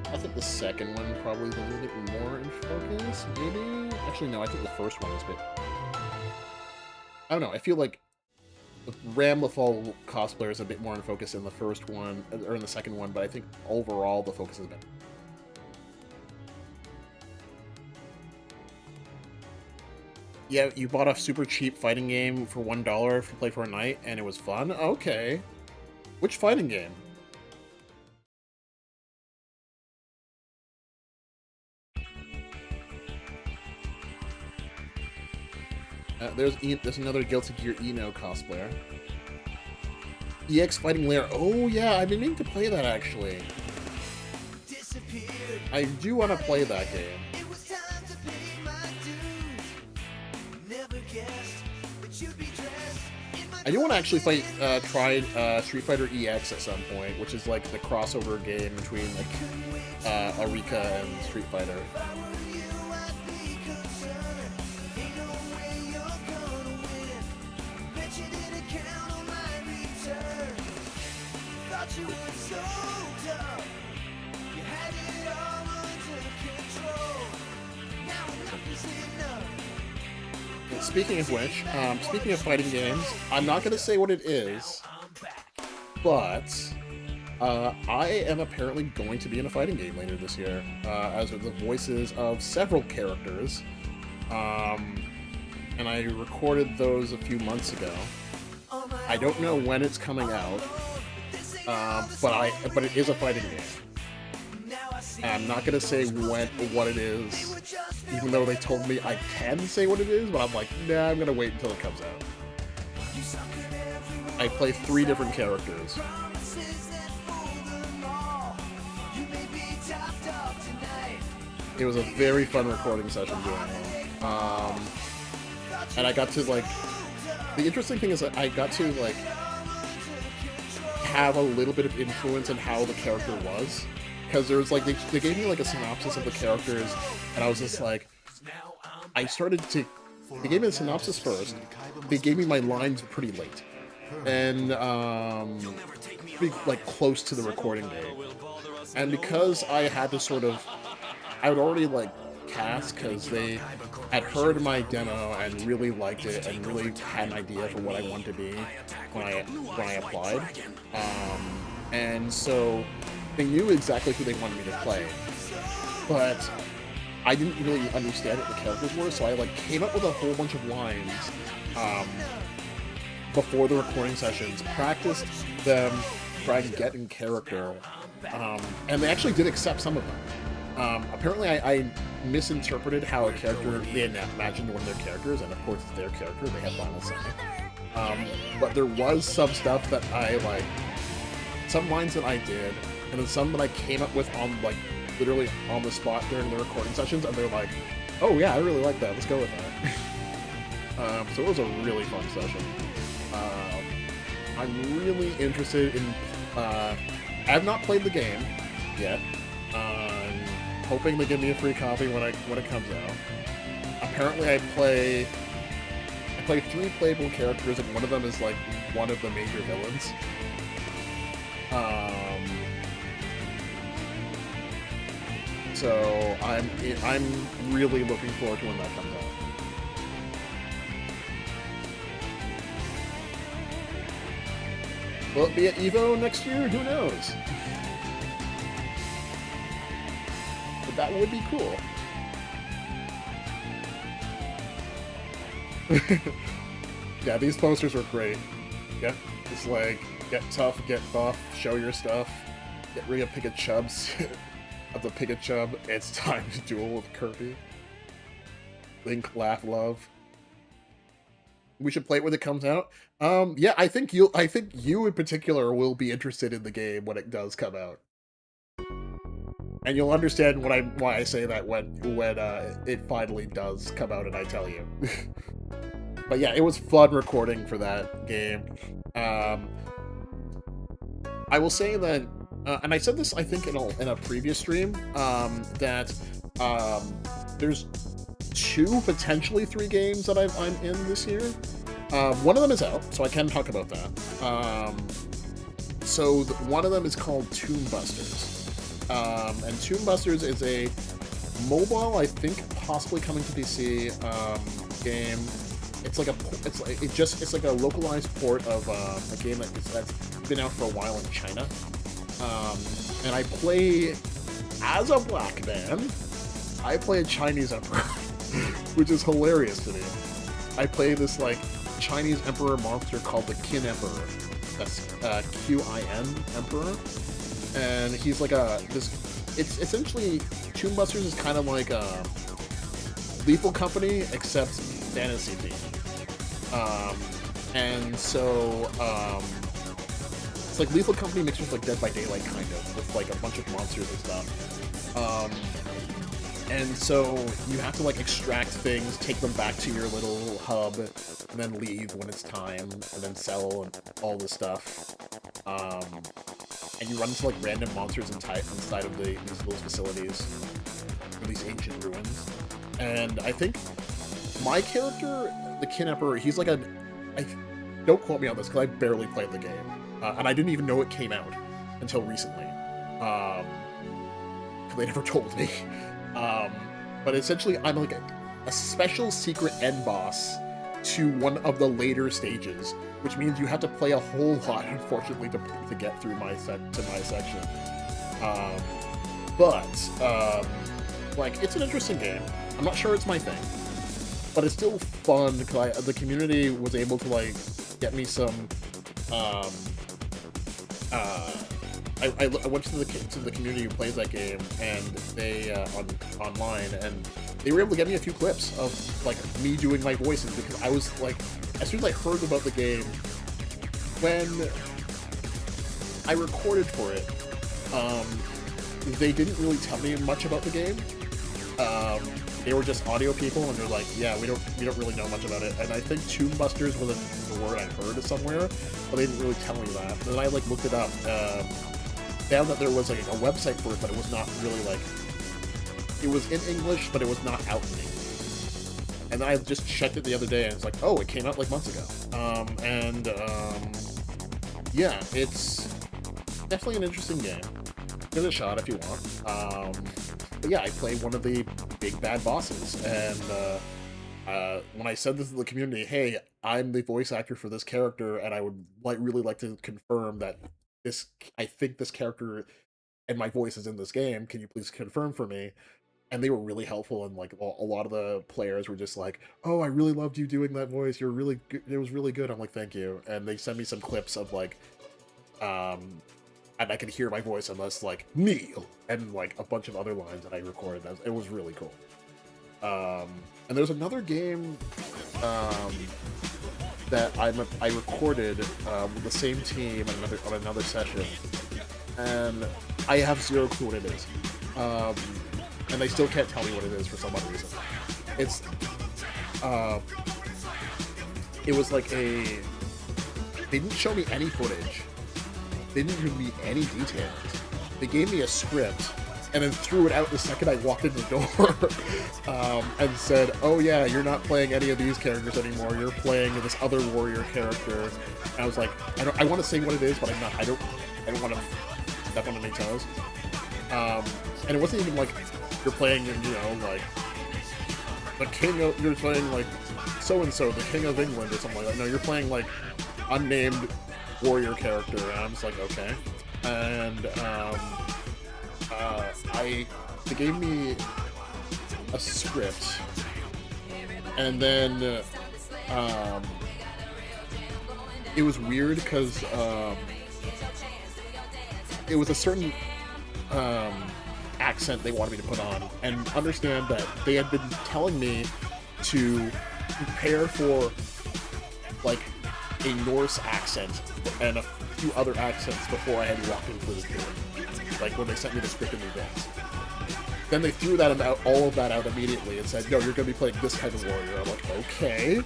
I think the second one probably is a little bit more in focus, maybe? Actually, no, I think the first one is a bit... I don't know, I feel like the Ramlethal cosplayer is a bit more in focus in the first one, or in the second one, but I think overall the focus has been... Yeah, you bought a super cheap fighting game for $1 to play for a night, and it was fun? Okay. Which fighting game? There's another Guilty Gear Eno cosplayer. EX Fighting Lair. Oh yeah, I've been meaning to play that actually. I do want to play that game. I do want to actually try Street Fighter EX at some point, which is like the crossover game between like Arika and Street Fighter. Speaking of which, speaking of fighting games, I'm not going to say what it is, but I am apparently going to be in a fighting game later this year, as are the voices of several characters, and I recorded those a few months ago. I don't know when it's coming out, but it is a fighting game. I'm not gonna say what it is, even though they told me I can say what it is, but I'm like, nah, I'm gonna wait until it comes out. I play 3 different characters. It was a very fun recording session doing it. And I got to, like, the interesting thing is that I got to, like, have a little bit of influence in how the character was. Because there was, like, they gave me, like, a synopsis of the characters, and I was just like, they gave me the synopsis first, they gave me my lines pretty late. And, pretty, like, close to the recording date. And because I had to sort of, I would already, like, cast, because they had heard my demo and really liked it, and really had an idea for what I wanted to be when I applied. And so they knew exactly who they wanted me to play, but I didn't really understand what the characters were, so I like came up with a whole bunch of lines before the recording sessions, practiced them, tried to get in character, and they actually did accept some of them. Apparently I misinterpreted how a character, they had imagined one of their characters, and of course it's their character, they had final say. But there was some stuff that I, like, some lines that I did, and then some that I came up with on, like, literally on the spot during the recording sessions, and they're like, oh yeah, I really like that, let's go with that. So it was a really fun session. I'm really interested in, I have not played the game yet. I'm hoping they give me a free copy when it comes out. Apparently I play 3 playable characters, and one of them is, like, one of the major villains. So I'm really looking forward to when that comes out. Will it be at EVO next year? Who knows? But that would be cool. Yeah, these posters were great. Yeah, it's like, get tough, get buff, show your stuff, get rid of Pikachubs. Of the Pikachub, it's time to duel with Kirby. Link, laugh, love. We should play it when it comes out. Yeah, I think you in particular will be interested in the game when it does come out. And you'll understand why I say that when it finally does come out and I tell you. But yeah, it was fun recording for that game. I will say that, and I said this I think in a previous stream, that there's 2, potentially 3 games that I'm in this year. One of them is out, so I can talk about that. So one of them is called Tomb Busters, and Tomb Busters is a mobile, I think, possibly coming to PC game. It's like a localized port of a game that's been out for a while in China. And I play as a black man. I play a Chinese emperor, which is hilarious to me. I play this like Chinese emperor monster called the Qin Emperor. That's Qin Emperor, and he's like it's essentially Tomb Busters is kind of like a Lethal Company except fantasy themed. And so it's like Lethal Company mixed with like Dead by Daylight kind of, with like a bunch of monsters and stuff. And so you have to like extract things, take them back to your little hub, and then leave when it's time, and then sell and all this stuff. And you run into like random monsters inside of these little facilities, or these ancient ruins. And I think my character, the Qin Emperor, he's like don't quote me on this because I barely played the game, and I didn't even know it came out until recently. Because they never told me. But essentially, I'm like a special secret end boss to one of the later stages, which means you have to play a whole lot, unfortunately, to get through my section. Like, it's an interesting game. I'm not sure it's my thing, but it's still fun because the community was able to like get me some. I went to the community who plays that game, and they online, and they were able to get me a few clips of like me doing my voices, because I was like, as soon as I heard about the game, when I recorded for it, they didn't really tell me much about the game. They were just audio people, and they're like, yeah, we don't really know much about it. And I think Tomb Busters was a word I heard somewhere, but they didn't really tell me that. And then I like looked it up, found that there was like a website for it, but it was not really like, it was in English, but it was not out in English. And then I just checked it the other day, and it's like, oh, it came out like months ago. Yeah, it's definitely an interesting game. Give it a shot if you want. But yeah, I play one of the big bad bosses, and when I said this to the community, hey, I'm the voice actor for this character, and I would really like to confirm that I think this character and my voice is in this game, can you please confirm for me? And they were really helpful, and like a lot of the players were just like, oh, I really loved you doing that voice, you're really good. It was really good. I'm like, thank you. And they sent me some clips of like and I could hear my voice unless like Neil and like a bunch of other lines that I recorded. It was really cool. And there's another game that I recorded with the same team on another session, and I have zero clue what it is. And they still can't tell me what it is for some odd reason. It was like they didn't show me any footage. They didn't give me any details. They gave me a script and then threw it out the second I walked in the door, and said, oh yeah, you're not playing any of these characters anymore, you're playing this other warrior character. And I was like, I want to say what it is, but I don't want to step on any toes. And it wasn't even like you're playing, like you're playing like so-and-so, the King of England or something like that. No, you're playing like unnamed warrior character, and I'm just like, okay. And they gave me a script, and then it was weird because it was a certain accent they wanted me to put on, and understand that they had been telling me to prepare for like a Norse accent and a few other accents before I had walked into the game, like when they sent me the script in advance. Then they threw all of that out immediately and said, no, you're going to be playing this type of warrior. I'm like, okay.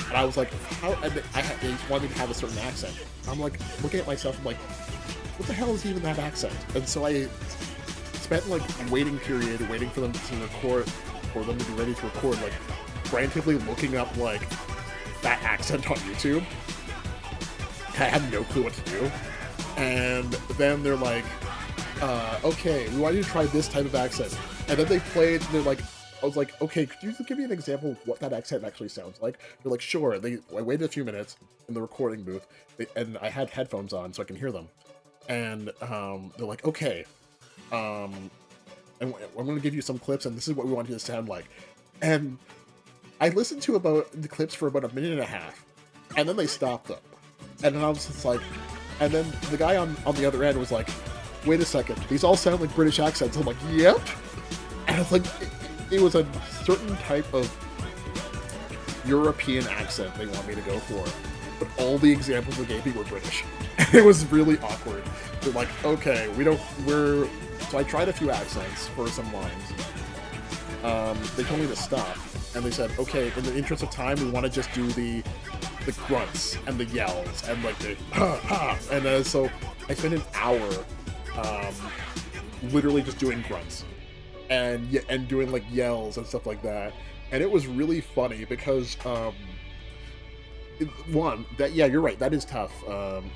And I was like, how? And they just wanted me to have a certain accent. I'm like, looking at myself, I'm like, what the hell is even that accent? And so I spent like waiting for them to record, for them to be ready to record, like frantically looking up like that accent on YouTube. I had no clue what to do. And then they're like, okay, we want you to try this type of accent. And then they played, they're like, I was like, okay, could you give me an example of what that accent actually sounds like? They're like, sure. I waited a few minutes in the recording booth, and I had headphones on so I can hear them. And they're like, okay, and I'm going to give you some clips, and this is what we want you to sound like. And I listened to about the clips for about a minute and a half, and then they stopped them. And then I was just like, and then the guy on the other end was like, wait a second, these all sound like British accents. I'm like, yep. And it's like, it was a certain type of European accent they want me to go for. But all the examples they gave me were British. And it was really awkward. They're like, okay, we're... So I tried a few accents for some lines. They told me to stop. And they said, okay, in the interest of time, we want to just do the grunts and the yells and like the ha ha. And so I spent an hour literally just doing grunts and doing like yells and stuff like that. And it was really funny because one, that, yeah, you're right, that is tough,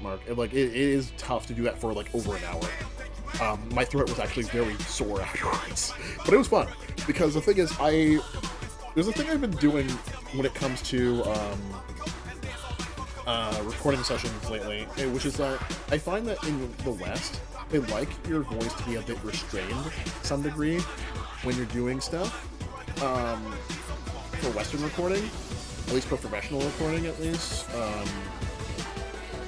Mark. Like it is tough to do that for like over an hour. My throat was actually very sore afterwards, but it was fun because the thing is, there's a thing I've been doing when it comes to recording sessions lately, which is that I find that in the West, they like your voice to be a bit restrained to some degree when you're doing stuff. For Western recording, at least for professional recording, at least.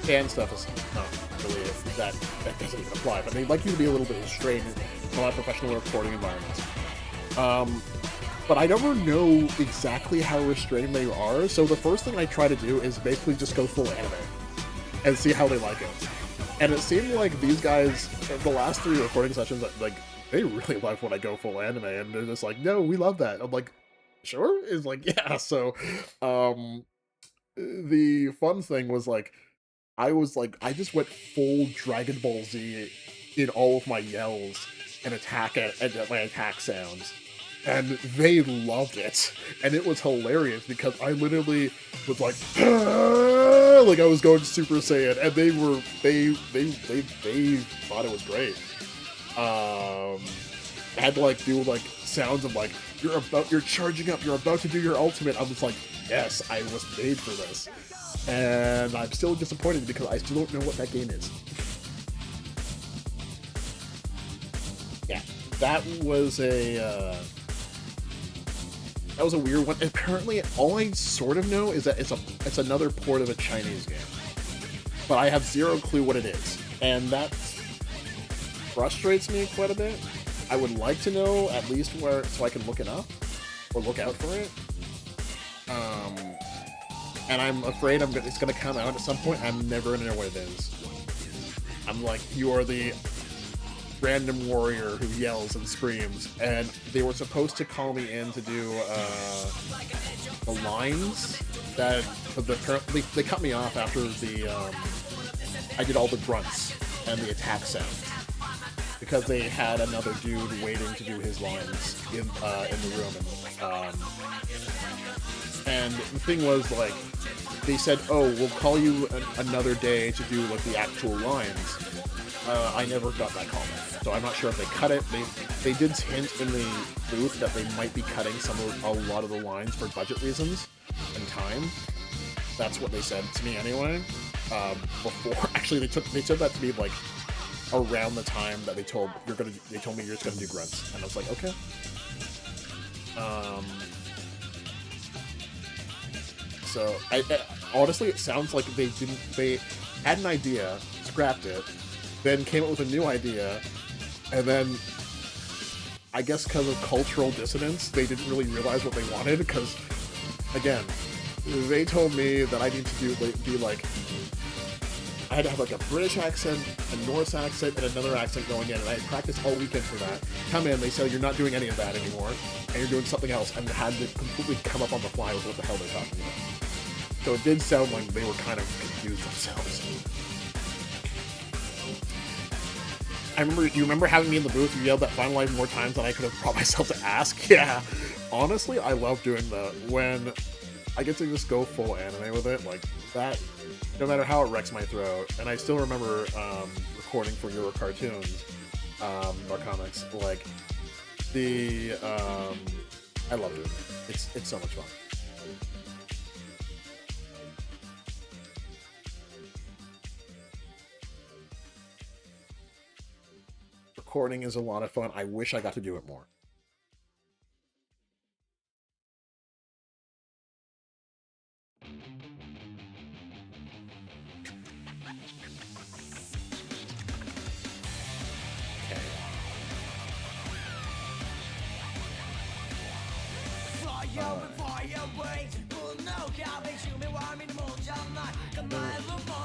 Fan stuff is not really that doesn't even apply, but they like you to be a little bit restrained in a lot of professional recording environments. But I never know exactly how restrained they are, so the first thing I try to do is basically just go full anime and see how they like it. And it seemed like these guys, the last 3 recording sessions, like, they really like when I go full anime, and they're just like, no, we love that. I'm like, sure? It's like, yeah, so, the fun thing was, like, I just went full Dragon Ball Z in all of my yells and my attack sounds. And they loved it. And it was hilarious because I literally was like, "Ah!" Like I was going Super Saiyan, and they thought it was great. I had to like do like sounds of like, you're charging up, you're about to do your ultimate. I was like, yes, I was made for this. And I'm still disappointed because I still don't know what that game is. Yeah, that was a weird one. Apparently, all I sort of know is that it's another port of a Chinese game, but I have zero clue what it is, and that frustrates me quite a bit. I would like to know at least where, so I can look it up or look out for it. And I'm afraid it's gonna come out at some point. I'm never gonna know what it is. I'm like, you are the random warrior who yells and screams, and they were supposed to call me in to do the lines that apparently they cut me off after I did all the grunts and the attack sounds because they had another dude waiting to do his lines in the room, and the thing was like, they said, oh, we'll call you another day to do like the actual lines. I never got that call back, so I'm not sure if they cut it. They did hint in the booth that they might be cutting a lot of the lines for budget reasons and time. That's what they said to me anyway. Before, actually, they said that to me like around the time that they told me you're just gonna do grunts, and I was like, okay. So honestly, it sounds like they had an idea, scrapped it, then came up with a new idea, and then I guess because of cultural dissonance, they didn't really realize what they wanted. Because again, they told me that I need to be like, I had to have like a British accent, a Norse accent, and another accent going in, and I had practiced all weekend for that. Come in, they said you're not doing any of that anymore, and you're doing something else, and had to completely come up on the fly with what the hell they're talking about. So it did sound like they were kind of confused themselves. You remember having me in the booth, you yelled that final line more times than I could have brought myself to ask? Yeah. Honestly, I love doing that. When I get to just go full anime with it, like that, no matter how it wrecks my throat. And I still remember recording for your cartoons, our comics, like I love doing it. It's so much fun. Recording is a lot of fun. I wish I got to do it more.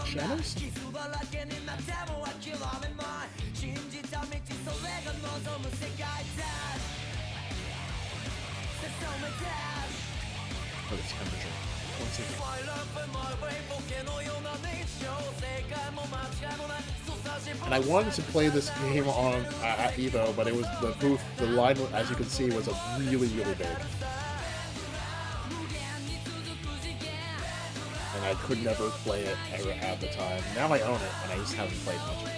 Shadows? Oh, the temperature. One second. And I wanted to play this game on at EVO, but it was the booth. The line, as you can see, was really big, and I could never play it ever at the time. Now I own it, and I just haven't played much of it.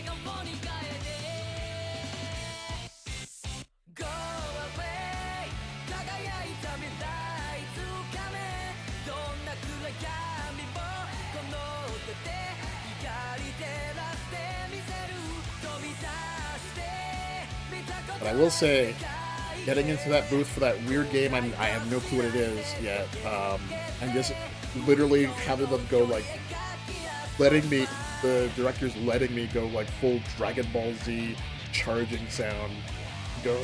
But I will say, getting into that booth for that weird game, I have no clue what it is yet. And just literally having them go like, the directors letting me go like full Dragon Ball Z charging sound, go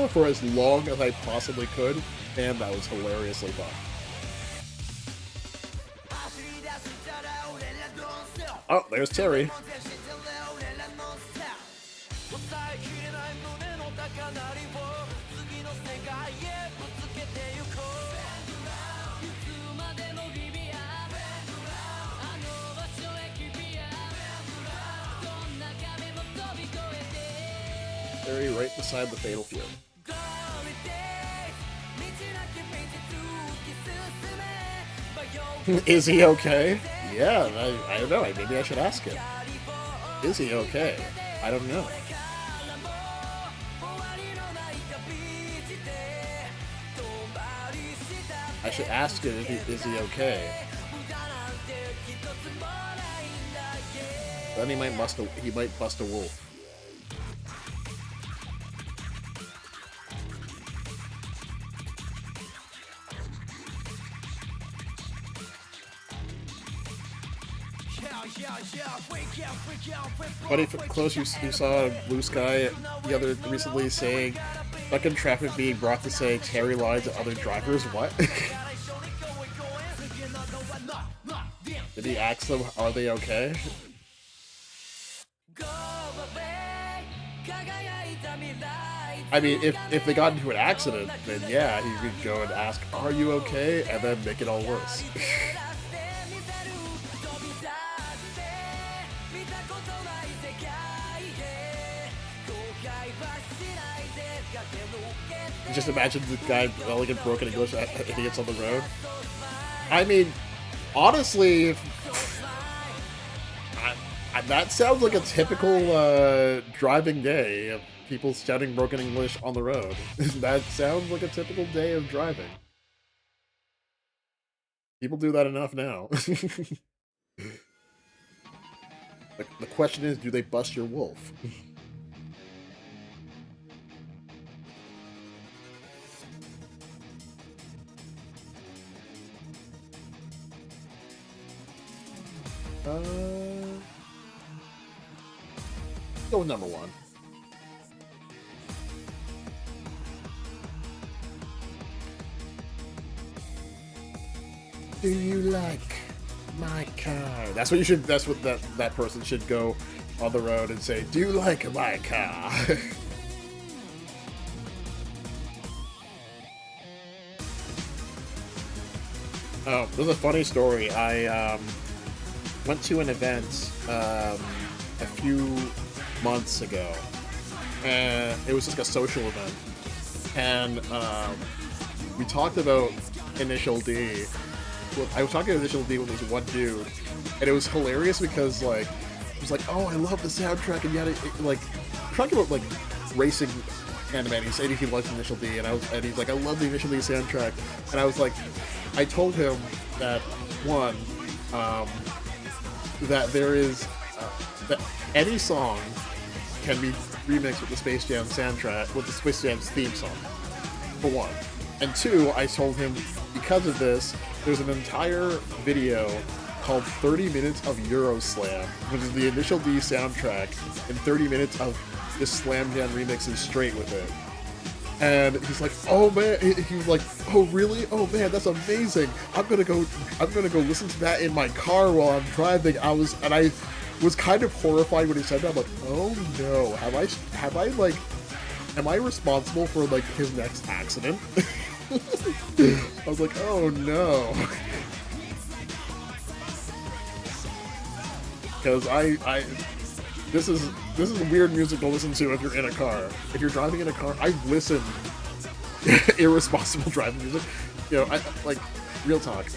for as long as I possibly could, and that was hilariously fun. Oh, there's Terry. Terry right beside the Fatal Few. Is he okay? Yeah, I don't know. Maybe I should ask him. Is he okay? I don't know. I should ask him, is he okay? Then he might bust a wolf. Buddy, close, you saw Blue Sky recently saying, stuck in traffic being brought to say Terry lied to other drivers. What? Did he ask them, are they okay? I mean, if they got into an accident, then yeah, he could go and ask, are you okay? And then make it all worse. Just imagine the guy yelling in broken English at idiots on the road. I mean, honestly, that sounds like a typical driving day of people shouting broken English on the road. That sounds like a typical day of driving. People do that enough now. The question is, do they bust your wolf? Go with number one. Do you like my car? That's what you should. That's what that person should go on the road and say. Do you like my car? Oh, there's a funny story. I went to an event a few months ago, and it was just a social event, and we talked about Initial D. I was talking to Initial D with this one dude, and it was hilarious because like he was like, "Oh, I love the soundtrack," and yet like talking about like racing anime, and he said he likes Initial D, and he's like, "I love the Initial D soundtrack," and I was like, I told him that one. That there is that any song can be remixed with the Space Jam soundtrack, with the Space Jam's theme song, for one. And two, I told him because of this, there's an entire video called 30 Minutes of Euroslam, which is the Initial D soundtrack, and 30 minutes of just Slam Jam remixes straight with it. And he's like, oh man, he was like, oh really? Oh man, that's amazing. I'm gonna go listen to that in my car while I'm driving. I was kind of horrified when he said that. I'm like, oh no, am I responsible for like his next accident? I was like, oh no. Because this is weird music to listen to if you're in a car. If you're driving in a car, I listen irresponsible driving music. You know, I like real talk.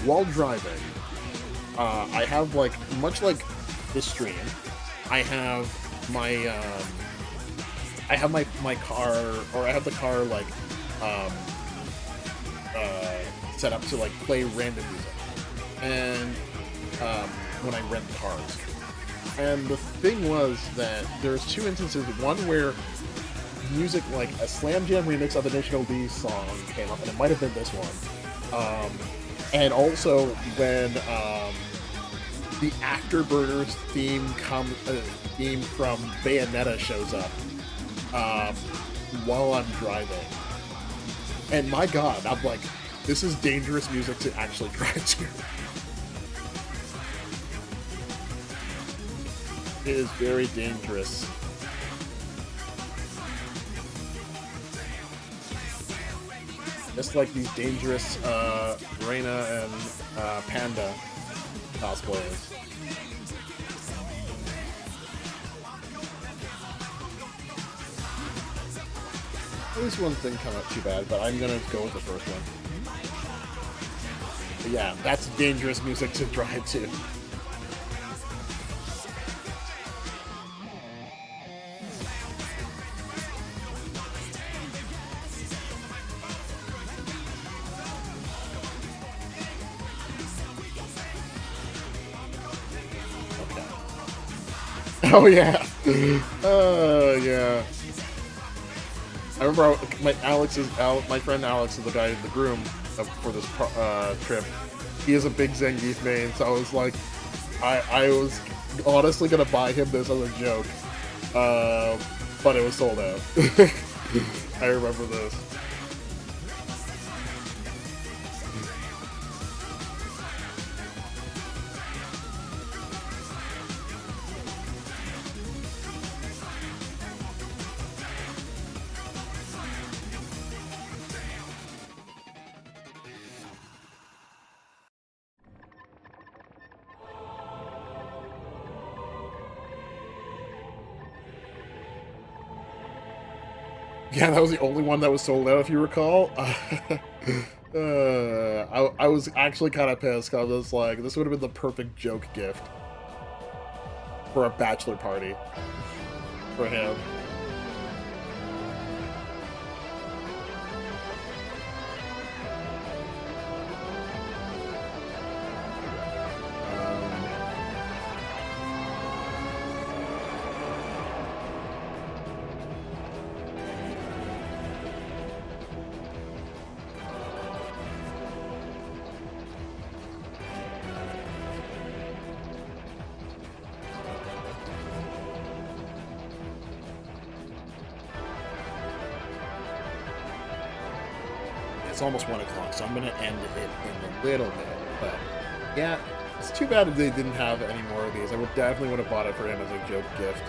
While driving, I have like much like this stream. I have my car, or I have the car like set up to like play random music, and when I rent cars. And the thing was that there's two instances. One where music like a Slam Jam remix of Initial D song came up, and it might have been this one. And also when the Afterburners theme from Bayonetta shows up while I'm driving. And my god, I'm like, this is dangerous music to actually drive to. It is very dangerous. Just like these dangerous Reina and Panda cosplayers. At least one thing come out too bad, but I'm gonna go with the first one. But yeah, that's dangerous music to drive to. Oh yeah, yeah. I remember my friend Alex is the guy, the groom for this trip. He is a big Zangief main, so I was like, I was honestly gonna buy him this as a joke, but it was sold out. I remember this. Yeah, that was the only one that was sold out, if you recall. I was actually kind of pissed, because I was like, this would have been the perfect joke gift for a bachelor party for him. It's almost 1 o'clock, so I'm going to end it in a little bit. But yeah, it's too bad that they didn't have any more of these. I definitely would have bought it for him as a joke gift.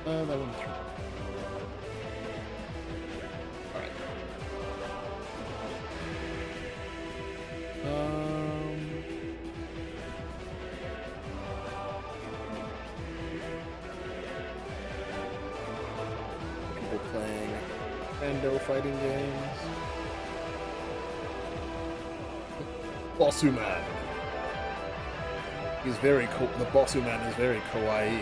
That one's true. Alright. People playing Nintendo fighting games. Bossu Man. He's very cool. The Bossu Man is very kawaii.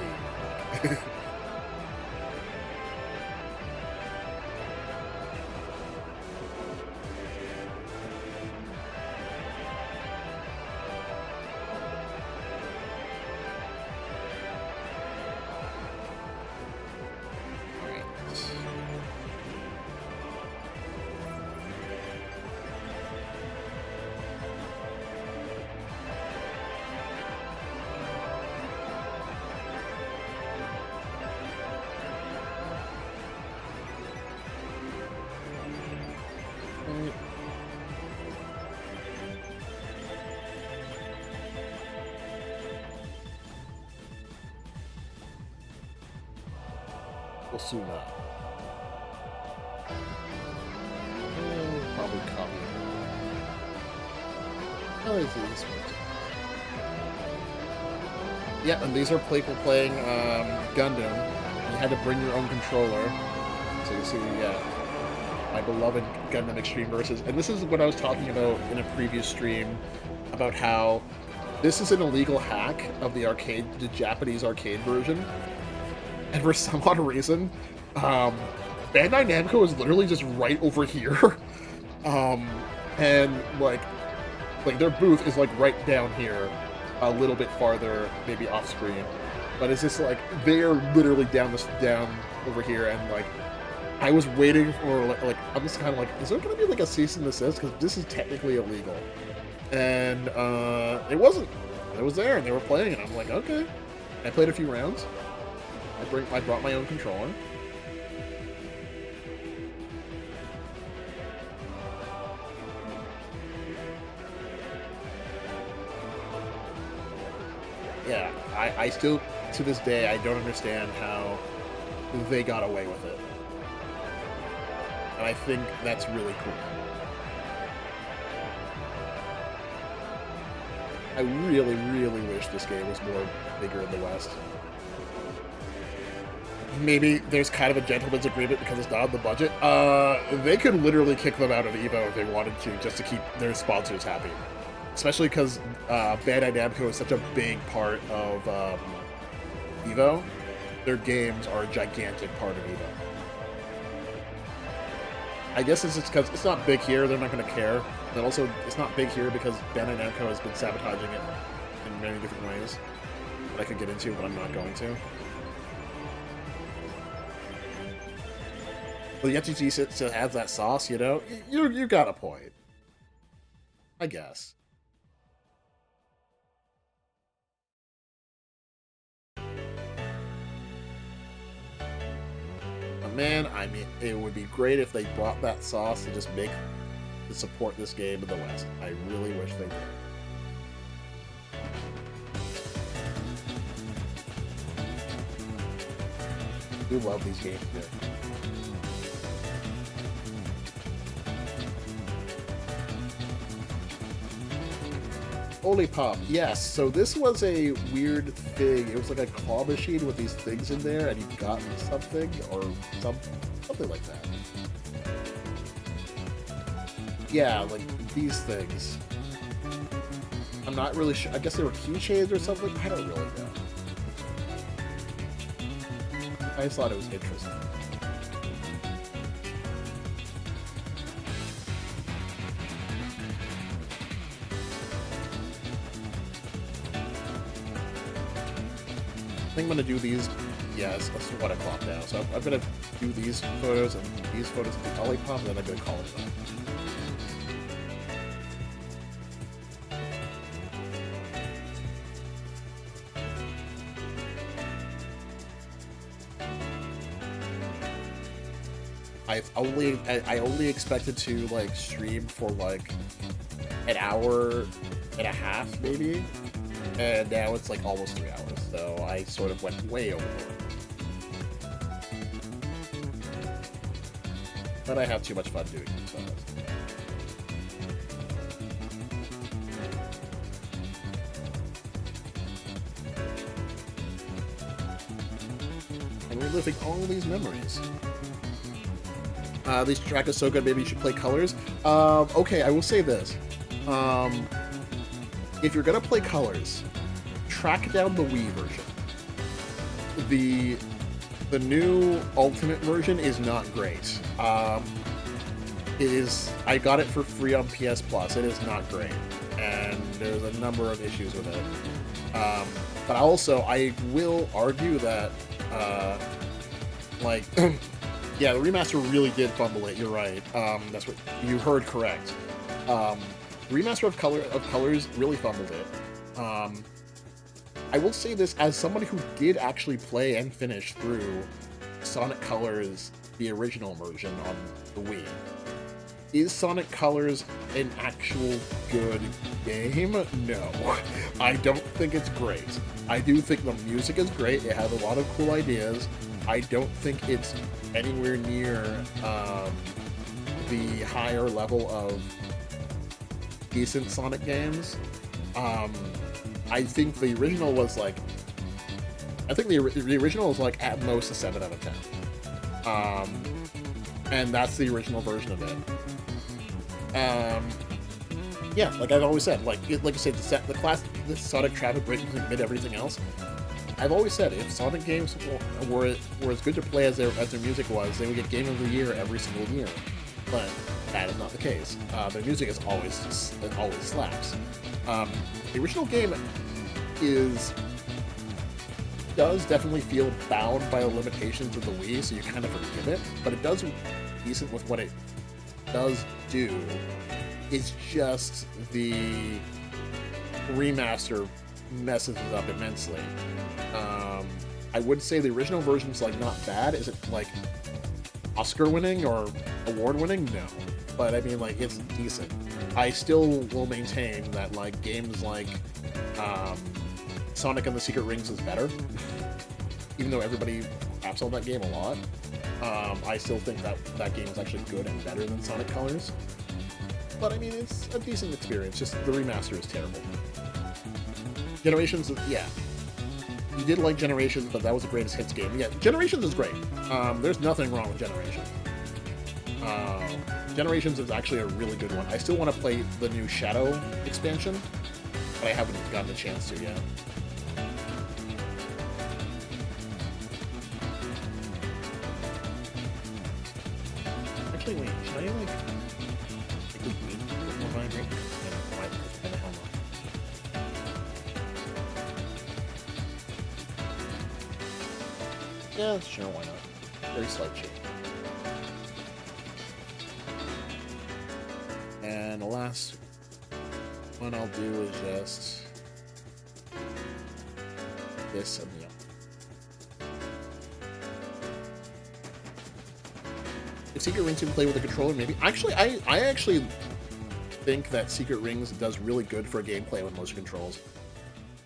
We'll soon not. Probably copy. Oh, this is yeah, and these are people playing Gundam. You had to bring your own controller. So you see, yeah, my beloved Gundam Extreme Versus. And this is what I was talking about in a previous stream, about how this is an illegal hack of the Japanese arcade version. And for some odd reason, Bandai Namco is literally just right over here. And like their booth is like right down here, a little bit farther, maybe off screen. But it's just like they're literally down over here, and like I was waiting for like I'm just kind of like, is there gonna be like a cease and desist, because this is technically illegal? And it wasn't. It was there, and they were playing it. I'm like, okay. I played a few rounds. I brought my own controller. Yeah, I still, to this day, I don't understand how they got away with it. And I think that's really cool. I really, really wish this game was more bigger in the West. Maybe there's kind of a gentleman's agreement because it's not on the budget. They could literally kick them out of EVO if they wanted to, just to keep their sponsors happy. Especially because Bandai Namco is such a big part of EVO. Their games are a gigantic part of EVO. I guess it's just because it's not big here, they're not going to care. And also, it's not big here because Bandai Namco has been sabotaging it in many different ways that I could get into, but I'm not going to. But the FTG still has that sauce, you know? You got a point. I guess. But man, I mean, it would be great if they brought that sauce to just to support this game in the West. I really wish they did. I do love these games here. Holy Pop, yes. So this was a weird thing. It was like a claw machine with these things in there, and you got something or something like that. Yeah, like these things. I'm not really sure. I guess they were keychains or something. I don't really know. I just thought it was interesting. I think I'm going to do these, yes, it's 1 o'clock now, so I'm going to do these photos and these photos of the Olipop, and then I'm going to call it done. I only expected to like stream for like an hour and a half maybe, and now it's like almost 3 hours, so I sort of went way overboard. But I have too much fun doing these photos. And reliving all these memories. This track is so good, maybe you should play colors. Okay, I will say this. If you're gonna play colors, track down the Wii version. The new Ultimate version is not great. I got it for free on PS Plus. It is not great, and there's a number of issues with it. But also, I will argue that, like, yeah, the remaster really did fumble it. You're right. That's what you heard correct. The remaster of Colors really fumbled it. I will say this as somebody who did actually play and finish through Sonic Colors, the original version on the Wii. Is Sonic Colors an actual good game? No. I don't think it's great. I do think the music is great. It has a lot of cool ideas. I don't think it's anywhere near the higher level of decent Sonic games. I think the original was like... I think the original is like at most a 7 out of 10. And that's the original version of it. Yeah, like I've always said, like I said, the Sonic traffic breakers amid everything else. I've always said if Sonic games were as good to play as their music was, they would get Game of the Year every single year. But that is not the case. Their music is always slaps. The original game does definitely feel bound by the limitations of the Wii, so you kind of forgive it. But it does decent with what it does do. It's just the remaster messes it up immensely. I would say the original version's like not bad. Is it like Oscar winning or award winning? No. But I mean, like, it's decent. I still will maintain that like games like Sonic and the Secret Rings is better. Even though everybody craps on that game a lot. I still think that game is actually good and better than Sonic Colors. But I mean, it's a decent experience, just the remaster is terrible. Generations, yeah. You did like Generations, but that was the greatest hits game. Yeah, Generations is great. There's nothing wrong with Generations. Generations is actually a really good one. I still want to play the new Shadow expansion, but I haven't gotten a chance to yet. Actually, wait, should I like... Yeah, sure, why not? Very slight change. And the last one I'll do is just this and the other. If Secret Rings can play with a controller, maybe. Actually, I actually think that Secret Rings does really good for gameplay with motion controls.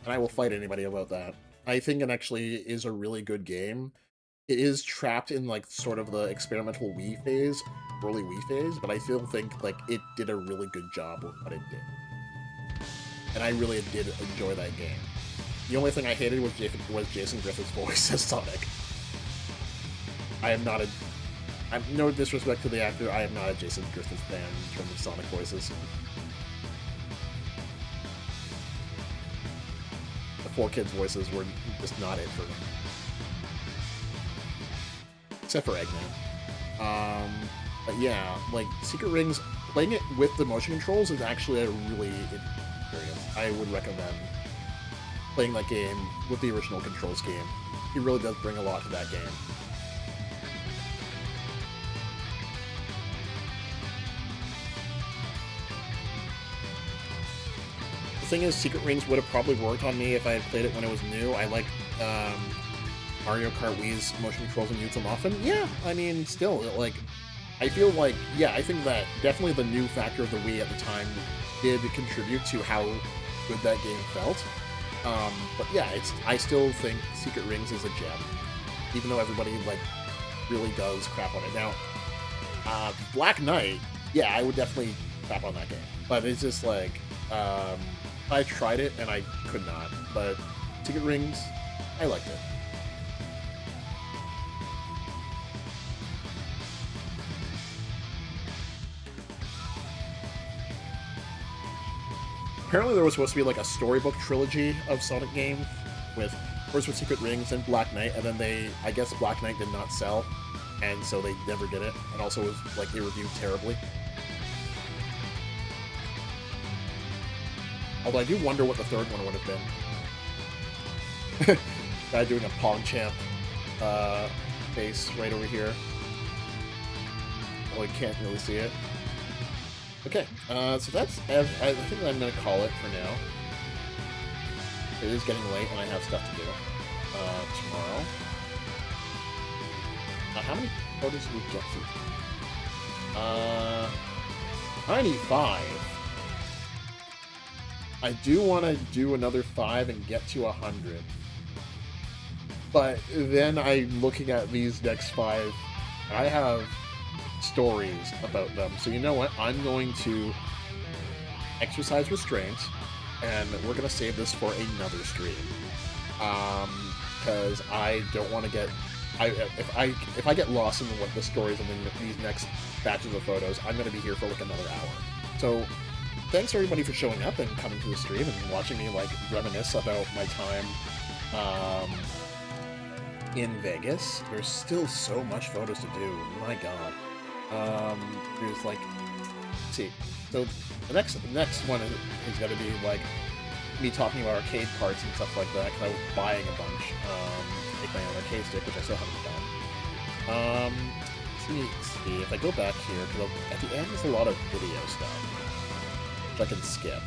And I will fight anybody about that. I think it actually is a really good game. It is trapped in like sort of the experimental Wii phase, early Wii phase, but I still think like it did a really good job with what it did. And I really did enjoy that game. The only thing I hated was Jason Griffith's voice as Sonic. I'm no disrespect to the actor, I am not a Jason Griffith fan in terms of Sonic voices. The 4 kids' voices were just not it for me. Except for Eggman. But yeah, like, Secret Rings, playing it with the motion controls is actually a really good experience. I would recommend playing that game with the original control scheme. It really does bring a lot to that game. The thing is, Secret Rings would have probably worked on me if I had played it when it was new. I like Mario Kart Wii's motion controls and use them often. Yeah, I mean, still, like, I feel like, yeah, I think that definitely the new factor of the Wii at the time did contribute to how good that game felt. But yeah, I still think Secret Rings is a gem, even though everybody, like, really does crap on it. Now, Black Knight, yeah, I would definitely crap on that game. But it's just like, I tried it and I could not. But Secret Rings, I liked it. Apparently there was supposed to be like a storybook trilogy of Sonic games, with first with Secret Rings and Black Knight, and then I guess Black Knight did not sell, and so they never did it, and also was like they reviewed terribly. Although I do wonder what the third one would have been. Guy doing a PogChamp face right over here. Well, you can't really see it. Okay, so that's, I think I'm going to call it for now. It is getting late and I have stuff to do tomorrow. How many photos did we get through? 95. I do want to do another 5 and get to 100. But then I'm looking at these next 5. I have stories about them. So you know what? I'm going to exercise restraint, and we're going to save this for another stream. Because I don't want to get... If I get lost in what the stories and then these next batches of photos, I'm going to be here for like another hour. So thanks everybody for showing up and coming to the stream and watching me like reminisce about my time in Vegas. There's still so much photos to do. My God. There's like, let's see. So the next one is going to be like me talking about arcade parts and stuff like that, because I was buying a bunch. Make my own arcade stick, which I still haven't done. Let's see if I go back here, because at the end there's a lot of video stuff, which I can skip.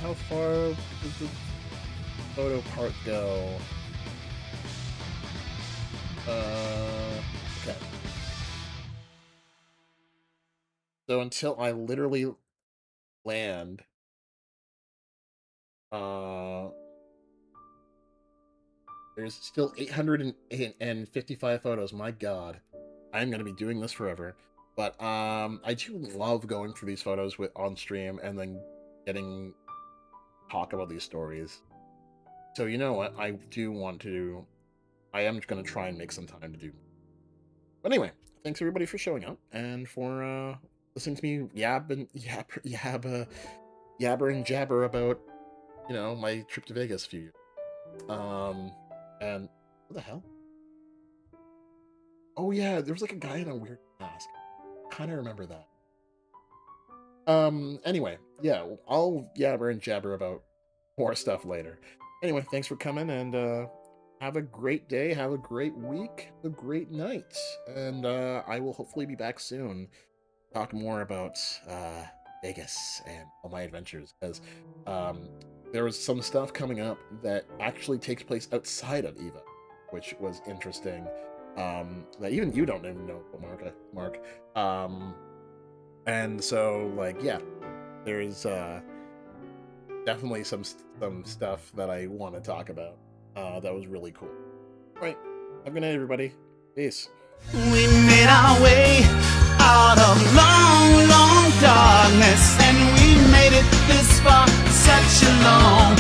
How far does the photo part go? Okay. So until I literally land, there's still 855 photos. My God, I'm gonna be doing this forever. But I do love going through these photos on stream and then getting talk about these stories. So you know what? I am gonna try and make some time to do. But anyway, thanks everybody for showing up and for listening to me yabber and jabber about, you know, my trip to Vegas a few years. And what the hell? Oh yeah, there was like a guy in a weird mask. Kind of remember that. Anyway, yeah, I'll yabber and jabber about more stuff later. Anyway, thanks for coming, and have a great day, have a great week, a great night, and I will hopefully be back soon, talk more about Vegas and all my adventures, because there was some stuff coming up that actually takes place outside of EVO, which was interesting. That even you don't even know, Mark. And so, like, yeah, there's definitely some stuff that I want to talk about. That was really cool. All right, have a good night, everybody. Peace. We made our way out of long, long darkness, and we made it this far, such a long